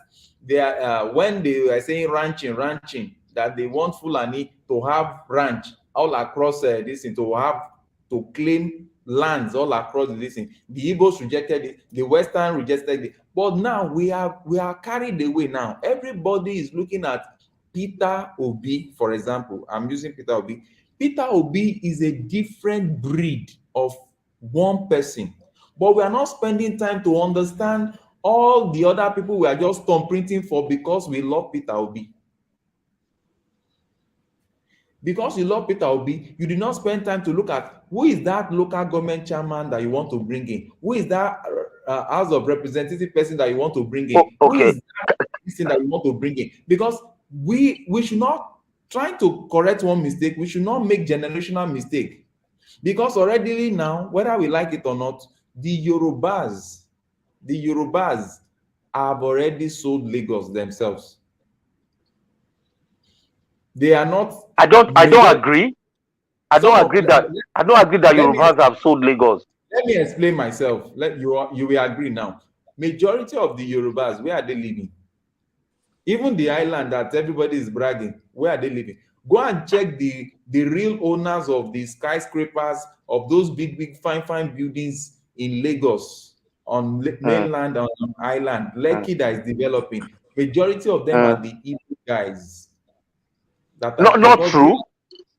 Speaker 1: they are when they are saying ranching, that they want Fulani to have ranch all across this thing, to claim lands all across this thing. The Igbos rejected it, the Western rejected it. But now we are carried away now. Everybody is looking at Peter Obi, for example. I'm using Peter Obi. Peter Obi is a different breed of one person, but we are not spending time to understand all the other people we are just thumbprinting for because we love Peter Obi. Because you love Peter Obi, you did not spend time to look at who is that local government chairman that you want to bring in, who is that House of Representative person that you want to bring in, who is that person that you want to bring in. Because we should not try to correct one mistake. We should not make generational mistake. Because already now, whether we like it or not, the Yorubas have already sold Lagos themselves. They are not.
Speaker 2: I don't agree. I don't agree that Yorubas have sold Lagos.
Speaker 1: Let me explain myself. You will agree now. Majority of the Yorubas, where are they living? Even the island that everybody is bragging, where are they living? Go and check the real owners of the skyscrapers, of those big fine buildings in Lagos, on mainland, on island, Lekki that is developing. Majority of them are the Igbo guys.
Speaker 2: Not true.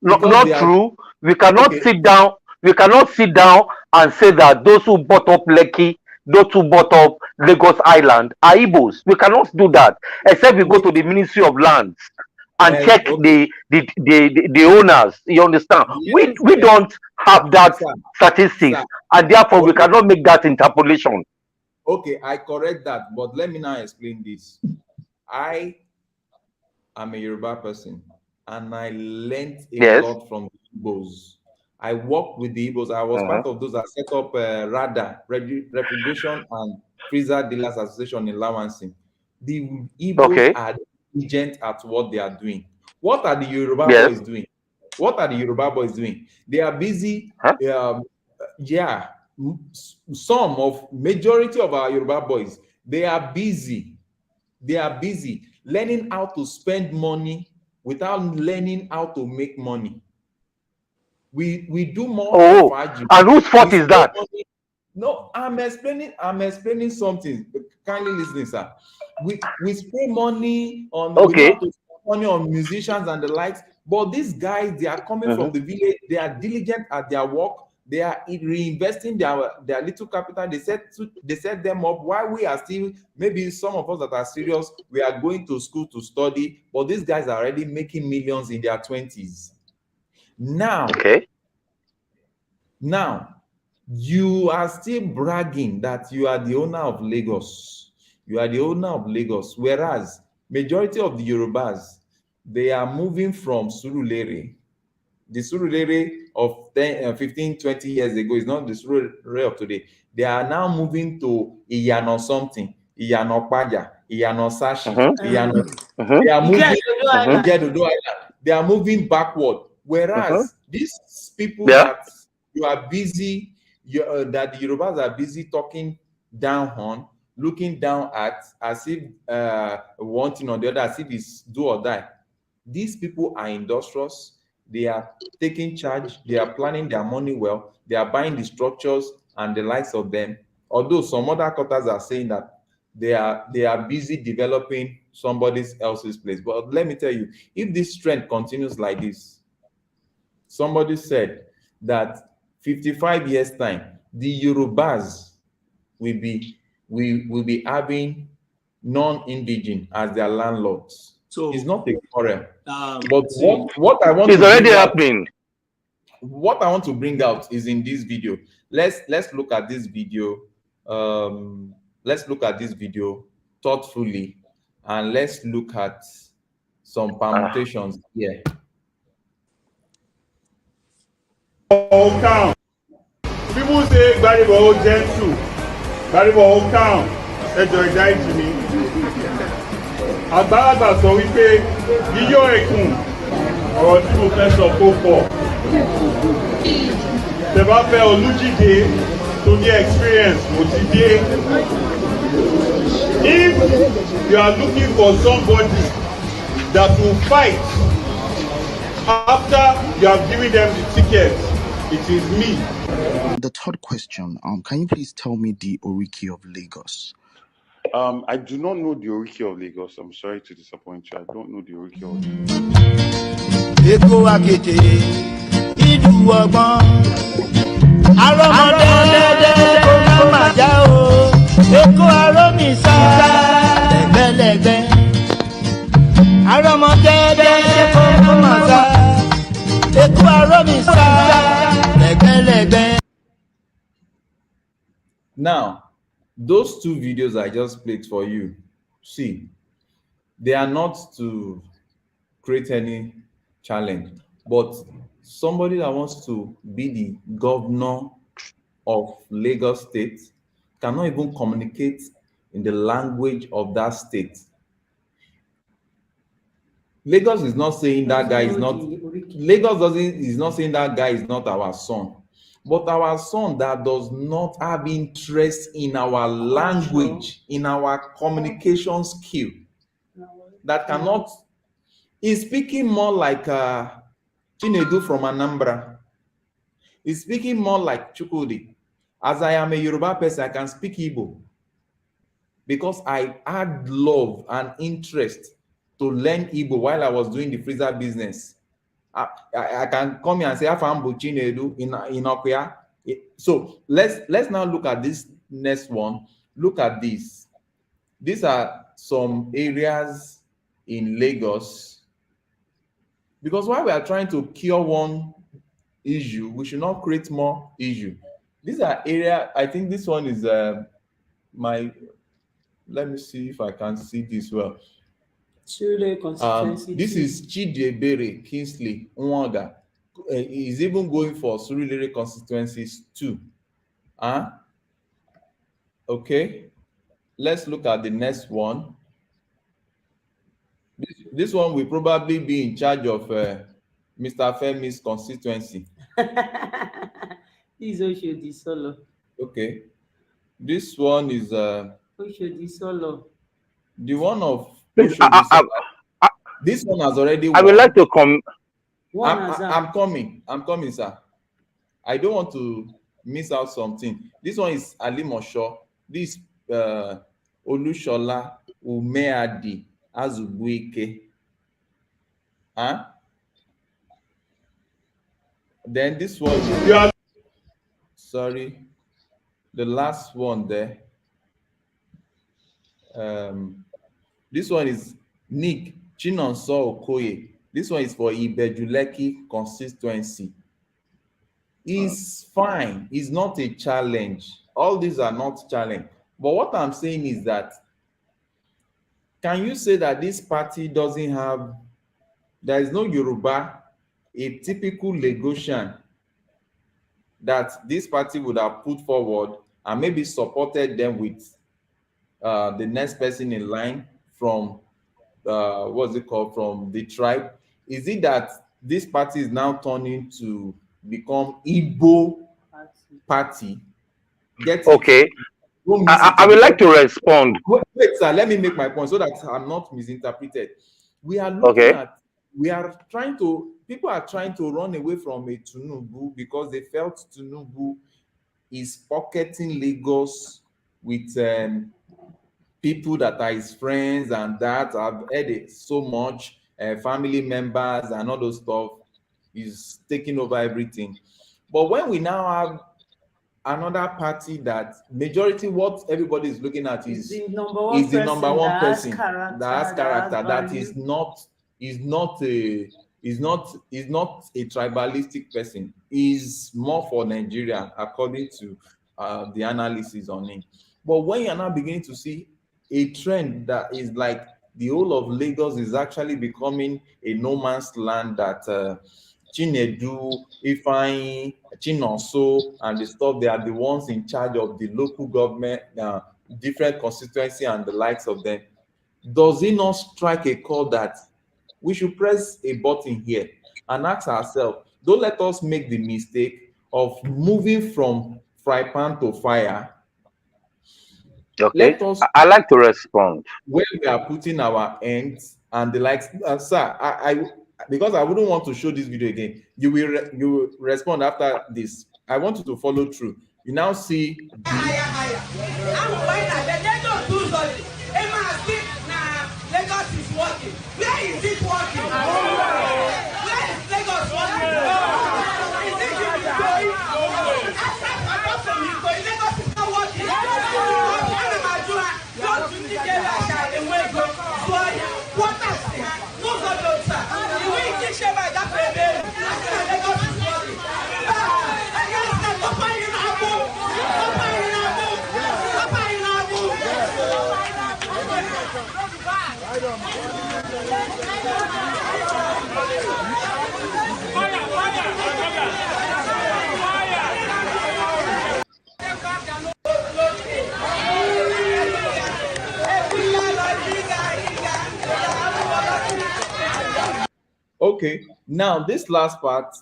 Speaker 2: Not true. We cannot sit down. We cannot sit down and say that those who bought up Lekki, those who bought up Lagos Island are Igbos. We cannot do that, except we go to the Ministry of Lands and check the owners. You understand? Yes, we don't have that statistics, and therefore we cannot make that interpolation.
Speaker 1: Okay, I correct that, but let me now explain this. I am a Yoruba person, and I learned a lot from the Igbos. I worked with the Igbos. I was part of those that set up RADA, Refrigeration and Freezer Dealers Association in Lawansi. The Igbos are diligent at what they are doing. What are the Yoruba boys doing? What are the Yoruba boys doing? They are busy. Majority of our Yoruba boys, they are busy. They are busy learning how to spend money without learning how to make money. We do more.
Speaker 2: And whose fault is that?
Speaker 1: Money. No, I'm explaining something. Kindly listen, sir. We spend money on money on musicians and the likes, but these guys, they are coming from the village. They are diligent at their work. They are reinvesting their little capital. They set them up while we are still, maybe some of us that are serious, we are going to school to study, but these guys are already making millions in their 20s. Now, you are still bragging that you are the owner of Lagos. You are the owner of Lagos, whereas majority of the Yorubas, they are moving from Surulere. The Surulere of 10, 15, 20 years ago is not the Surulere of today. They are now moving to Iyano something, Iyano Paja, Iyano Sashi, They are moving. They are moving backward. Whereas these people that you are busy, that the Yorubas are busy talking down on, looking down at, as if one thing or the other, as if it's do or die. These people are industrious. They are taking charge. They are planning their money well. They are buying the structures and the likes of them. Although some other quarters are saying that they are busy developing somebody else's place. But let me tell you, if this trend continues like this, somebody said that 55 years time, the Yorubas will be having non-indigene as their landlords. So it's not a quarrel. But what I want
Speaker 2: is already happening.
Speaker 1: What I want to bring out is in this video. Let's look at this video. Let's look at this video thoughtfully, and let's look at some permutations here.
Speaker 7: Whole town. People say Gbaribo gentle. Gbaribo whole town. Enjoy that to me. Àgbàlagbà sọ wípé yíyọ ẹkùn ọ̀rọ̀ tí mo fẹ́ sọ kó pọ̀. Tẹ́ bá fẹ́ Olújídé tó ní experience mo ti dé. If you are looking for somebody that will fight after you have given them the ticket, it is me.
Speaker 8: The third question, can you please tell me the Oriki of Lagos?
Speaker 7: I do not know the Oriki of Lagos. I'm sorry to disappoint you. I don't know the Oriki of Lagos.
Speaker 9: ọgbọ́n. Arọ́mọdé kò má má já o, Èkó arómìsá lẹ́gbẹ́lẹ́gbẹ́. Arọ́mọdé kò má má já, Èkó arómìsá lẹ́gbẹ́lẹ́gbẹ́.
Speaker 1: Now, those two videos I just played for you, see, they are not to create any challenge, but somebody that wants to be the governor of Lagos State cannot even communicate in the language of that state. Lagos is not saying that guy is not, is not saying that guy is not our son, but our son that does not have interest in our language, in our communication skill, that cannot, is speaking more like Chinedu from Anambra. He's speaking more like Chukwudi. As I am a Yoruba person, I can speak Igbo because I had love and interest to learn Igbo while I was doing the freezer business. I can come here and say Afambo Chinedu in Okuya. So let's now look at this next one. Look at this. These are some areas in Lagos. Because while we are trying to cure one issue, we should not create more issue. These are area. I think this one is my. Let me see if I can see this well. This is Chidiebere Kingsley Nwanga. He's even going for Surulere constituencies too. Okay. Let's look at the next one. This one will probably be in charge of Mr. Femi's constituency.
Speaker 3: This is Oshodi Solo.
Speaker 1: Okay. This one is
Speaker 3: Oshodi Solo.
Speaker 1: The one of Oshodi Solo. This one has already won.
Speaker 2: I would like to come.
Speaker 1: I'm coming, sir. I don't want to miss out something. This one is Ali Mosho. This Olushola Umeadi Azubuike. Then this one, sorry, the last one there. This one is Nick Chinonso Okoye. This one is for Ibejuleki constituency. It's fine. It's not a challenge. All these are not challenge. But what I'm saying is that, can you say that this party doesn't have, there is no Yoruba, a typical Lagosian that this party would have put forward and maybe supported them with the next person in line from, what's it called, from the tribe? Is it that this party is now turning to become Igbo party?
Speaker 2: Okay. I would like to respond.
Speaker 1: Wait, sir, let me make my point so that I'm not misinterpreted. We are looking at, people are trying to run away from a Tinubu because they felt Tinubu is pocketing Lagos with people that are his friends and that have heard it so much, family members and all those stuff. Is taking over everything. But when we now have another party that majority, what everybody is looking at is the number one person that has character, that is not a tribalistic person, is more for Nigeria according to the analysis on it. But when you're now beginning to see a trend that is like the whole of Lagos is actually becoming a no man's land, that Chinedu, Ifeanyi, Chinonso, and the stuff, they are the ones in charge of the local government, different constituency and the likes of them. Does it not strike a chord that we should press a button here and ask ourselves, don't let us make the mistake of moving from fry pan to fire.
Speaker 2: Okay, I like to respond.
Speaker 1: Where we are putting our ends and the likes. Sir, because I wouldn't want to show this video again. You will respond after this. I want you to follow through. You now see.
Speaker 10: Lagos is working. Where is it working? Where is Lagos working? Is it
Speaker 1: Okay, now this last part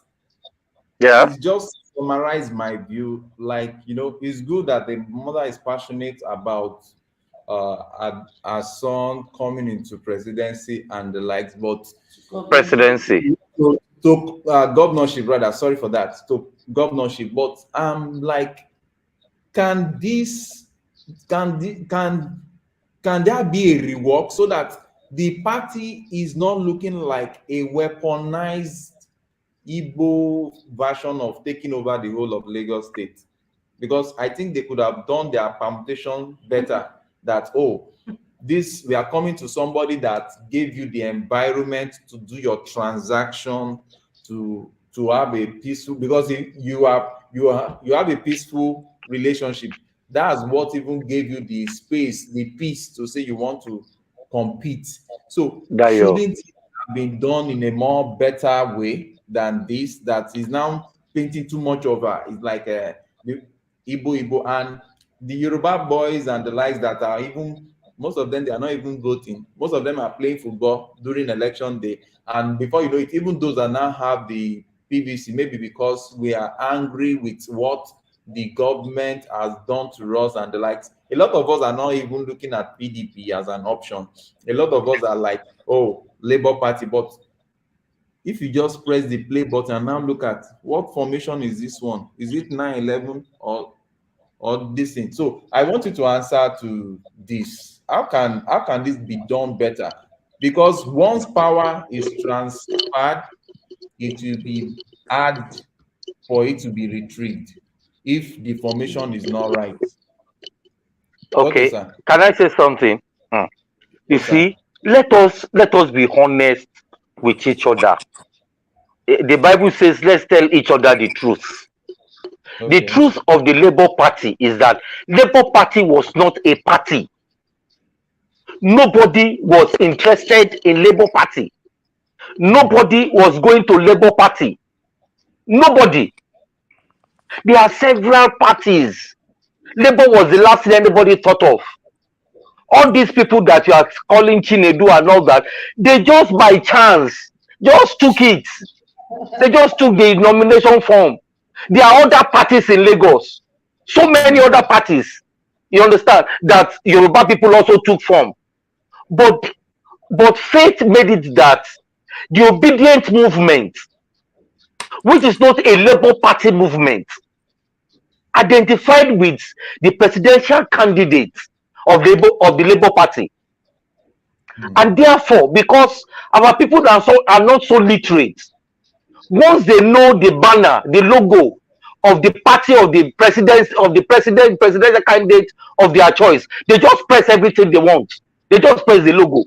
Speaker 2: Yeah.
Speaker 1: is just summarize my view. Like, it's good that the mother is passionate about her son coming into presidency and the likes, but
Speaker 2: Presidency.
Speaker 1: to governorship rather. Sorry for that. To governorship, but like, can this can there be a rework so that the party is not looking like a weaponized Igbo version of taking over the whole of Lagos State? Because I think they could have done their permutation better. That, oh, this, we are coming to somebody that gave you the environment to do your transaction, to have a peaceful, because if you have a peaceful relationship, that's what even gave you the space, the peace to say you want to compete. So shouldn't it have been done in a more better way than this, that is now painting too much over? It's like the Igbo and the Yoruba boys and the likes that are even, most of them, they are not even voting. Most of them are playing football during election day. And before you know it, even those that now have the PVC, maybe because we are angry with what the government has done to us and the likes. A lot of us are not even looking at PDP as an option. A lot of us are like, oh, Labour Party. But if you just press the play button and now look at what formation is this one? Is it 9-11 or this thing? So I want you to answer to this. How can this be done better? Because once power is transferred, it will be hard for it to be retrieved if the formation is not right.
Speaker 2: Okay, can I say something? You see, let us be honest with each other. The Bible says, let's tell each other the truth. The truth of the Labour Party is that Labour Party was not a party. Nobody was interested in Labour Party. Nobody was going to Labour Party. Nobody. There are several parties. Labour was the last thing anybody thought of. All these people that you are calling Chinedu and all that, they just by chance just took it. They just took the nomination form. There are other parties in Lagos. So many other parties, you understand, that Yoruba people also took form. But fate made it that the obedient movement, which is not a Labour Party movement, identified with the presidential candidate of the Labour Party. And therefore, because our people are not so literate, once they know the banner, the logo of the party of the presidential candidate of their choice, they just press everything they want. They just press the logo.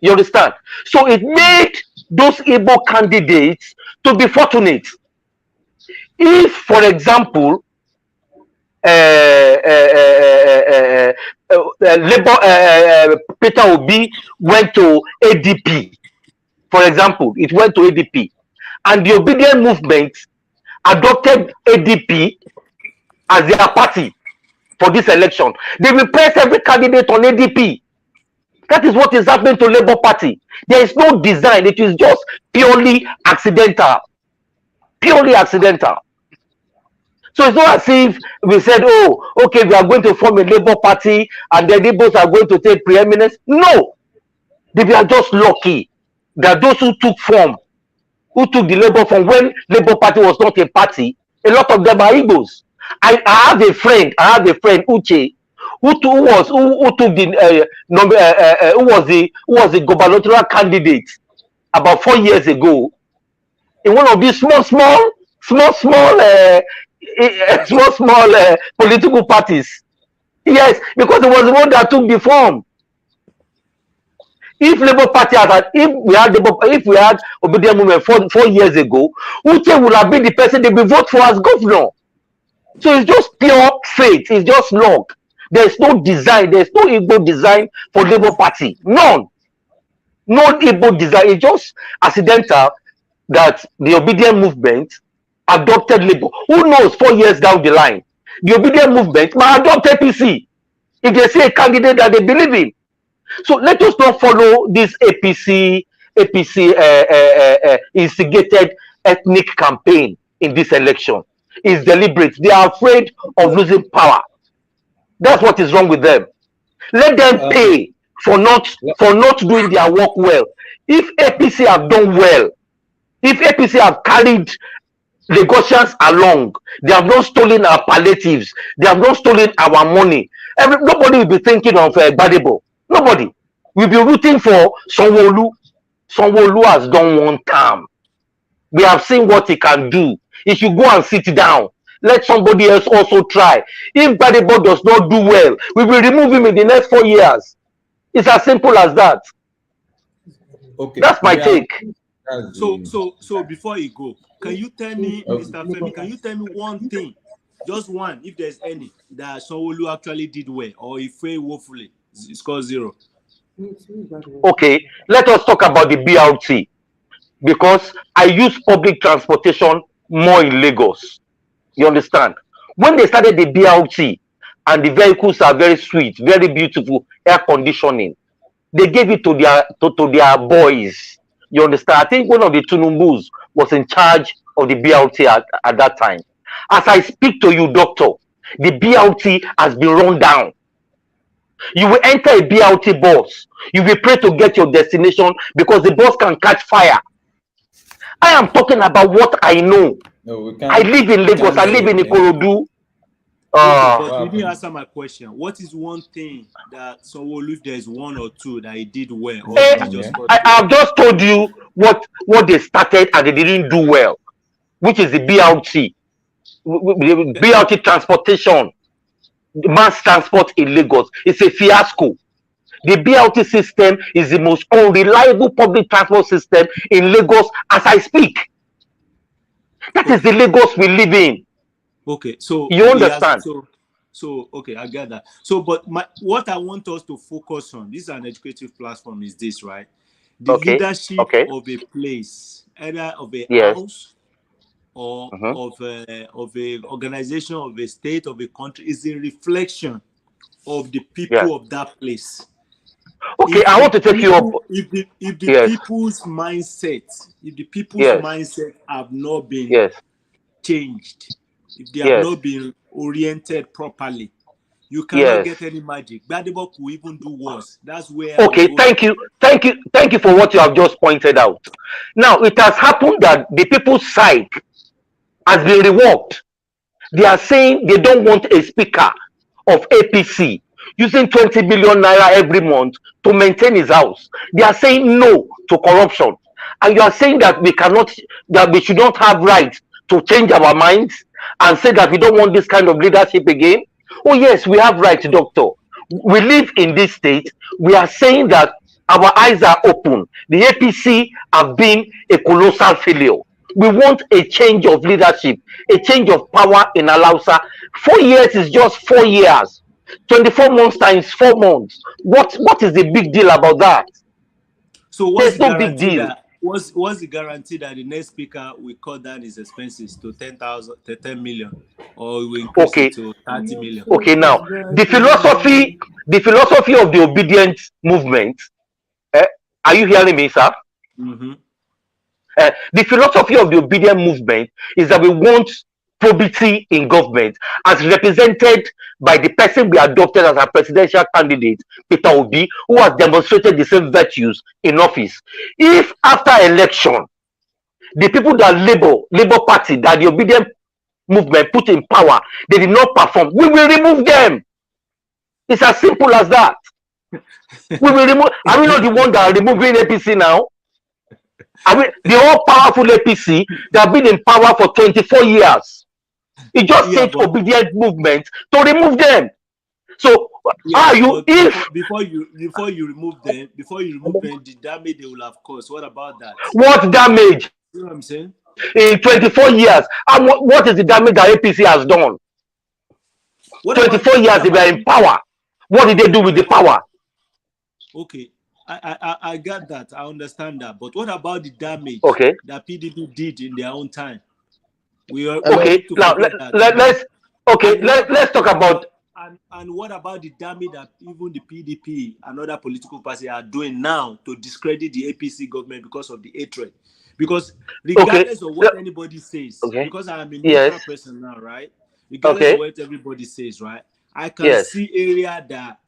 Speaker 2: You understand? So it made those Igbo candidates to be fortunate. If, for example, Peter Obi went to ADP, for example, it went to ADP, and the obedient movement adopted ADP as their party for this election, they will press every candidate on ADP. That is what is happening to Labour Party. There is no design. It is just purely accidental. Purely accidental. So it's not as if we said, oh, okay, we are going to form a Labour Party and the Igbos are going to take preeminence. No. They were just lucky that those who took form, who took the Labour form when Labour Party was not a party, a lot of them are Igbos. I have a friend, Uche, who was the gubernatorial candidate about 4 years ago in one of these small political parties. Yes, because it was the one that took the form. If Labour Party if we had obedient movement 4 years ago, Uche would have been the person they will vote for as governor. So it's just pure fate. It's just luck. There's no design. There's no Igbo design for Labour Party. None. No Igbo design. It's just accidental that the obedient movement adopted Labour. Who knows 4 years down the line, the obedient movement might adopt APC if they see a candidate that they believe in. So let us not follow this APC instigated ethnic campaign in this election. It's deliberate. They are afraid of losing power. That's what is wrong with them. Let them pay for not doing their work well. If APC have done well, if APC have carried Lagosians along, they have not stolen our palliatives, they have not stolen our money. Nobody will be thinking of Gbadebo. Nobody. We'll be rooting for Sanwo-Olu. Sanwo-Olu has done one term. We have seen what he can do. He should go and sit down. Let somebody else also try. If Gbadebo does not do well, we will remove him in the next 4 years. It's as simple as that.
Speaker 1: Okay.
Speaker 2: That's my take.
Speaker 6: So before you go, can you tell me, Mr. Femi, can you tell me one thing, just one, if there's any, that Sanwo-Olu actually did well, or he failed woefully, score 0?
Speaker 2: Okay, let us talk about the BRT, because I use public transportation more in Lagos. You understand? When they started the BRT and the vehicles are very sweet, very beautiful, air conditioning, they gave it to their boys. You understand? I think one of the Tunumbus was in charge of the BRT at that time. As I speak to you, doctor, the BRT has been run down. You will enter a BRT bus. You will pray to get your destination because the bus can catch fire. I am talking about what I know.
Speaker 1: No,
Speaker 2: I live in Lagos. I live in Ikorodu.
Speaker 6: But you didn't answer my question. What is one thing that Sanwo-Olu, if there's one or two that he did well? Or
Speaker 2: I have just told you what they started and they didn't do well, which is the BRT. BRT transportation, mass transport in Lagos. It's a fiasco. The BRT system is the most unreliable public transport system in Lagos as I speak. That is the Lagos we live in.
Speaker 6: Okay, so
Speaker 2: you understand?
Speaker 6: So okay, I get that. So, but what I want us to focus on, this is an educative platform, is this, right? The leadership of a place, either of a house or of a organization, of a state, of a country, is a reflection of the people of that place.
Speaker 2: Okay, I want to take you up.
Speaker 6: If the people's mindset, mindset have not been changed, if they have not been oriented properly, you cannot get any magic. Gbadebo could even do worse. That's where.
Speaker 2: Okay, thank you for what you have just pointed out. Now it has happened that the people's side has been reworked. They are saying they don't want a speaker of APC using 20 billion naira every month to maintain his house. They are saying no to corruption, and you are saying that we should not have right to change our minds and say that we don't want this kind of leadership again. Oh yes, we have right, doctor. We live in this state. We are saying that our eyes are open. The APC have been a colossal failure. We want a change of leadership, a change of power in Alausa. 4 years is just 4 years. 24 months times 4 months. What is the big deal about that?
Speaker 6: So what's
Speaker 2: no big deal.
Speaker 6: What's the guarantee that the next speaker will cut down his expenses to 10 million, or will increase it to 30 million?
Speaker 2: Okay, now the philosophy of the obedient movement. Are you hearing me, sir?
Speaker 6: Mm-hmm.
Speaker 2: The philosophy of the obedient movement is that we want probity in government, as represented by the person we adopted as our presidential candidate, Peter Obi, who has demonstrated the same virtues in office. If after election, the people that Labour Party, that the obedient movement put in power, they did not perform, we will remove them. It's as simple as that. We will remove. Are we not the one that are removing APC now? I mean, the all-powerful APC that have been in power for 24 years. It just takes obedient movement to remove them. So,
Speaker 6: before you remove them, the damage they will have caused? What about that?
Speaker 2: What damage?
Speaker 6: You know what I'm saying?
Speaker 2: In 24 years, and what is the damage that APC has done? 24 years they were in power. What did they do with the power?
Speaker 6: Okay. I got that. I understand that. But what about the damage
Speaker 2: Okay.
Speaker 6: that PDP did in their own time? We are
Speaker 2: Okay.
Speaker 6: need to
Speaker 2: Now
Speaker 6: forget that.
Speaker 2: let's talk about.
Speaker 6: And what about the damage that even the PDP and other political parties are doing now to discredit the APC government because of the hatred? Because regardless of what anybody says, because I am a neutral person now, right? Regardless of what everybody says, right? I can see area that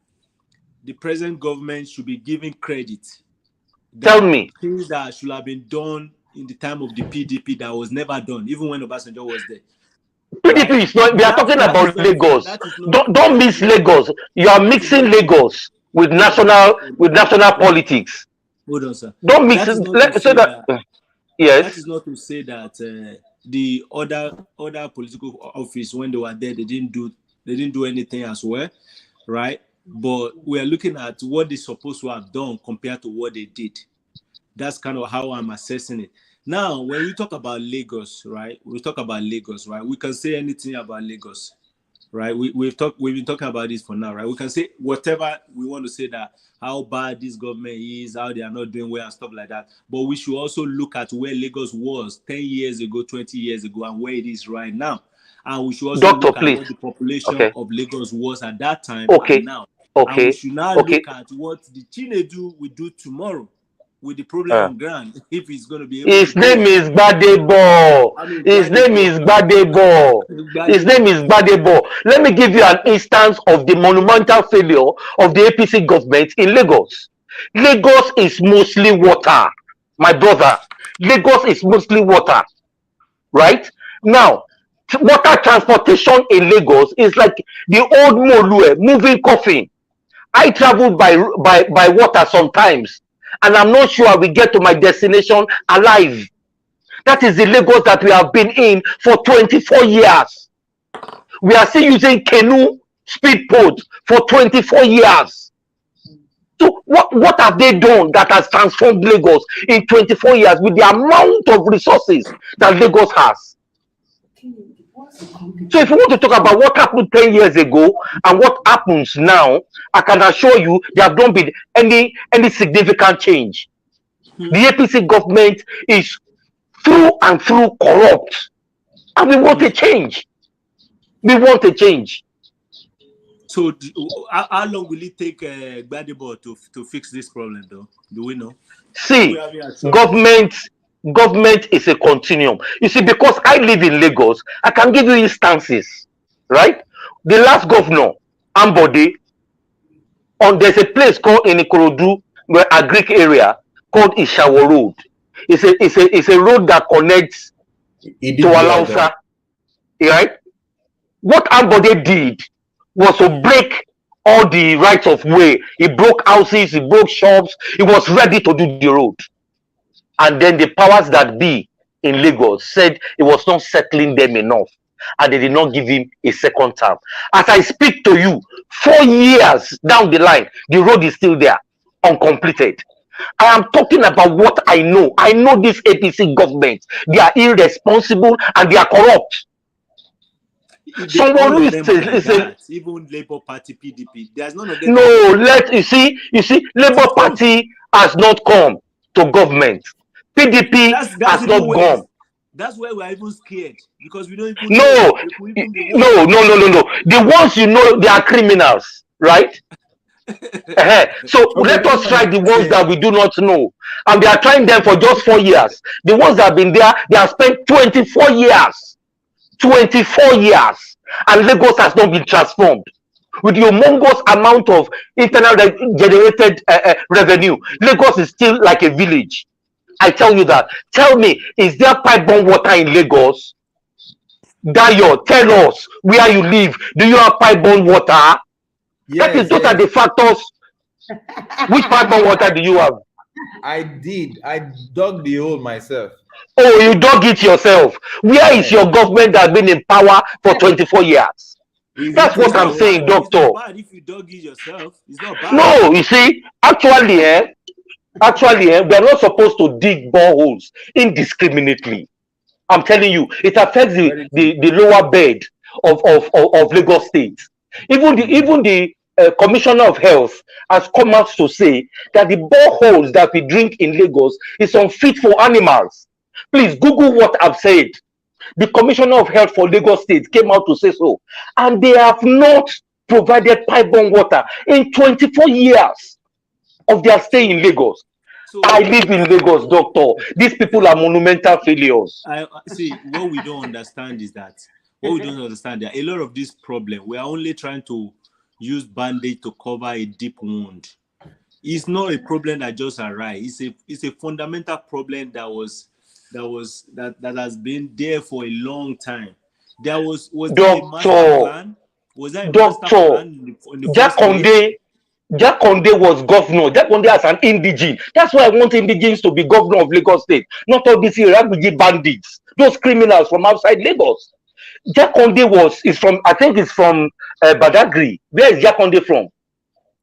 Speaker 6: the present government should be giving credit.
Speaker 2: Tell me.
Speaker 6: Things that should have been done in the time of the PDP that was never done, even when Obasanjo was there.
Speaker 2: PDP is not. We are talking about Lagos. Don't mix Lagos. You are mixing Lagos with national politics.
Speaker 6: Hold on, sir.
Speaker 2: Don't mix it. Yes.
Speaker 6: That is not to say that the other political office, when they were there, they didn't do anything as well, right? But we are looking at what they're supposed to have done compared to what they did. That's kind of how I'm assessing it. Now, when we talk about Lagos, right? We can say anything about Lagos, right? We've been talking about this for now, right? We can say whatever we want to say, that how bad this government is, how they are not doing well and stuff like that. But we should also look at where Lagos was 10 years ago, 20 years ago, and where it is right now. And we should also look at what the population of Lagos was at that time and now. And we should now look at what the Chinedu will do tomorrow with the problem on ground, if he's going to be able
Speaker 2: His name is Gbadebo. His name is Gbadebo. His name is Gbadebo. Let me give you an instance of the monumental failure of the APC government in Lagos. Lagos is mostly water, my brother. Lagos is mostly water, right? Now, water transportation in Lagos is like the old Molue, moving coffin. I travel by water sometimes, and I'm not sure I will get to my destination alive. That is the Lagos that we have been in for 24 years. We are still using canoe speedboat for 24 years. So what have they done that has transformed Lagos in 24 years with the amount of resources that Lagos has? So if you want to talk about what happened 10 years ago and what happens now, I can assure you there have not been any significant change. The APC government is through and through corrupt, and we want a change. We want a change.
Speaker 6: So how long will it take Gbadebo to fix this problem, though? Do we know?
Speaker 2: See, government is a continuum. You see, because I live in Lagos, I can give you instances, right? The last governor, Ambode, there's a place called in Ikorodu, where a Greek area called Ishawo Road. It's a road that connects to Alausa, right? What Ambode did was to break all the rights of way. He broke houses, he broke shops. He was ready to do the road. And then the powers that be in Lagos said it was not settling them enough, and they did not give him a second term. As I speak to you, 4 years down the line, the road is still there, uncompleted. I am talking about what I know. I know this APC government. They are irresponsible and they are corrupt. Someone who is
Speaker 6: even Labour Party, PDP. There's none of them.
Speaker 2: No, you see, Labour Party has not come to government. PDP has not gone.
Speaker 6: That's why we're even scared, because we don't even
Speaker 2: no. The ones you know, they are criminals, right? So let us try the ones that we do not know, and they are trying them for just 4 years. The ones that have been there, they have spent 24 years, and Lagos has not been transformed. With the humongous amount of internal generated revenue, Lagos is still like a village. I tell you that. Tell me, is there pipe-borne water in Lagos? Dayo, tell us where you live. Do you have pipe-borne water?
Speaker 1: Yes,
Speaker 2: those are the factors. Which pipe-borne water do you have?
Speaker 1: I did. I dug the hole myself.
Speaker 2: Oh, you dug it yourself. Where is your government that has been in power for 24 years? That's what I'm saying, doctor.
Speaker 6: It's not bad if you dug it yourself. It's not bad.
Speaker 2: No, you see, actually, we are not supposed to dig boreholes indiscriminately. I'm telling you, it affects the lower bed of Lagos State. Even Commissioner of Health has come out to say that the boreholes that we drink in Lagos is unfit for animals. Please Google what I've said. The Commissioner of Health for Lagos State came out to say so, and they have not provided pipe-borne water in 24 years of their stay in Lagos.
Speaker 6: So
Speaker 2: I live in Lagos, doctor. These people are monumental failures.
Speaker 6: I see. What we don't understand is that there are a lot of this problem. We are only trying to use band-aid to cover a deep wound. It's not a problem that just arises. It's a fundamental problem that has been there for a long time. Was there a master plan? Was there a master plan in the
Speaker 2: Jack Conde was governor. Jack Conde as an indigene. That's why I want indigenes to be governor of Lagos State, not all these Iraqi bandits, those criminals from outside Lagos. Jack Conde is from, I think it's from Badagry. Where is Jack Conde from?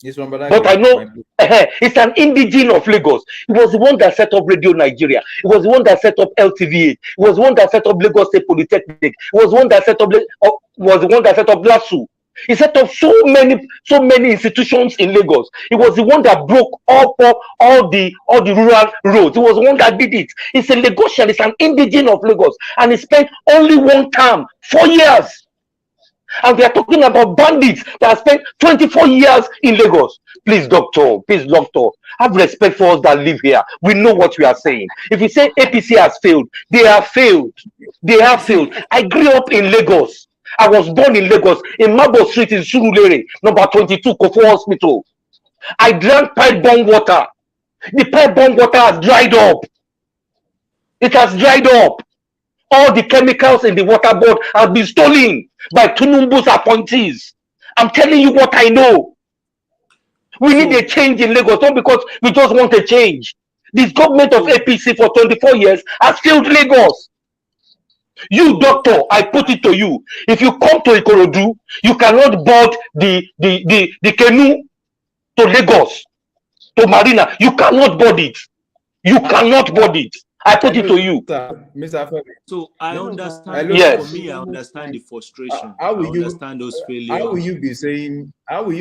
Speaker 1: He's from Badagry.
Speaker 2: But I know it's an indigene of Lagos. He was the one that set up Radio Nigeria. He was the one that set up LTVA. He was the one that set up Lagos State Polytechnic. He was the one that set up LASU. He set up so many institutions in Lagos. He was the one that broke all the rural roads. He was the one that did it. He's a Lagosian. He's an indigene of Lagos, and he spent only one term, 4 years. And we are talking about bandits that have spent 24 years in Lagos. Please, doctor, have respect for us that live here. We know what we are saying. If you say APC has failed, they have failed. They have failed. I grew up in Lagos. I was born in Lagos, in Mabo Street in Surulere, number 22, Kofo Hospital. I drank pipe-borne water. The pipe-borne water has dried up. It has dried up. All the chemicals in the water board have been stolen by Tunumbu's appointees. I'm telling you what I know. We need a change in Lagos, not because we just want a change. This government of APC for 24 years has failed Lagos. You, doctor, I put it to you. If you come to Ikorodu, you cannot board the canoe to Lagos, to Marina. You cannot board it. You cannot board it. I put it to you.
Speaker 1: Mr. Femi.
Speaker 6: So I understand.
Speaker 2: Yes.
Speaker 6: For me, I understand the frustration.
Speaker 1: How will you
Speaker 6: understand those failures?
Speaker 1: How will you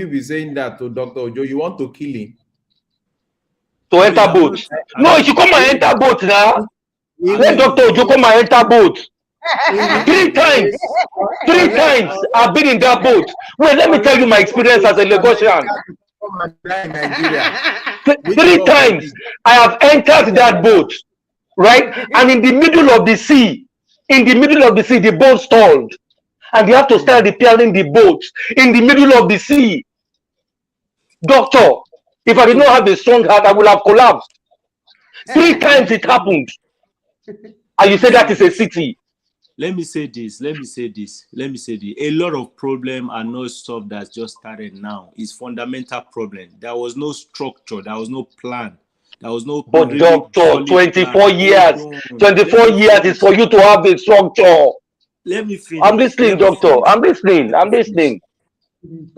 Speaker 1: be saying that to Dr. Ojo? You want to kill him?
Speaker 2: To enter boat. No, you should come and enter boat now. Let Dr. Ojo come and enter boat. 3 times. 3 times I've been in that boat. Wait, let me tell you my experience as a Lagosian. 3 times I have entered that boat, right? And in the middle of the sea, the boat stalled. And you have to start repairing the boat in the middle of the sea. Doctor, if I did not have a strong heart, I would have collapsed. 3 times it happened. And you say that is a city.
Speaker 6: Let me say this. A lot of problems are not stuff that's just started now. It's fundamental problem. There was no structure. There was no plan. There was no.
Speaker 2: But really doctor, 24 years. 24 years is for you to have a structure.
Speaker 6: Let me finish.
Speaker 2: I'm listening, doctor. I'm listening.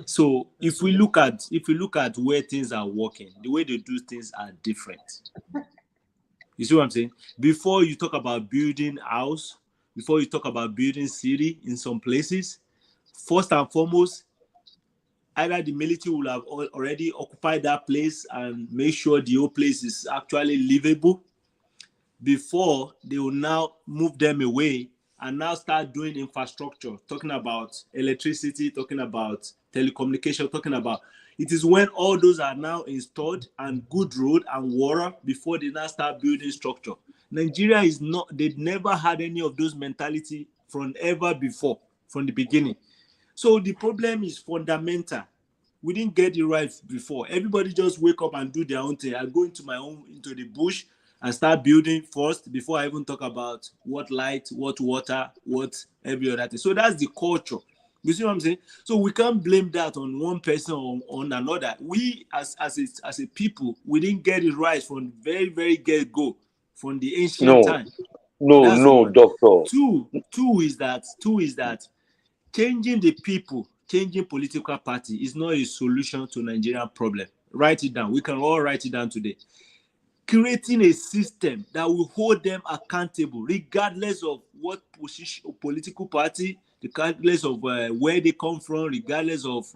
Speaker 6: So if we look at where things are working, the way they do things are different. You see what I'm saying? Before you talk about building house, before you talk about building city in some places, first and foremost, either the military will have already occupied that place and make sure the whole place is actually livable before they will now move them away and now start doing infrastructure, talking about electricity, talking about telecommunication, talking about. It is when all those are now installed and good road and water before they now start building structure. Nigeria is not, they've never had any of those mentality from ever before, from the beginning. So the problem is fundamental. We didn't get it right before. Everybody just wake up and do their own thing. I go into the bush and start building first before I even talk about what light, what water, what every other thing. So that's the culture. You see what I'm saying? So we can't blame that on one person or on another. We as a people, we didn't get it right from very, very get-go, from the ancient time.
Speaker 2: No, doctor.
Speaker 6: Two is that changing the people, changing political party is not a solution to Nigerian problem. Write it down. We can all write it down today. Creating a system that will hold them accountable, regardless of what position, political party, regardless of where they come from, regardless of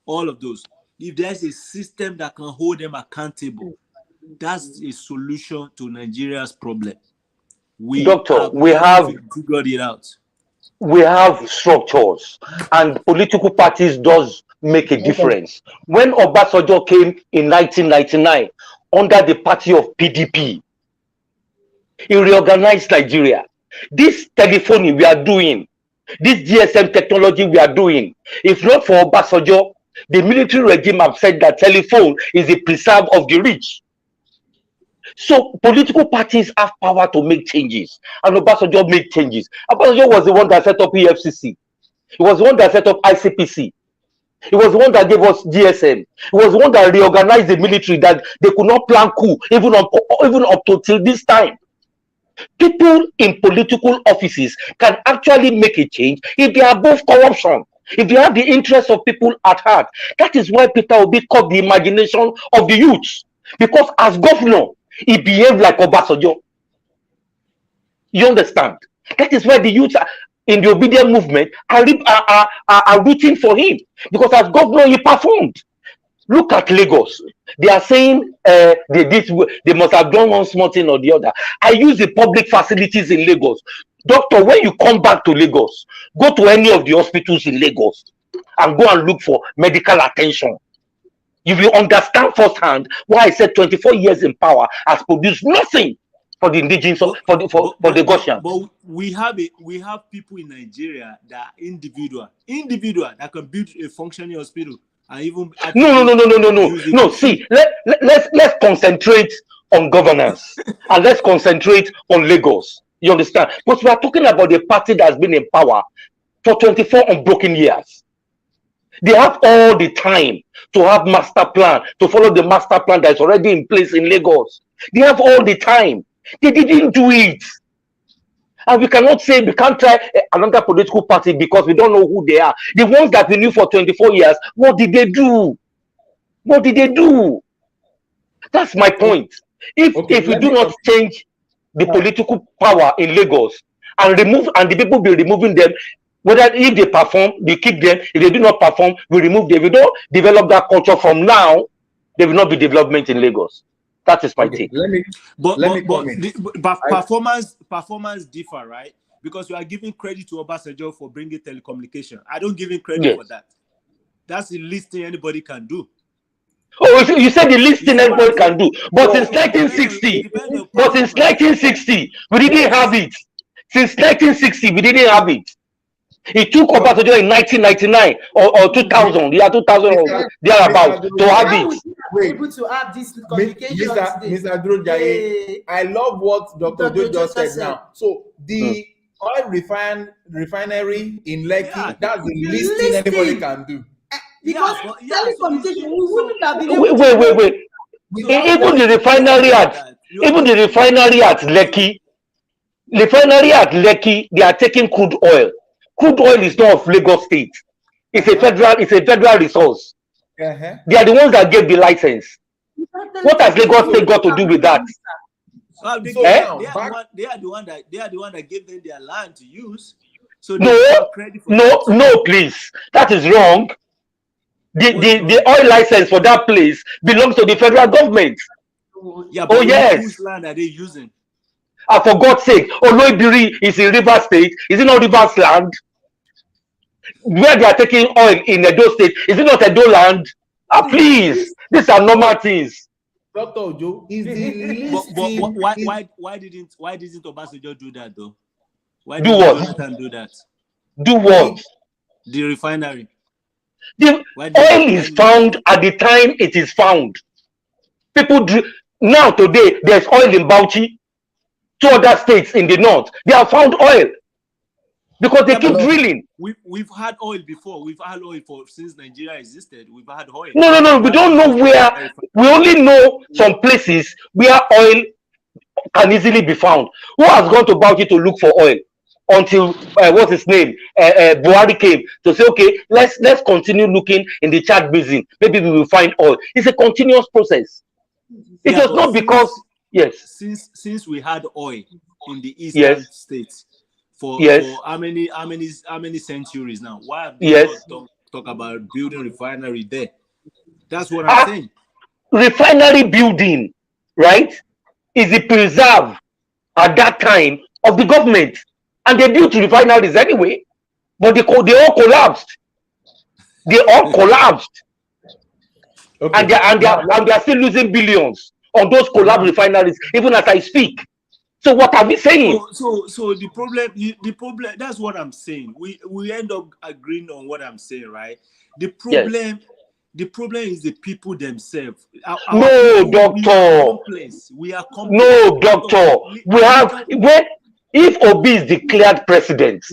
Speaker 6: all of those. if there's a system that can hold them accountable, that's a solution to Nigeria's problem.
Speaker 2: Doctor,
Speaker 6: We haven't figured it out.
Speaker 2: We have structures, and political parties does make a difference. When Obasanjo came in 1999 under the party of PDP, he reorganized Nigeria. This telephony we are doing, this GSM technology we are doing, if not for Obasanjo, the military regime have said that telephone is a preserve of the rich. So political parties have power to make changes, and Obasanjo made changes. Obasanjo was the one that set up EFCC. He was the one that set up ICPC. He was the one that gave us GSM. He was the one that reorganized the military, that they could not plan coup even up to till this time. People in political offices can actually make a change if they are above corruption, if they have the interests of people at heart. That is why Peter Obi caught the imagination of the youth, because as governor, he behaved like Obasanjo. You understand? That is why the youth in the obedient movement are rooting for him, because as governor he performed. Look at Lagos. They are saying they must have done one small thing or the other. I use the public facilities in Lagos. Doctor, when you come back to Lagos, go to any of the hospitals in Lagos and go and look for medical attention. You will understand firsthand why I said 24 years in power has produced nothing for the indigenous, for the Gaussian.
Speaker 6: But we have people in Nigeria that are individual that can build a functioning hospital and even
Speaker 2: no. See, let's concentrate on governance and let's concentrate on Lagos. You understand? Because we are talking about the party that has been in power for 24 unbroken years. They have all the time to have master plan, to follow the master plan that's already in place in Lagos. They have all the time. They didn't do it. And we cannot say we can't try another political party because we don't know who they are. The ones that we knew for 24 years, what did they do? What did they do? That's my point. If we do not change the political power in Lagos and the people be removing them, whether if they perform, we keep them. If they do not perform, we remove them. If we don't develop that culture from now, there will not be development in Lagos. That is my take.
Speaker 6: But performance differ, right? Because you are giving credit to Obasanjo for bringing telecommunication. I don't give him credit for that. That's the least thing anybody can do.
Speaker 2: Oh, you said the least thing anybody can do. But since 1960, we didn't have it. Since 1960, we didn't have it. It took Obasanjo in 1999 or 2000, yeah, 2000 or thereabout to have it.
Speaker 3: Able to have this communication.
Speaker 1: Mr. Drojaye, I love what Dr. Joe just said now. So the oil refinery in Lekki, that's the least thing anybody can do.
Speaker 3: Because telecommunication, we wouldn't have been
Speaker 2: able wait. Even the refinery at Lekki, they are taking crude oil. Crude oil is not of Lagos State. It's a federal resource. They are the ones that gave the license. What has Lagos State got to do with that?
Speaker 6: They are the one that gave them their land to use. So
Speaker 2: no, please. That is wrong. The oil license for that place belongs to the federal government.
Speaker 6: Yeah, but
Speaker 2: yes.
Speaker 6: Whose land are they using?
Speaker 2: For God's sake, Oloibiri is in River State. Is it not River's land? Where they are taking oil in Edo State, is it not Edo land? Please, these are normal things.
Speaker 1: Dr. Ojo, is the
Speaker 6: why didn't Obasanjo do that though? Why
Speaker 2: do
Speaker 6: didn't
Speaker 2: what?
Speaker 6: Jonathan do that?
Speaker 2: Do what?
Speaker 6: The refinery.
Speaker 2: The oil is found at the time it is found. People now today there's oil in Bauchi, 2 other states in the north. They have found oil because they keep drilling.
Speaker 6: We've had oil before. We've had oil since Nigeria existed. We've had oil.
Speaker 2: No. We don't know where. We only know some places where oil can easily be found. Who has gone to Bauchi to look for oil until what's his name? Buhari came to say, okay, let's continue looking in the Chad basin. Maybe we will find oil. It's a continuous process. It was not because
Speaker 6: since we had oil in the eastern states for how many centuries now? Why have they not talk about building refinery there? That's what I'm saying.
Speaker 2: Refinery building, right, is the preserve at that time of the government, and they built refineries anyway, but they all collapsed. They all collapsed,
Speaker 1: Okay.
Speaker 2: and they are still losing billions on those collapsed refineries, even as I speak. So what are we saying?
Speaker 6: So the problem. That's what I'm saying. We end up agreeing on what I'm saying, right? The problem.
Speaker 2: Yes.
Speaker 6: The problem is the people themselves.
Speaker 2: No, doctor.
Speaker 6: We are complex.
Speaker 2: No, doctor. We have if Obi is declared president,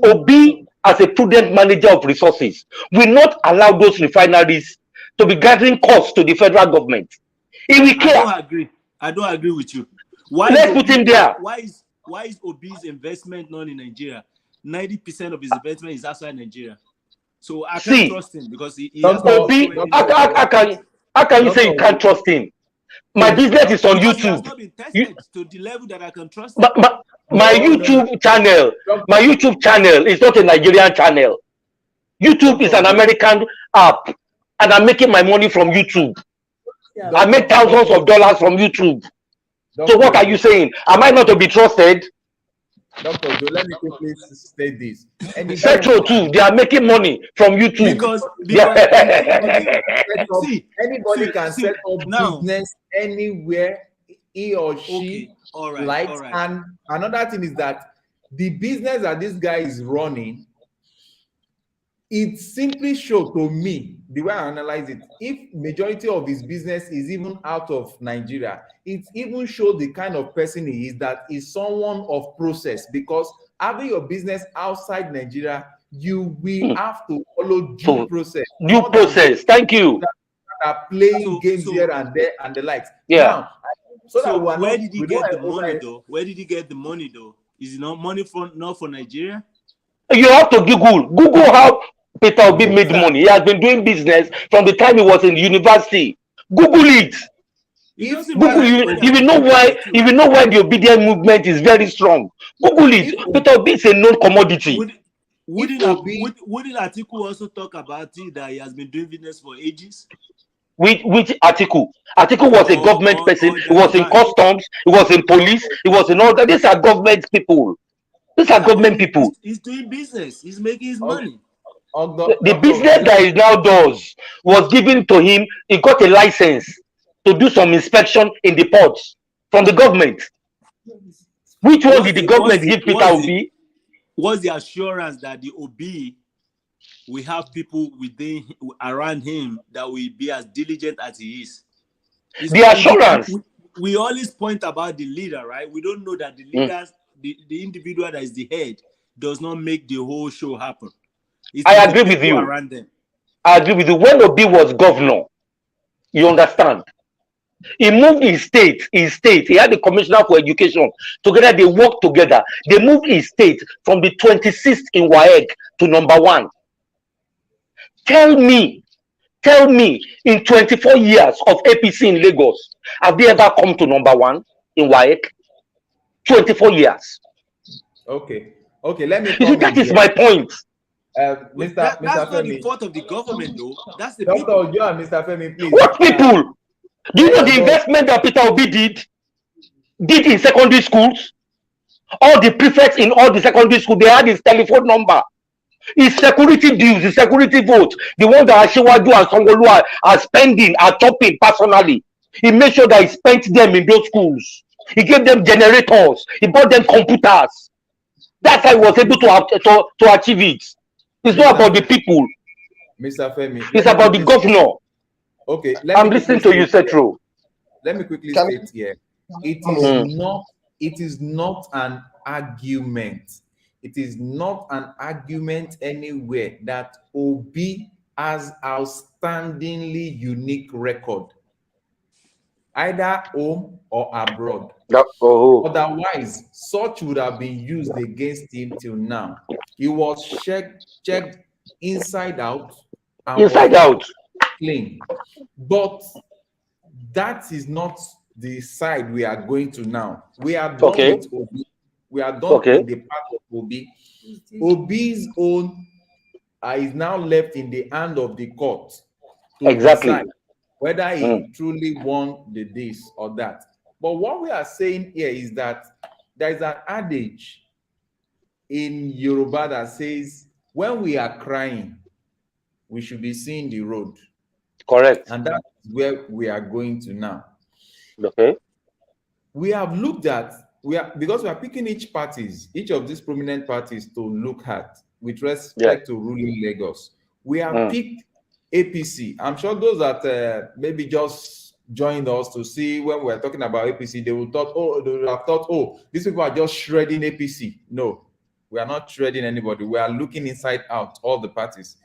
Speaker 2: Obi as a prudent manager of resources will not allow those refineries to be gathering costs to the federal government. He will care.
Speaker 6: I don't agree with you. Why
Speaker 2: Let's put him there.
Speaker 6: Why is Obi's investment not in Nigeria? 90% of his investment is outside Nigeria. So I can't trust him because he has
Speaker 2: Obi. How can you say you can't trust him? My business is on YouTube.
Speaker 6: He has not been tested to the level that I can trust him.
Speaker 2: My YouTube channel is not a Nigerian channel. YouTube is an American app, and I'm making my money from YouTube. I make thousands of dollars from YouTube. So what are you saying? Am I not to be trusted?
Speaker 1: Dr. Joe, let me quickly state this.
Speaker 2: Central too, they are making money from YouTube.
Speaker 1: Because anybody can set up business anywhere he or she likes. Right. And another thing is that the business that this guy is running, it simply shows to me, the way I analyze it, if majority of his business is even out of Nigeria, it even shows the kind of person he is, that is someone of process, because having your business outside Nigeria, you will have to follow due process.
Speaker 2: Due process, thank you.
Speaker 1: Are playing games here and there and the likes.
Speaker 2: Yeah.
Speaker 1: Now,
Speaker 6: where did he get the money though? Where did he get the money though? Is it not money not for Nigeria?
Speaker 2: You have to Google how Peter Obi made money. He has been doing business from the time he was in university. Google it. You will know why. You will know why the obedient movement is very strong. Google it. Peter Obi is a known commodity.
Speaker 6: Wouldn't Atiku also talk about it, that he has been doing business for ages?
Speaker 2: Which Atiku? Atiku was a government person. He was in customs. He was in police. He was in all that. These are government people. These are government people.
Speaker 6: He's doing business. He's making his money.
Speaker 2: The business that he now does was given to him. He got a license to do some inspection in the ports from the government. Which one did the government give Peter Obi?
Speaker 6: What's the assurance that the Obi will have people around him that will be as diligent as he is?
Speaker 2: The assurance.
Speaker 6: We always point about the leader, right? We don't know that the leaders, the individual that is the head, does not make the whole show happen.
Speaker 2: I agree with you.
Speaker 6: Around them.
Speaker 2: I agree with you. When Obi was governor, you understand, he moved his state. He had the commissioner for education. Together, they worked together. They moved his state from the 26th in WAEC to number 1. Tell me, in 24 years of APC in Lagos, have they ever come to number 1 in WAEC? 24 years.
Speaker 1: Okay, let me.
Speaker 2: You see, that is my point.
Speaker 6: That's not the fault of the government, though. That's the
Speaker 1: Dr.
Speaker 6: people.
Speaker 1: Ojo and Mr. Femi, please.
Speaker 2: What people? Do you know the investment that Peter Obi did in secondary schools? All the prefects in all the secondary schools, they had his telephone number. His security dues, his security votes, the one that Ashiwaju and Sangolu are spending, are chopping personally. He made sure that he spent them in those schools. He gave them generators. He bought them computers. That's how he was able to achieve it. It's not about the people.
Speaker 1: Mr. Femi.
Speaker 2: It's about the governor.
Speaker 1: Okay.
Speaker 2: I'm listening to you, Setro.
Speaker 1: Let me quickly state here. It is not an argument. It is not an argument anywhere that Obi has outstandingly unique record, either home or abroad. Otherwise, such would have been used against him till now. He was checked inside out. Clean. But that is not the side we are going to now. We are done with Obi. We are done with the part of Obi. Obi's own is now left in the hand of the court to
Speaker 2: Exactly.
Speaker 1: decide whether he truly won the this or that. But what we are saying here is that there is an adage in Yoruba that says, when we are crying, we should be seeing the road.
Speaker 2: Correct.
Speaker 1: And that's where we are going to now.
Speaker 2: Okay.
Speaker 1: We have looked at, because we are picking each of these prominent parties to look at with respect to ruling Lagos. We have picked APC. I'm sure those that maybe just joined us to see when we're talking about APC, they will have thought, oh, these people are just shredding APC. No, we are not shredding anybody. We are looking inside out, all the parties.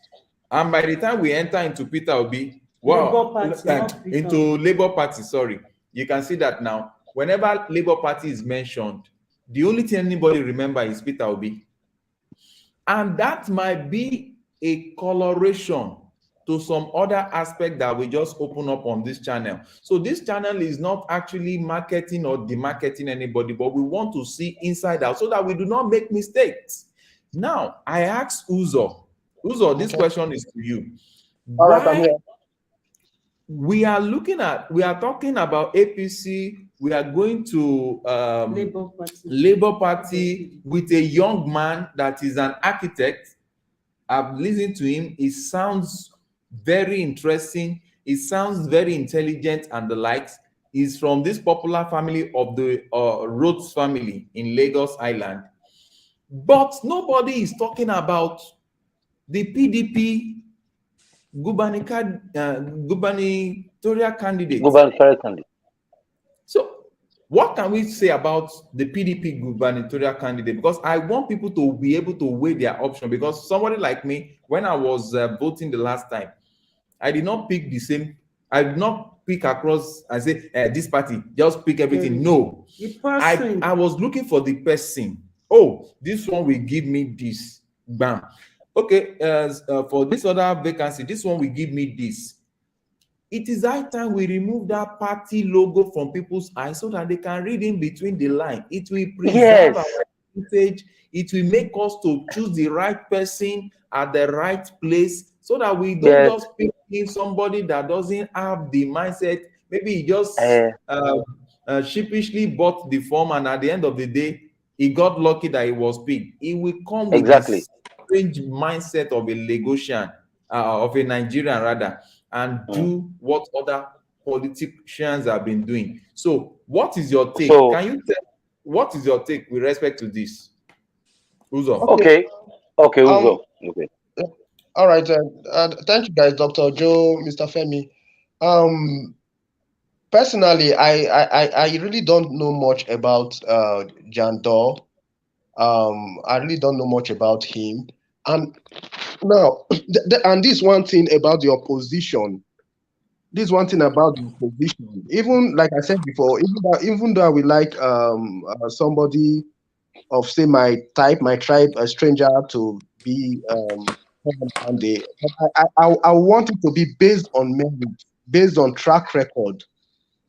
Speaker 1: And by the time we enter into Peter Obi, into Labour Party, sorry, you can see that now, whenever Labour Party is mentioned, the only thing anybody remember is Peter Obi. And that might be a coloration to some other aspect that we just open up on this channel. So this channel is not actually marketing or demarketing anybody, but we want to see inside out so that we do not make mistakes. Now, I asked Uzo, this question is to you.
Speaker 5: All right, I'm here.
Speaker 1: We are talking about APC. We are going to Labour Party with a young man that is an architect. I've listened to him. It sounds very interesting. It sounds very intelligent and the likes. He's from this popular family of the Rhodes family in Lagos Island. But nobody is talking about the PDP gubernatorial candidate. So what can we say about the PDP gubernatorial candidate? Because I want people to be able to weigh their option, because somebody like me, when I was voting the last time, I did not pick the same. I did not pick across and say this party, just pick everything. No, I was looking for the person. Oh, this one will give me this. Bam. Okay, for this other vacancy, this one will give me this. It is high time we remove that party logo from people's eyes so that they can read in between the line. It will preserve our heritage. It will make us to choose the right person at the right place so that we don't just pick in somebody that doesn't have the mindset. Maybe he just sheepishly bought the form, and at the end of the day, he got lucky that he was picked. He will come with this strange mindset of a Lagosian, of a Nigerian rather, and do what other politicians have been doing. So what is your take? Can you tell what is your take with respect to this? Uzo.
Speaker 2: Okay, Uzo. Okay.
Speaker 5: All right. Thank you, guys, Dr. Joe, Mr. Femi. Personally, I really don't know much about Jandor. I really don't know much about him. And now, and this one thing about the opposition. This one thing about the opposition. Even like I said before, even though I would like somebody of say my type, my tribe, a stranger to be one day, I want it to be based on merit, based on track record,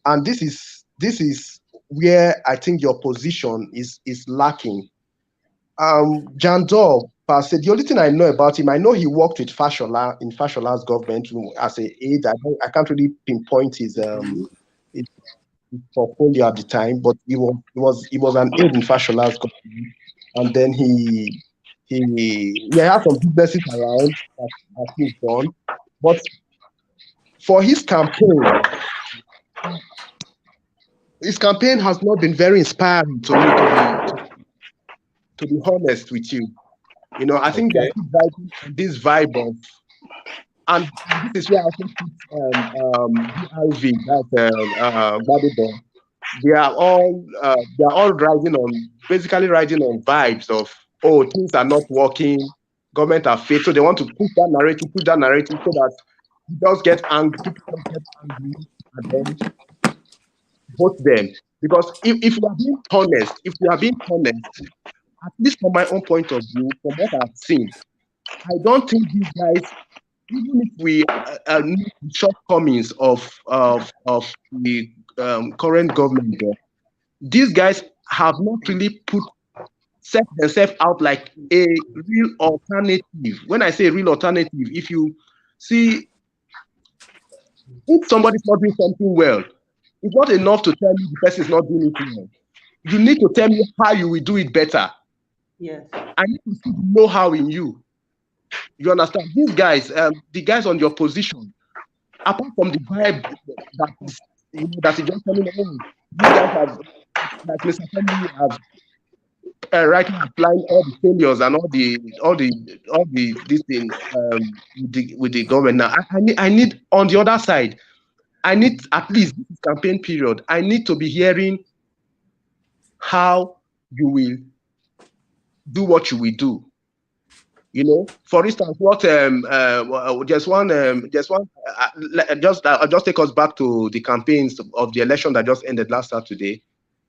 Speaker 5: and this is where I think the opposition is lacking. Jandor, per se, the only thing I know about him, I know he worked with Fashola in Fashola's government as an aide. I can't really pinpoint his portfolio at the time, but he was an aide in Fashola's government, and then he had some businesses around that he's done. But for his campaign has not been very inspiring to me, to be honest with you. You know, I think that this vibe of, and this is where I think DIV, that's they are all basically riding on vibes of, oh, things are not working, government are failed, so they want to push that narrative so that you just get angry, people don't get angry, and then vote them. Because if we are being honest, at least from my own point of view, from what I've seen, I don't think these guys, even if we need the shortcomings of the current government, these guys have not really set themselves out like a real alternative. When I say real alternative, if you see If somebody's not doing something well, it's not enough to tell me the person is not doing it well. You need to tell me how you will do it better.
Speaker 3: Yes.
Speaker 5: I need to see the know-how in you. You understand? These guys, the guys on your position, apart from the vibe that is, that is just telling them, these guys have, like Mr. Femi, have right now applying all the failures and all the this thing with the government. Now, I need on the other side, I need at least this campaign period. I need to be hearing how you will do what you will do. You know, for instance, what I'll just take us back to the campaigns of the election that just ended last Saturday.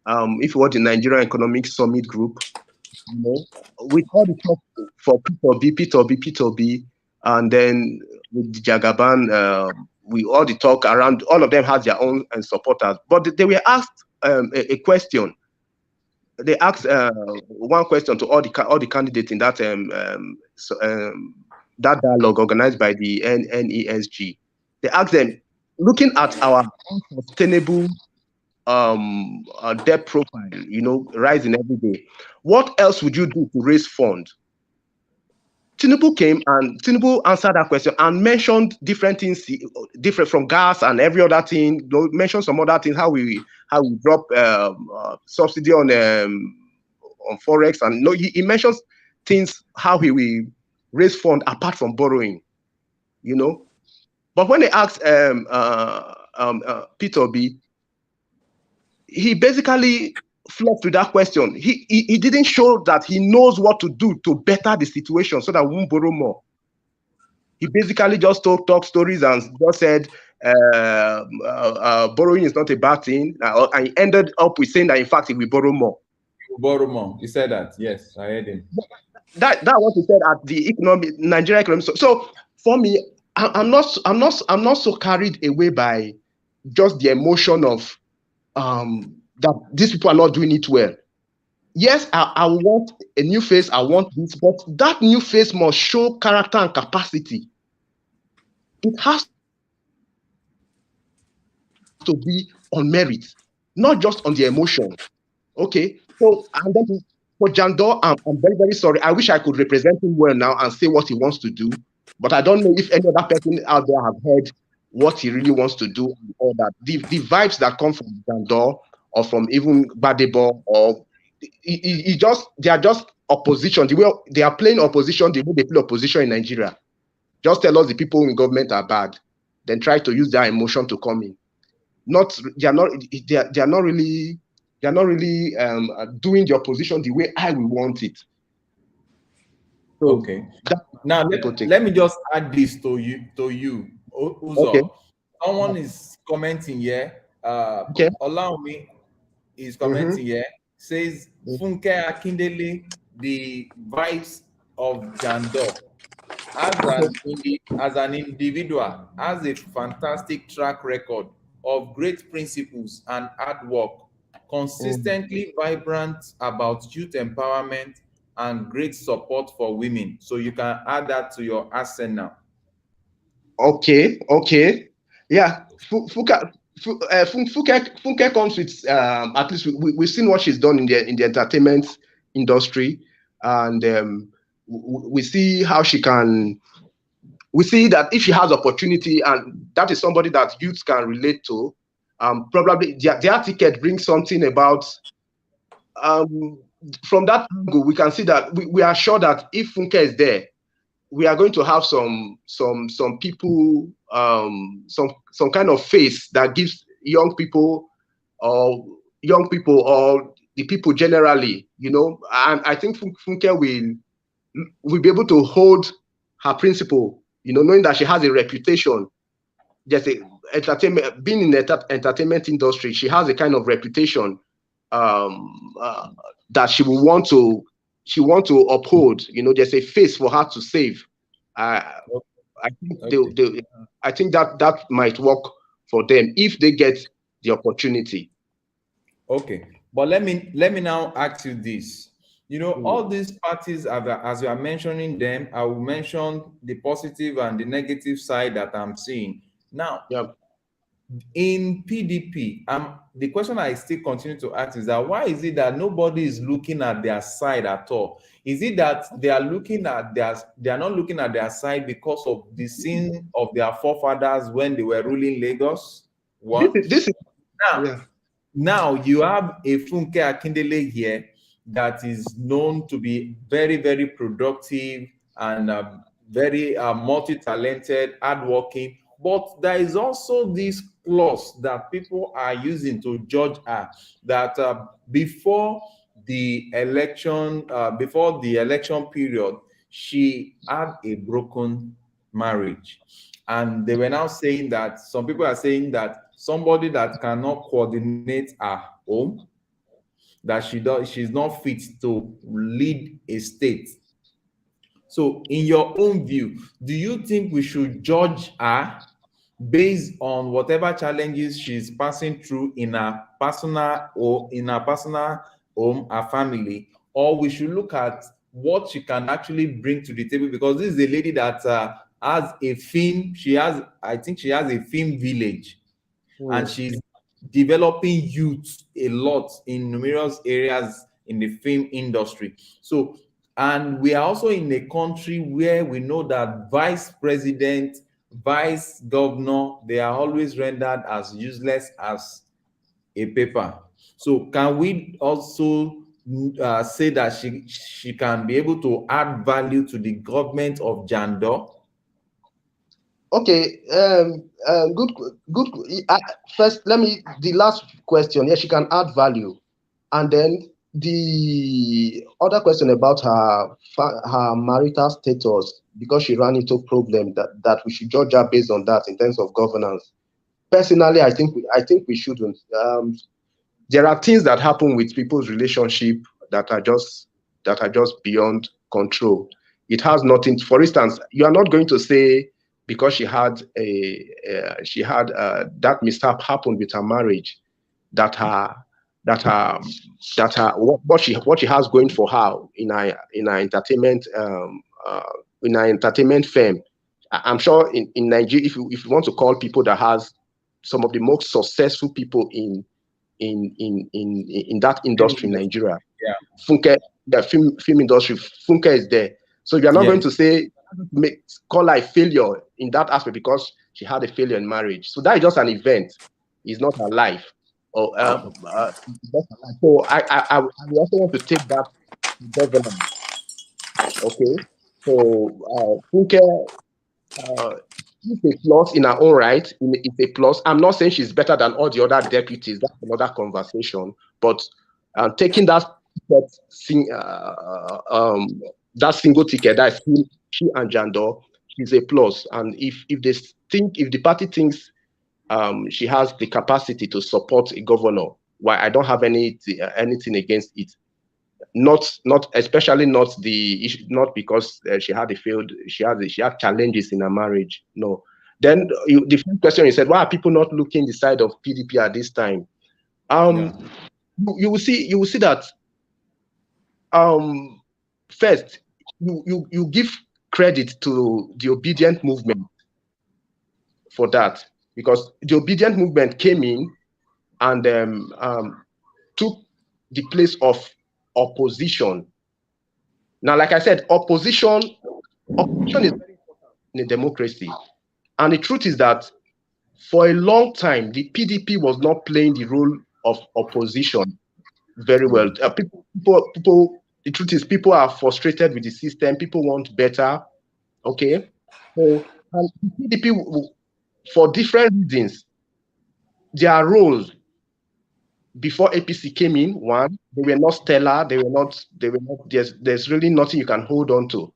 Speaker 5: If you want the Nigerian Economic Summit Group, you know, with all the talk for P2B, and then with the Jagaban, we all the talk around. All of them had their own supporters, but they were asked a question. They asked one question to all the candidates in that that dialogue organized by the NESG. They asked them, looking at our unsustainable debt profile, you know, rising every day, what else would you do to raise funds? Tinubu answered that question and mentioned different things, different from gas and every other thing. Mentioned some other things, how we drop subsidy on forex, and no, he mentions things how he will raise fund apart from borrowing, you know. But when they asked Peter B, he basically flopped with that question. He didn't show that he knows what to do to better the situation so that we won't borrow more. He basically just talk stories and just said borrowing is not a bad thing, and he ended up with saying that in fact if we borrow more.
Speaker 1: Borrow more. He said that. Yes, I heard him.
Speaker 5: That what he said at the Nigerian economic. So for me, I'm not so carried away by just the emotion of that these people are not doing it well. Yes, I want a new face, I want this, but that new face must show character and capacity. It has to be on merit, not just on the emotion. Okay, so and then for Jandor, I'm very, very sorry. I wish I could represent him well now and say what he wants to do, but I don't know if any other person out there have heard what he really wants to do and all that. The vibes that come from Jandor or from even Badebo, or they are just opposition. The way they are playing opposition, the way they play opposition in Nigeria. Just tell us the people in government are bad, then try to use their emotion to come in. They are not really doing the opposition the way I will want it. So
Speaker 1: okay. Now let me just add this to you, Uzo. Okay. Someone is commenting here. Okay. Allow me. Is commenting here. Says Funke Akindele, the vibes of Jandor. As an individual, has a fantastic track record of great principles and hard work, consistently vibrant about youth empowerment and great support for women. So you can add that to your arsenal.
Speaker 5: Okay. Yeah. Funke comes with at least we've seen what she's done in the entertainment industry, and we see how she can. We see that if she has opportunity, and that is somebody that youths can relate to, probably their ticket brings something about. From that angle, we can see that we are sure that if Funke is there, we are going to have some people, some kind of face that gives young people or the people generally, you know. And I think Funke will be able to hold her principle, you know, knowing that she has a reputation. Just entertainment, being in the entertainment industry, she has a kind of reputation that she will want to uphold. You know, there's a face for her to save. I think that might work for them if they get the opportunity.
Speaker 1: Okay, but let me now ask you this. You know, all these parties, as you are mentioning them, I will mention the positive and the negative side that I'm seeing. Now, in PDP, the question I still continue to ask is that why is it that nobody is looking at their side at all? Is it that they are not looking at their side because of the sin of their forefathers when they were ruling Lagos? One.
Speaker 5: This is
Speaker 1: Now,
Speaker 5: yeah.
Speaker 1: now you have a Funke Akindele here that is known to be very, very productive and very multi-talented, hardworking. But there is also this clause that people are using to judge her, that before the election period, she had a broken marriage. And they were now saying that some people are saying that somebody that cannot coordinate her home, that she's not fit to lead a state. So in your own view, do you think we should judge her based on whatever challenges she's passing through in her personal home, her family, or we should look at what she can actually bring to the table? Because this is a lady that has a film. I think she has a film village, and she's developing youth a lot in numerous areas in the film industry. So, and we are also in a country where we know that vice president, vice governor, they are always rendered as useless as a paper. So can we also say that she can be able to add value to the government of Jandor?
Speaker 5: Okay, good. First, the last question. Yes, she can add value. And then the other question about her marital status, because she ran into a problem, that we should judge her based on that in terms of governance. Personally, I think we shouldn't. There are things that happen with people's relationship that are just beyond control. It has nothing. For instance, you are not going to say, because she had that mishap happened with her marriage, that what she has going for her in her entertainment firm. I'm sure in Nigeria, if you want to call people that has some of the most successful people in that industry in Nigeria, Funke, the film industry, Funke is there. So you're not going to say call her a failure in that aspect because she had a failure in marriage. So that is just an event. It's not her life. So I also want to take that governance. Okay. So Funke is a plus in her own right. It's a plus. I'm not saying she's better than all the other deputies. That's another conversation. But taking that single ticket, that is she and Jandor, is a plus. And if the party thinks she has the capacity to support a governor, why I don't have anything against it. Not especially not because she had challenges in her marriage. No. Then the first question you said, why are people not looking the side of PDP at this time? You will see that first you give credit to the obedient movement for that, because the obedient movement came in and took the place of opposition. Now, like I said, opposition is very important in a democracy. And the truth is that for a long time, the PDP was not playing the role of opposition very well. The truth is, people are frustrated with the system. People want better. Okay. So, and the PDP, for different reasons, their roles before APC came in, one, they were not stellar. They were not. There's really nothing you can hold on to,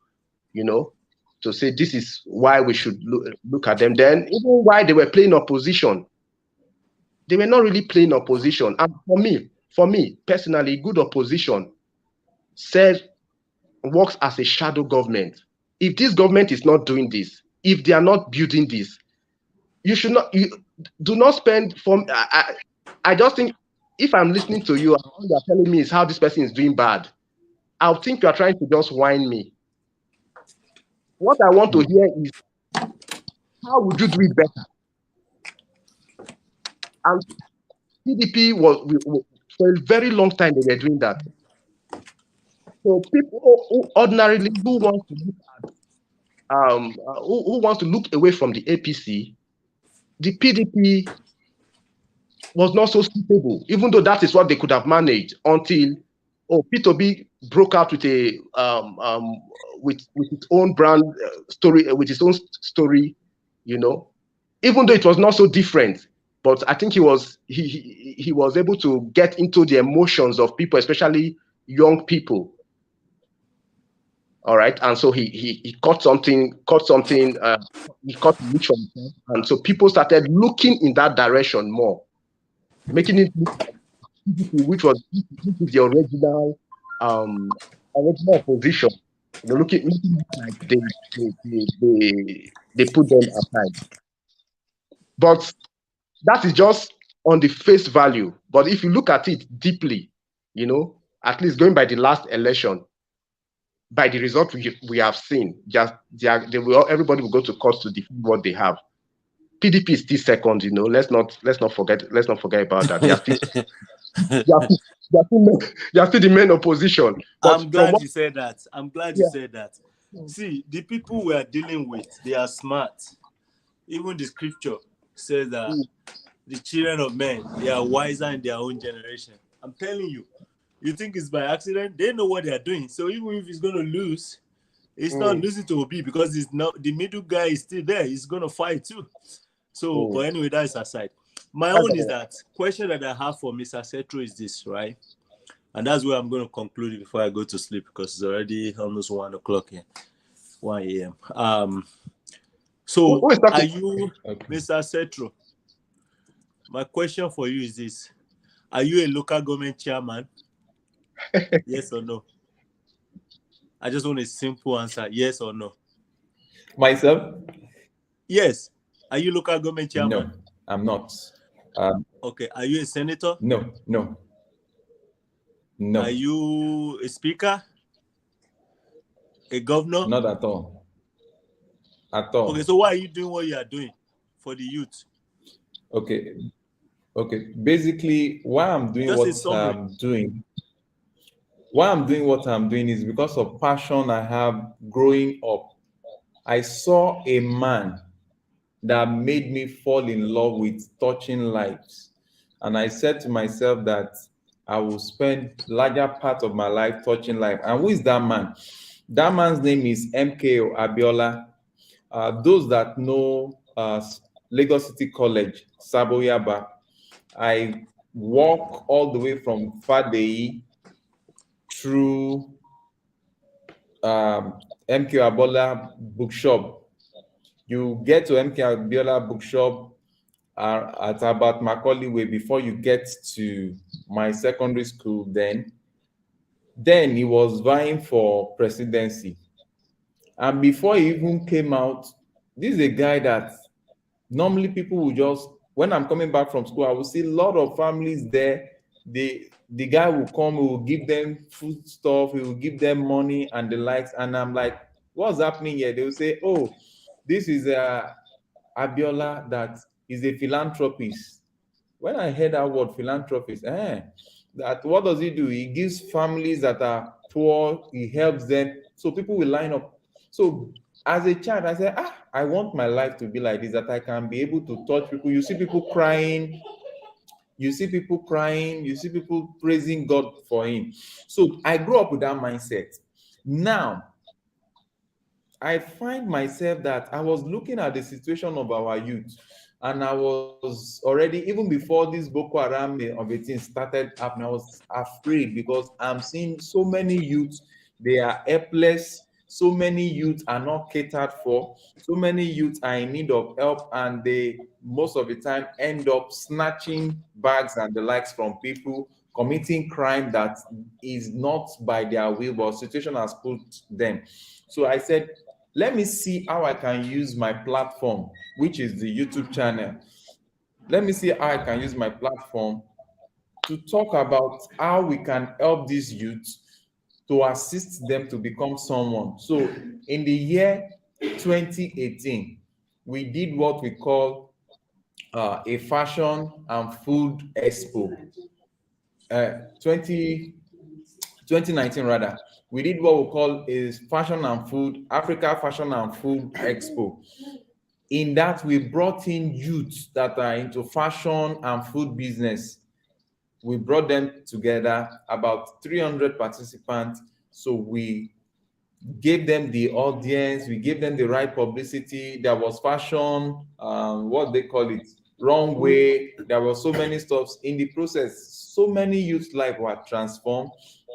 Speaker 5: to say this is why we should look at them. Then, even why they were playing opposition, they were not really playing opposition. And for me personally, good opposition works as a shadow government. If this government is not doing this, if they are not building this, you do not spend. I just think, if I'm listening to you and all you're telling me is how this person is doing bad, I'll think you're trying to just whine me. What I want to hear is, how would you do it better? And PDP was for a very long time they were doing that. So people who ordinarily who want to look at who wants to look away from the APC, the PDP was not so suitable, even though that is what they could have managed until P2B broke out with a with its own brand story, with its own story, you know. Even though it was not so different, but I think he was able to get into the emotions of people, especially young people. All right, and so he caught something. He caught the reach from himself, and so people started looking in that direction more, making it look like which was the original opposition. You know, looking like they put them aside. But that is just on the face value. But if you look at it deeply, you know, at least going by the last election, by the result we have seen, everybody will go to court to defend what they have. PDP is still second, you know. Let's not forget about that. They are still the main opposition. But
Speaker 6: I'm glad you said that. You said that. See, the people we are dealing with, they are smart. Even the scripture says that the children of men, they are wiser in their own generation. I'm telling you, you think it's by accident? They know what they are doing. So even if he's going to lose, it's not losing to Obi because it's not the middle guy is still there. He's going to fight too. So, but anyway, that is aside. My own is that question that I have for Mr. Setro is this, right? And that's where I'm going to conclude it before I go to sleep because it's already almost 1 o'clock here, 1 a.m. So are you, Mr. Setro? My question for you is this. Are you a local government chairman? Yes or no? I just want a simple answer. Yes or no?
Speaker 1: Myself?
Speaker 6: Yes. Are you local government chairman?
Speaker 1: No, I'm not.
Speaker 6: Okay. Are you a senator?
Speaker 1: No.
Speaker 6: Are you a speaker? A governor?
Speaker 1: Not at all. At all.
Speaker 6: Okay, so why are you doing what you are doing for the youth?
Speaker 1: Okay. Basically, why I'm doing what I'm doing is because of passion I have growing up. I saw a man that made me fall in love with touching lives. And I said to myself that I will spend larger part of my life touching life. And who is that man? That man's name is MKO Abiola. Those that know Lagos City College, Saboyaba, I walk all the way from Fadeyi through MKO Abiola bookshop. You get to MKO Abiola bookshop at about Macaulay Way before you get to my secondary school. Then he was vying for presidency. And before he even came out, this is a guy that normally people will just, when I'm coming back from school, I will see a lot of families there. The guy will come, he will give them food stuff, he will give them money and the likes. And I'm like, what's happening here? They will say, oh, this is Abiola that is a philanthropist. When I heard that word philanthropist, that what does he do? He gives families that are poor, he helps them. So people will line up. So as a child, I said, I want my life to be like this, that I can be able to touch people. You see people crying, you see people praising God for him. So I grew up with that mindset. Now, I find myself that I was looking at the situation of our youth, and I was already, even before this Boko Haram of 18 started happening, I was afraid because I'm seeing so many youth, they are helpless. So many youth are not catered for. So many youth are in need of help, and they most of the time end up snatching bags and the likes from people, committing crime that is not by their will, but situation has put them. So I said, let me see how I can use my platform, which is the YouTube channel. Let me see how I can use my platform to talk about how we can help these youth, to assist them to become someone. So in the year 2018, we did what we call a fashion and food expo. 2019 rather, we did what we call is Fashion and Food, Africa Fashion and Food Expo. In that, we brought in youths that are into fashion and food business. We brought them together, about 300 participants. So we gave them the audience, we gave them the right publicity. There was fashion, what they call it, runway. There were so many stuffs in the process. So many youth life were transformed.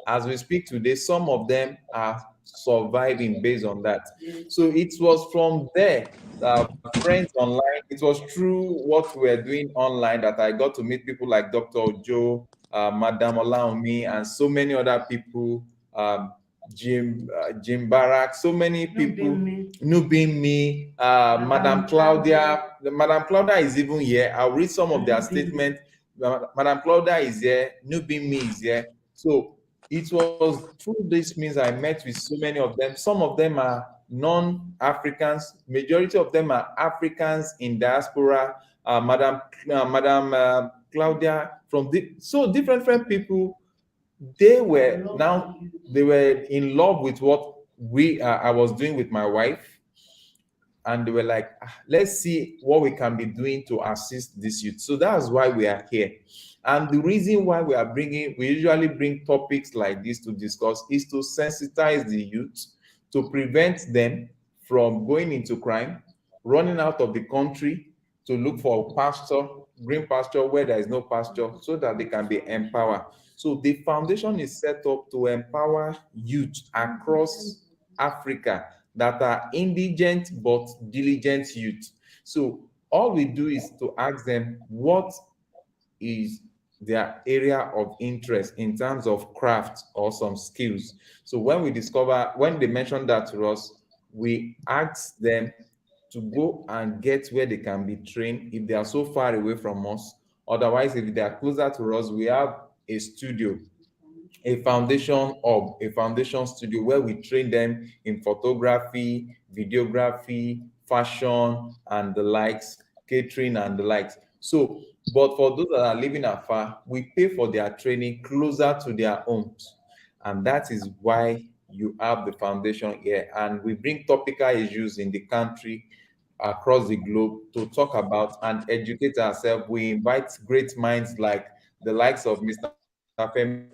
Speaker 1: As we speak today, some of them are surviving based on that. So it was from there, friends online. It was through what we're doing online that I got to meet people like Dr. Joe, Madam Olaomi, and so many other people. Jim Barak, so many people, Nubimi, Madam Claudia. Madam Claudia is even here. I'll read some of their statements. Madam Claudia is here, Nubimi is here. So it was through this means I met with so many of them. Some of them are non-Africans. Majority of them are Africans in diaspora. Madam Claudia from different people. They were in love with what I was doing with my wife, and they were like, let's see what we can be doing to assist this youth. So that's why we are here. And the reason why we usually bring topics like this to discuss is to sensitize the youth, to prevent them from going into crime, running out of the country to look for pasture, green pasture where there is no pasture, so that they can be empowered. So the foundation is set up to empower youth across Africa that are indigent but diligent youth. So all we do is to ask them what is their area of interest in terms of craft or some skills. So when they mention that to us, we ask them to go and get where they can be trained if they are so far away from us. Otherwise, if they are closer to us, we have a studio, a foundation studio where we train them in photography, videography, fashion, and the likes, catering and the likes. So, but for those that are living afar, we pay for their training closer to their homes. And that is why you have the foundation here. And we bring topical issues in the country, across the globe, to talk about and educate ourselves. We invite great minds like the likes of Mr. Femi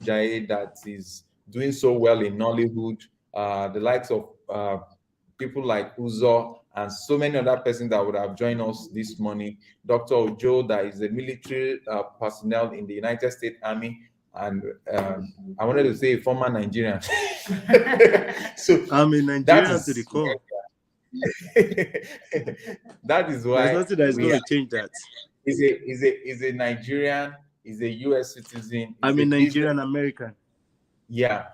Speaker 1: Jaye that is doing so well in Nollywood, the likes of people like Uzo and so many other persons that would have joined us this morning. Dr. Ojo, that is a military personnel in the United States Army, and I wanted to say a former Nigerian. So
Speaker 6: I'm a Nigerian to the core.
Speaker 1: That is why
Speaker 6: there's nothing that's going to change that.
Speaker 1: Is a Nigerian, is a US citizen.
Speaker 6: I'm a Nigerian American.
Speaker 1: Yeah.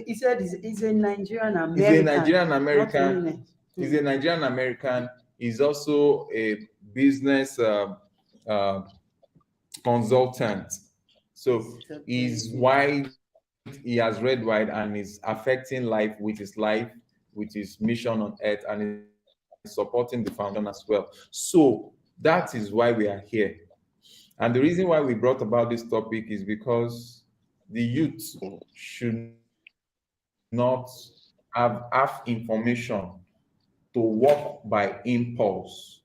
Speaker 3: He said he's a Nigerian American.
Speaker 1: He's a Nigerian American. He's a Nigerian American. He's also a business consultant. So he's wide. He has read wide and is affecting life with his mission on earth, and is supporting the foundation as well. So that is why we are here. And the reason why we brought about this topic is because the youth should not have half information to work by impulse.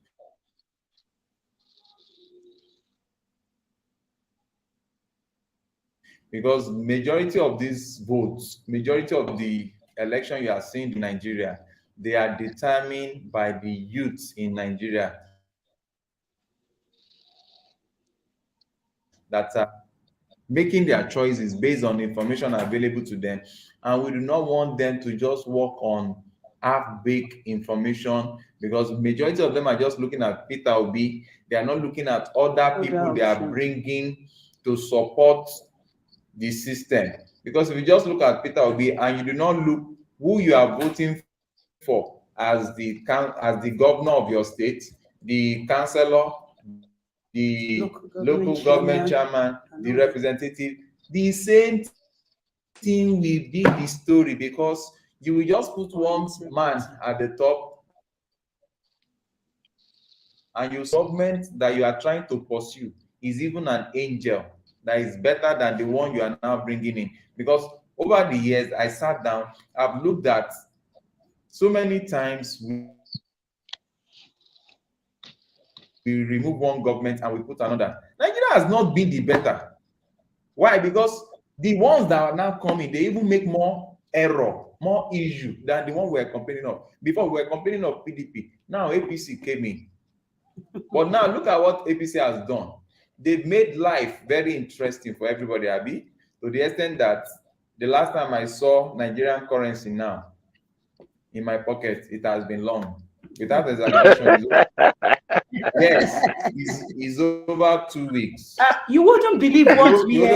Speaker 1: Because majority of these votes, majority of the election you are seeing in Nigeria, they are determined by the youths in Nigeria that are making their choices based on information available to them. And we do not want them to just work on half-baked information, because majority of them are just looking at Peter Obi. They are not looking at other people they are bringing to support the system. Because if you just look at Peter Obi and you do not look who you are voting for as the governor of your state, the councillor, the local government chairman, the representative, the same thing will be the story, because you will just put one man at the top and your government that you are trying to pursue is even an angel that is better than the one you are now bringing in. Because over the years, I sat down, I've looked at so many times we remove one government and we put another. Nigeria has not been the better. Why? Because the ones that are now coming, they even make more error, more issue than the one we were complaining of. Before we were complaining of PDP, now APC came in. But now look at what APC has done. They've made life very interesting for everybody, Abi, to the extent that the last time I saw Nigerian currency now in my pocket, it has been long. Without exaggeration, yes, it's over 2 weeks.
Speaker 3: You wouldn't believe what we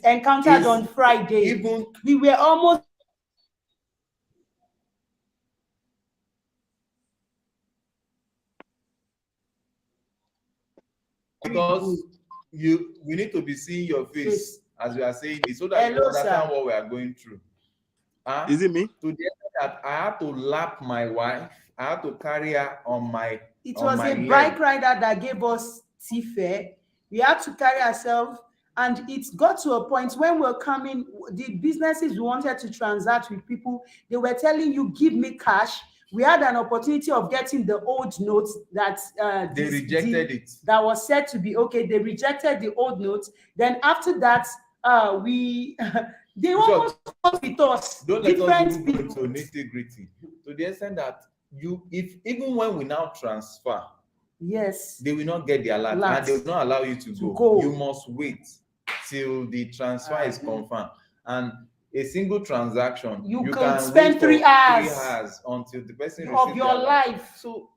Speaker 3: encountered on Friday.
Speaker 1: Even
Speaker 3: we were almost
Speaker 1: because we need to be seeing your face as we are saying this, so that you understand what we are going through.
Speaker 6: Is it me?
Speaker 1: To the extent that I had to lap my wife, I had to carry her on my.
Speaker 3: It was a bike rider that gave us tea. We had to carry ourselves, and it got to a point when we were coming. The businesses we wanted to transact with people, they were telling you, "Give me cash." We had an opportunity of getting the old notes that
Speaker 1: they rejected it.
Speaker 3: That was said to be okay. They rejected the old notes. Then after that, they almost fought with us.
Speaker 1: Don't let us go into nitty-gritty. To the extent that even when we now transfer,
Speaker 3: yes,
Speaker 1: they will not get the alert and they will not allow you to go. You must wait till the transfer is confirmed. And a single transaction,
Speaker 3: you can spend 3 hours
Speaker 1: until the person
Speaker 3: of your life.
Speaker 1: So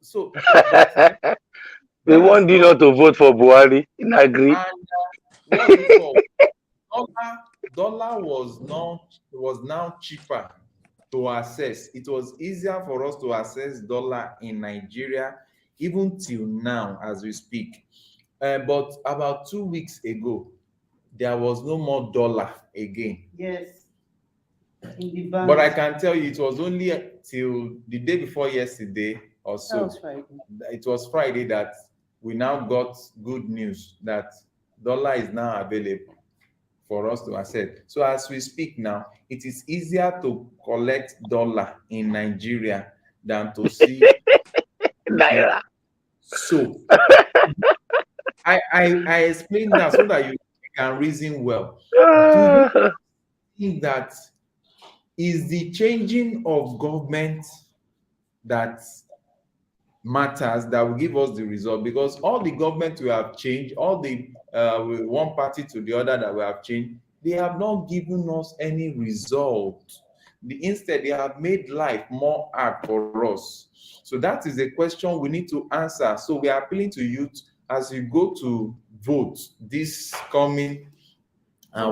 Speaker 2: they want you not to vote for Buhari. In agree.
Speaker 1: Dollar was now cheaper to access. It was easier for us to access dollar in Nigeria, even till now as we speak. But about 2 weeks ago, there was no more dollar again.
Speaker 3: Yes. In the bank.
Speaker 1: But I can tell you, it was only till the day before yesterday or so. It was Friday that we now got good news that dollar is now available for us to access. So as we speak now, it is easier to collect dollar in Nigeria than to see
Speaker 2: Naira.
Speaker 1: So I explained that so that you can reason well. Do you think that is the changing of government that matters, that will give us the result? Because all the government we have changed, all the one party to the other that we have changed, they have not given us any result. Instead, they have made life more hard for us. So that is a question we need to answer. So we are appealing to youth as you go to vote this coming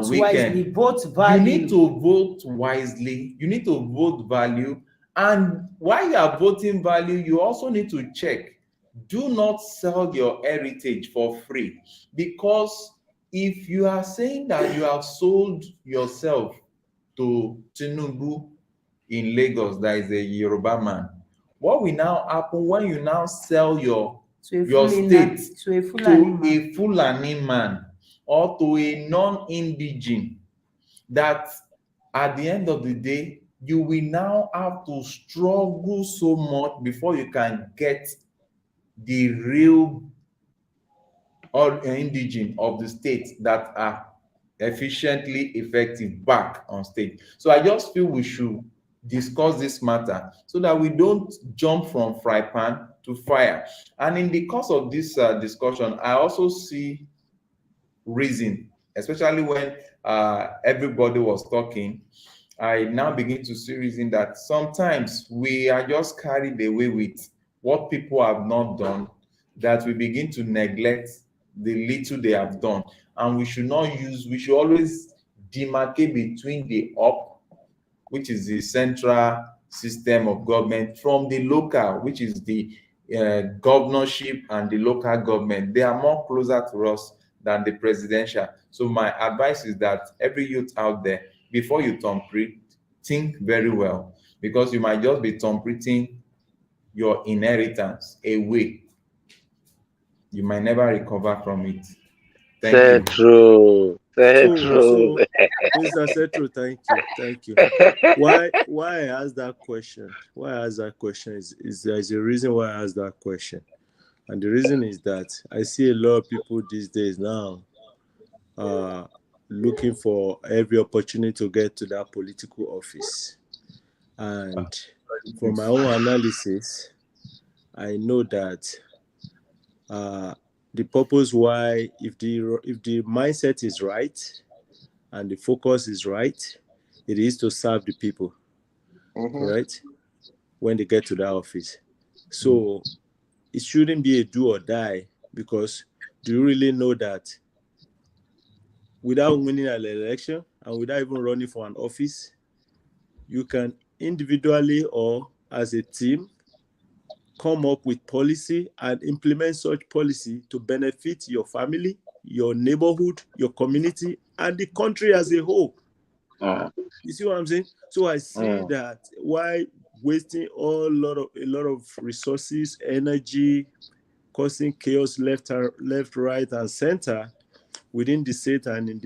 Speaker 1: weekend.
Speaker 3: Vote value.
Speaker 1: You need to vote wisely. You need to vote value. And while you are voting value, you also need to check. Do not sell your heritage for free. Because if you are saying that you have sold yourself to Tinubu in Lagos, that is a Yoruba man, what will now happen when you now sell your state to a Fulani man or to a non-indigene, that at the end of the day, you will now have to struggle so much before you can get the real or indigene of the state that are efficiently effective back on stage. So I just feel we should discuss this matter so that we don't jump from fry pan to fire. And in the course of this discussion, I also see reason, especially when everybody was talking, I now begin to see reason that sometimes we are just carried away with what people have not done, that we begin to neglect the little they have done. And we should always demarcate between the up, which is the central system of government, from the local, which is the governorship and the local government. They are more closer to us than the presidential. So my advice is that every youth out there, before you thumbprint, think very well, because you might just be thumbprinting your inheritance away you might never recover from it. Thank
Speaker 2: Say
Speaker 1: you.
Speaker 2: true. Say
Speaker 6: So,
Speaker 2: true.
Speaker 6: Mr. Setro, thank you. Why I asked that question? Why I asked that question is there's a reason why I asked that question, and the reason is that I see a lot of people these days now, looking for every opportunity to get to that political office, and from my own analysis, I know that the purpose why, if the mindset is right and the focus is right, it is to serve the people, right? When they get to that office. So it shouldn't be a do or die, because do you really know that without winning an election and without even running for an office, you can individually or as a team come up with policy and implement such policy to benefit your family, your neighborhood, your community, and the country as a whole. You see what I'm saying? So I see that why wasting a lot of resources, energy, causing chaos left, right, and center within the state and in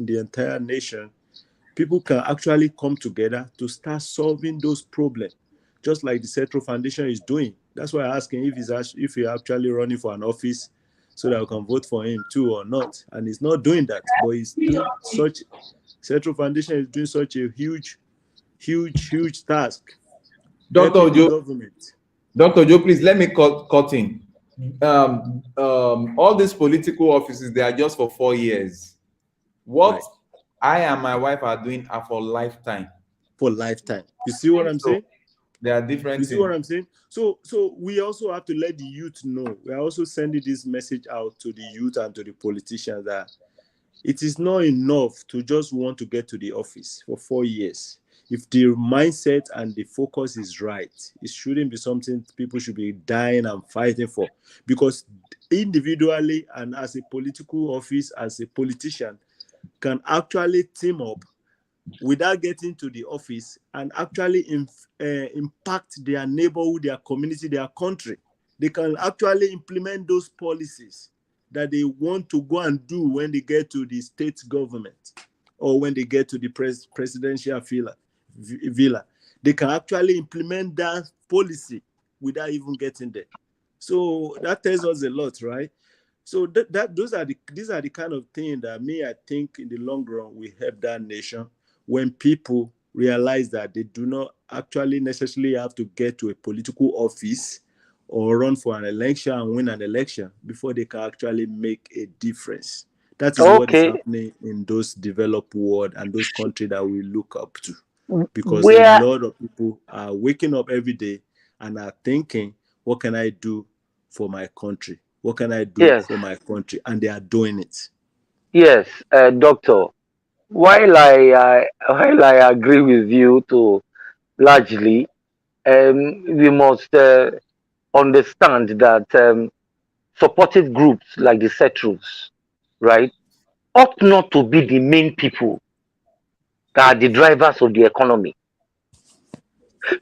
Speaker 6: the entire nation. People can actually come together to start solving those problems, just like the Central Foundation is doing. That's why I'm asking if he's actually running for an office so that we can vote for him too or not. And he's not doing that, but he's doing such. Central Foundation is doing such a huge task.
Speaker 1: Dr.
Speaker 6: Helping the
Speaker 1: Joe,
Speaker 6: government.
Speaker 1: Dr. Joe, please let me cut in. All these political offices, they are just for 4 years. What
Speaker 6: Right.
Speaker 1: I and my wife are doing are for lifetime.
Speaker 6: For lifetime. You see what I'm saying?
Speaker 1: There are different
Speaker 6: You see what I'm saying? So we also have to let the youth know. We are also sending this message out to the youth and to the politicians that it is not enough to just want to get to the office for 4 years. If the mindset and the focus is right, it shouldn't be something people should be dying and fighting for. Because individually and as a political office, as a politician, can actually team up without getting to the office and actually impact their neighborhood, their community, their country. They can actually implement those policies that they want to go and do when they get to the state government or when they get to the presidential villa. They can actually implement that policy without even getting there. So that tells us a lot, right? So these are the kind of things that I think in the long run will help that nation, when people realize that they do not actually necessarily have to get to a political office or run for an election and win an election before they can actually make a difference. That is what is happening in those developed world and those countries that we look up to. Because a lot of people are waking up every day and are thinking, what can I do for my country? What can I do for my country? And they are doing it.
Speaker 2: Yes, Doctor. While I agree with you to largely, we must understand that supportive groups like the Cetrus, right, ought not to be the main people that are the drivers of the economy,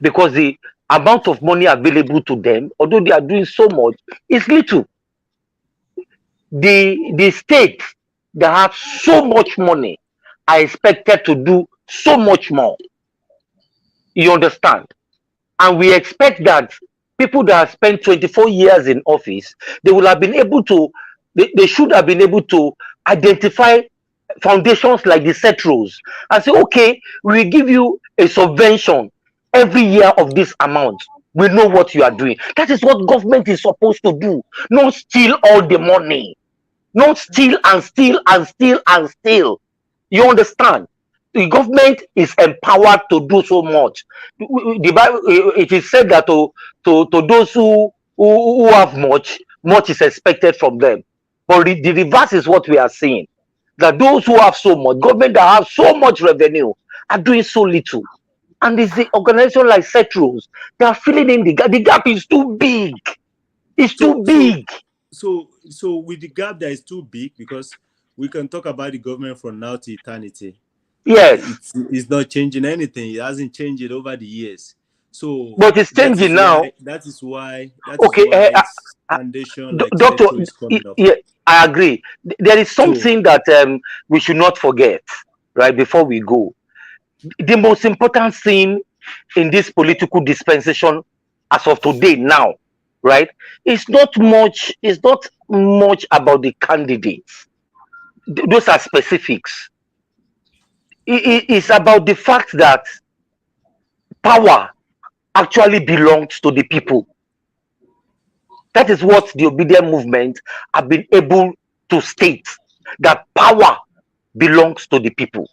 Speaker 2: because the amount of money available to them, although they are doing so much, is little. The states that have so much money are expected to do so much more. You understand? And we expect that people that have spent 24 years in office, they will have been able to, they should have been able to identify foundations like the Cetrus and say, okay, we give you a subvention every year of this amount. We know what you are doing. That is what government is supposed to do. Not steal all the money. Not steal and steal and steal and steal. You understand? The government is empowered to do so much. The Bible, it is said that to those who have much is expected from them. But the reverse is what we are seeing. That those who have so much, government that have so much revenue, are doing so little. And it's the organization like Cetrus, they are filling in the gap. The gap is too big. It's too big.
Speaker 6: So with the gap that is too big, because we can talk about the government from now to eternity.
Speaker 2: Yes.
Speaker 6: It's not changing anything. It hasn't changed it over the years. So
Speaker 2: But it's changing now.
Speaker 6: That is why
Speaker 2: Okay,
Speaker 6: foundation like
Speaker 2: Doctor,
Speaker 6: Centro is coming up.
Speaker 2: yeah, I agree. There is
Speaker 6: So
Speaker 2: something that we should not forget, right? Before we go, the most important thing in this political dispensation, as of today, now, right? It's not much. It's not much about the candidates. Those are specifics. It's about the fact that power actually belongs to the people. That is what the obedient movement have been able to state, that power belongs to the people.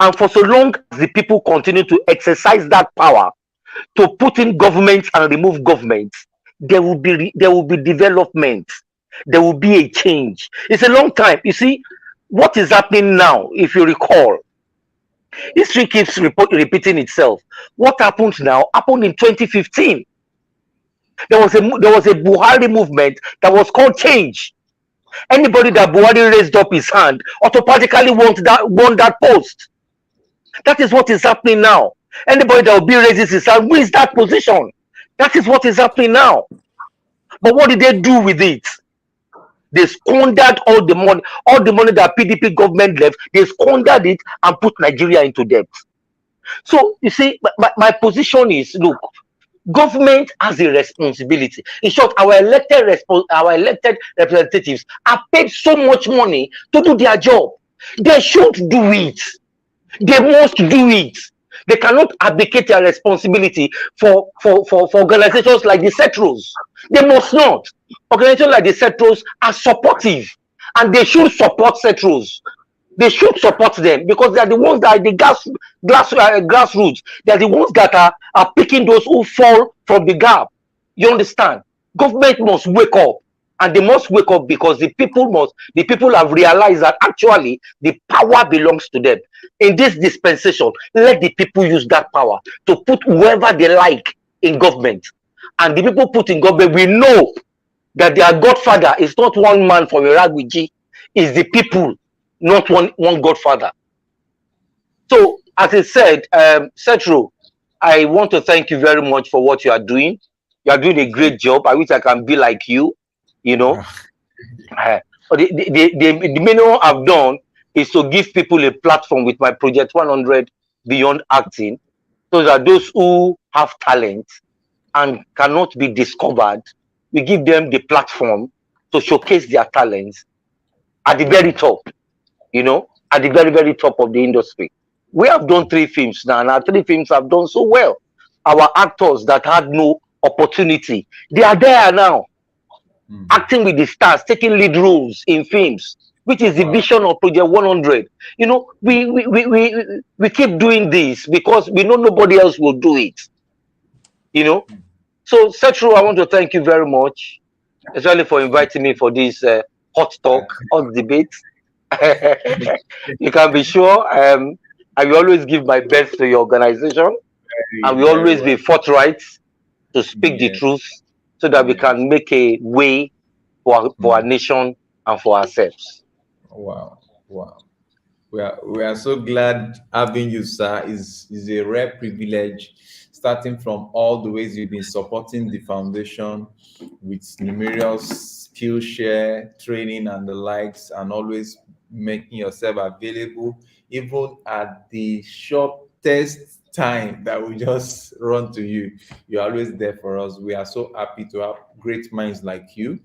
Speaker 2: And for so long as the people continue to exercise that power to put in governments and remove governments, there will be development. There will be a change. It's a long time. You see, what is happening now, if you recall, history keeps repeating itself. What happened now happened in 2015. There was a Buhari movement that was called change. Anybody that Buhari raised up his hand automatically won that post. That is what is happening now. Anybody that will be raises his hand wins that position. That is what is happening now. But what did they do with it? They squandered all the money that PDP government left. They squandered it and put Nigeria into debt. So you see, my position is, look, government has a responsibility. In short, our elected representatives are paid so much money to do their job. They should do it. They must do it. They cannot abdicate their responsibility for organizations like the Centros. They must not. Organizations like the Centros are supportive, and they should support Centros. They should support them because they are the ones that are the grassroots. They are the ones that are picking those who fall from the gap. You understand? Government must wake up, and they must wake up because the people have realized that actually the power belongs to them. In this dispensation, let the people use that power to put whoever they like in government. And the people put in government, we know that their godfather is not one man from Iragwiji, it's the people, not one godfather. So, as I said, Centro, I want to thank you very much for what you are doing. You are doing a great job. I wish I can be like you, you know. The minimum I've done is to give people a platform with my Project 100 Beyond Acting, so that those who have talent and cannot be discovered, we give them the platform to showcase their talents at the very top, you know, at the very, very top of the industry. We have done 3 films now, and our 3 films have done so well. Our actors that had no opportunity, they are there now, acting with the stars, taking lead roles in films, which is the vision of Project 100. You know, we keep doing this because we know nobody else will do it, you know. So, Centro, I want to thank you very much, especially for inviting me for this hot talk, hot debate. You can be sure I will always give my best to your organization. I will always be forthright to speak the truth so that we can make a way for our nation and for ourselves.
Speaker 1: Wow. We are so glad having you, sir. Is a rare privilege, starting from all the ways you've been supporting the foundation with numerous Skillshare, training and the likes, and always making yourself available, even at the shortest time that we just run to you. You're always there for us. We are so happy to have great minds like you,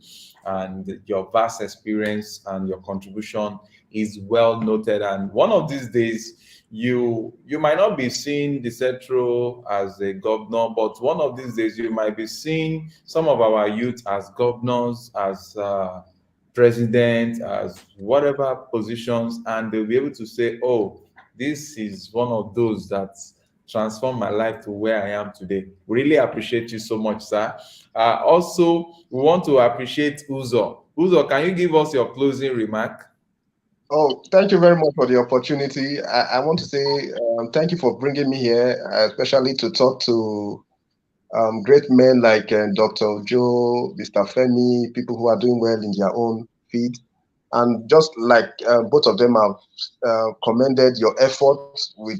Speaker 1: and your vast experience and your contribution is well noted. And one of these days, you might not be seeing the Centro as a governor, but one of these days you might be seeing some of our youth as governors, as president, as whatever positions, and they'll be able to say, oh, this is one of those that transformed my life to where I am today. We really appreciate you so much, sir. Also, we want to appreciate Uzo. Uzo, can you give us your closing remark?
Speaker 5: Oh, thank you very much for the opportunity. I want to say thank you for bringing me here, especially to talk to great men like Dr. Joe, Mr. Femi, people who are doing well in their own field. And just like both of them have commended your efforts with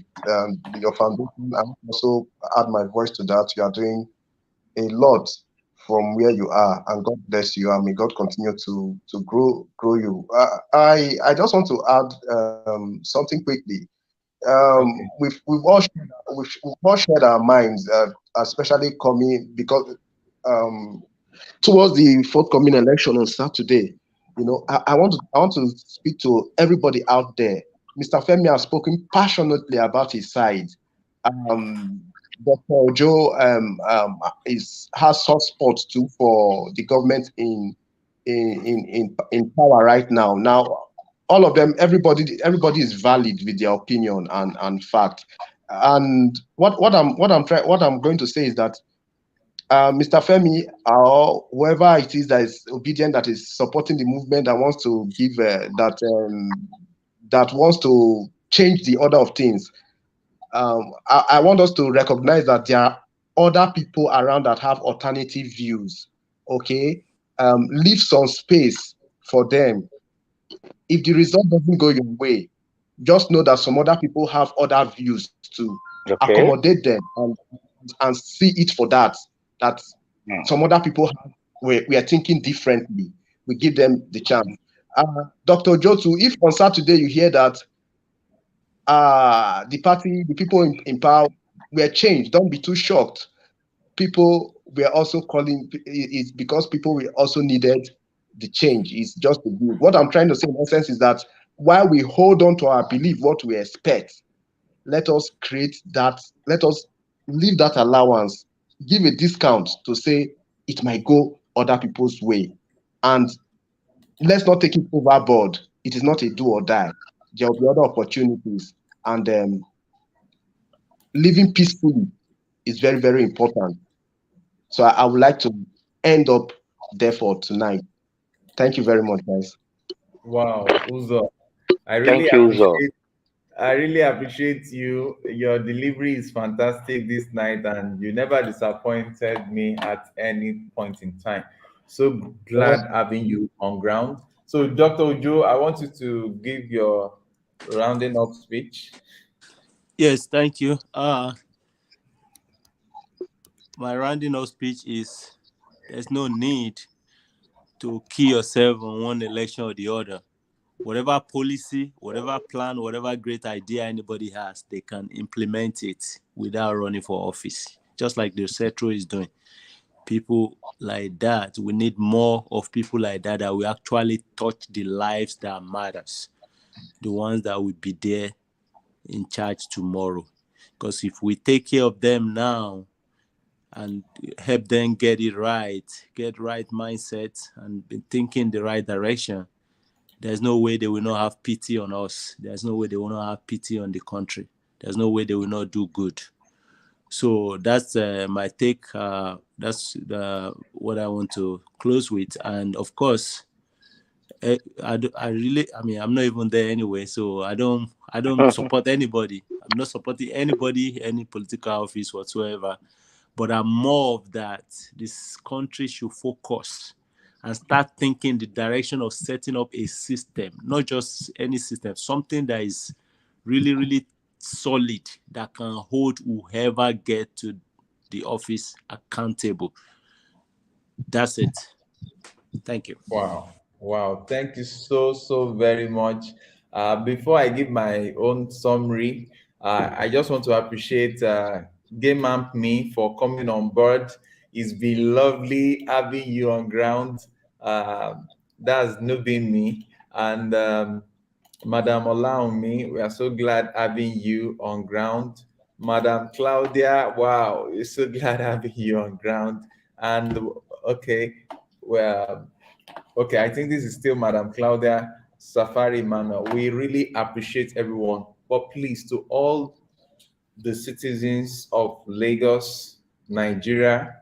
Speaker 5: your foundation, I also add my voice to that. You are doing a lot from where you are, and God bless you, and may God continue to grow you. I just want to add something quickly.
Speaker 1: Okay.
Speaker 5: We've all shared our minds, especially coming because um, towards the forthcoming election on Saturday. I want to speak to everybody out there. Mr. Femi has spoken passionately about his side. Um, Dr. Joe has soft spots too for the government in power right now. Now, all of them, everybody is valid with their opinion and fact. And what I'm going to say is that Mr. Femi or whoever it is that is obedient, that is supporting the movement, that wants to give that wants to change the order of things. I want us to recognize that there are other people around that have alternative views. Okay, leave some space for them. If the result doesn't go your way, just know that some other people have other views to
Speaker 2: Okay.
Speaker 5: accommodate them and see it for that. That some other people have, we are thinking differently. We give them the chance. Dr. Jotu, if on Saturday you hear that the people in power were changed, don't be too shocked. People were also calling it's because people were also needed the change. It's just a view. What I'm trying to say in essence is that while we hold on to our belief, what we expect, let us create that, let us leave that allowance, give a discount to say it might go other people's way. And let's not take it overboard. It is not a do or die. There will be other opportunities. And living peacefully is very, very important. So I would like to end up there for tonight. Thank you very much, guys.
Speaker 1: Wow, Uzo, I really
Speaker 2: Thank you, Zo.
Speaker 1: appreciate I really appreciate you. Your delivery is fantastic this night, and you never disappointed me at any point in time. So glad having you on ground. So, Dr. Ojo, I want you to give your rounding up speech.
Speaker 6: Yes, thank you. My rounding up speech is there's no need to kill yourself on one election or the other. Whatever policy, whatever plan, whatever great idea anybody has, they can implement it without running for office, just like the Cetro is doing. People like that, we need more of people like that that will actually touch the lives that matters, the ones that will be there in charge tomorrow. Because if we take care of them now and help them get it right, get right mindset and be thinking the right direction, there's no way they will not have pity on us. There's no way they will not have pity on the country. There's no way they will not do good. So that's my take. That's what I want to close with. And of course, I mean, I'm not even there anyway, so I don't support anybody. I'm not supporting anybody, any political office whatsoever. But I'm more of that. This country should focus and start thinking the direction of setting up a system, not just any system, something that is really, really solid, that can hold whoever get to the office accountable. That's it. Thank you.
Speaker 1: Wow. Thank you so very much. Before I give my own summary, I just want to appreciate Game Amp Me for coming on board. It's been lovely having you on ground. That's no being me. And Madam Olaomi, we are so glad having you on ground. Madam Claudia, wow, we're so glad having you on ground. And okay, well, okay, I think this is still Madam Claudia Safari Manuel. We really appreciate everyone. But please, to all the citizens of Lagos, Nigeria,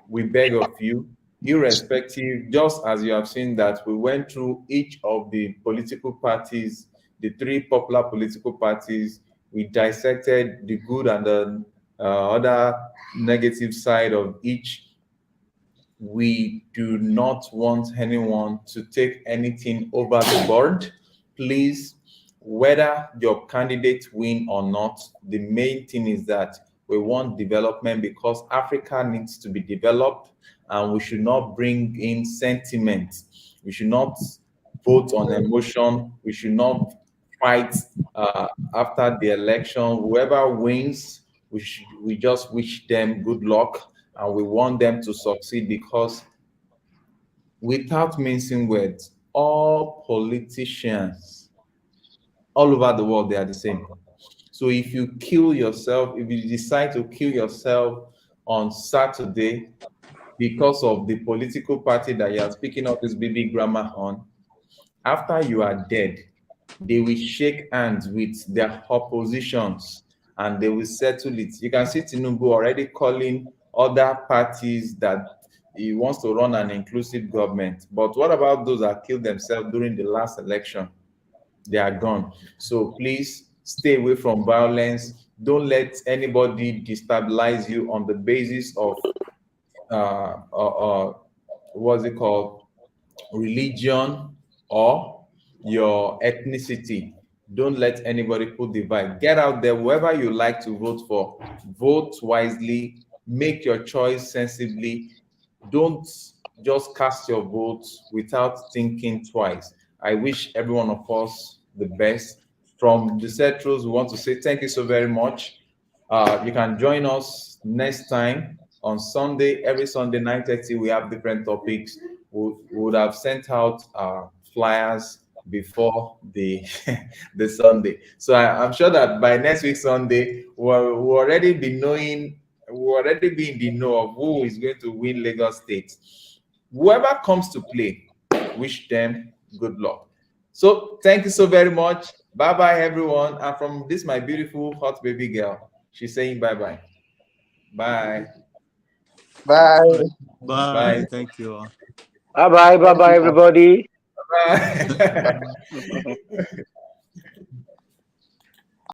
Speaker 1: we beg of you, irrespective, just as you have seen that we went through each of the political parties, the three popular political parties, we dissected the good and the other negative side of each We do not want anyone to take anything over the board. Please, whether your candidate win or not, the main thing is that we want development, because Africa needs to be developed, and we should not bring in sentiment. We should not vote on emotion. We should not fight after the election. Whoever wins, we just wish them good luck, and we want them to succeed, because without mincing words, all politicians all over the world, they are the same. So if you kill yourself, if you decide to kill yourself on Saturday because of the political party that you are speaking of this baby grammar on, after you are dead, they will shake hands with their oppositions and they will settle it. You can see Tinubu already calling other parties that he wants to run an inclusive government. But what about those that killed themselves during the last election? They are gone. So please stay away from violence. Don't let anybody destabilize you on the basis of what's it called, religion or your ethnicity. Don't let anybody put divide. Get out there, whoever you like to vote for, vote wisely, make your choice sensibly. Don't just cast your vote without thinking twice. I wish every one of us the best. From the Centrals, we want to say thank you so very much. You can join us next time on Sunday. Every Sunday, 9:30, we have different topics. We would have sent out flyers before the the Sunday. So I'm sure that by next week Sunday, we'll already be knowing, we'll already be in the know of who is going to win Lagos State. Whoever comes to play, wish them good luck. So thank you so very much. Bye-bye, everyone. And from this, my beautiful hot baby girl, she's saying bye-bye. Bye.
Speaker 5: Bye.
Speaker 6: Bye.
Speaker 1: Bye.
Speaker 6: Thank you.
Speaker 2: Bye bye, everybody.
Speaker 1: Bye.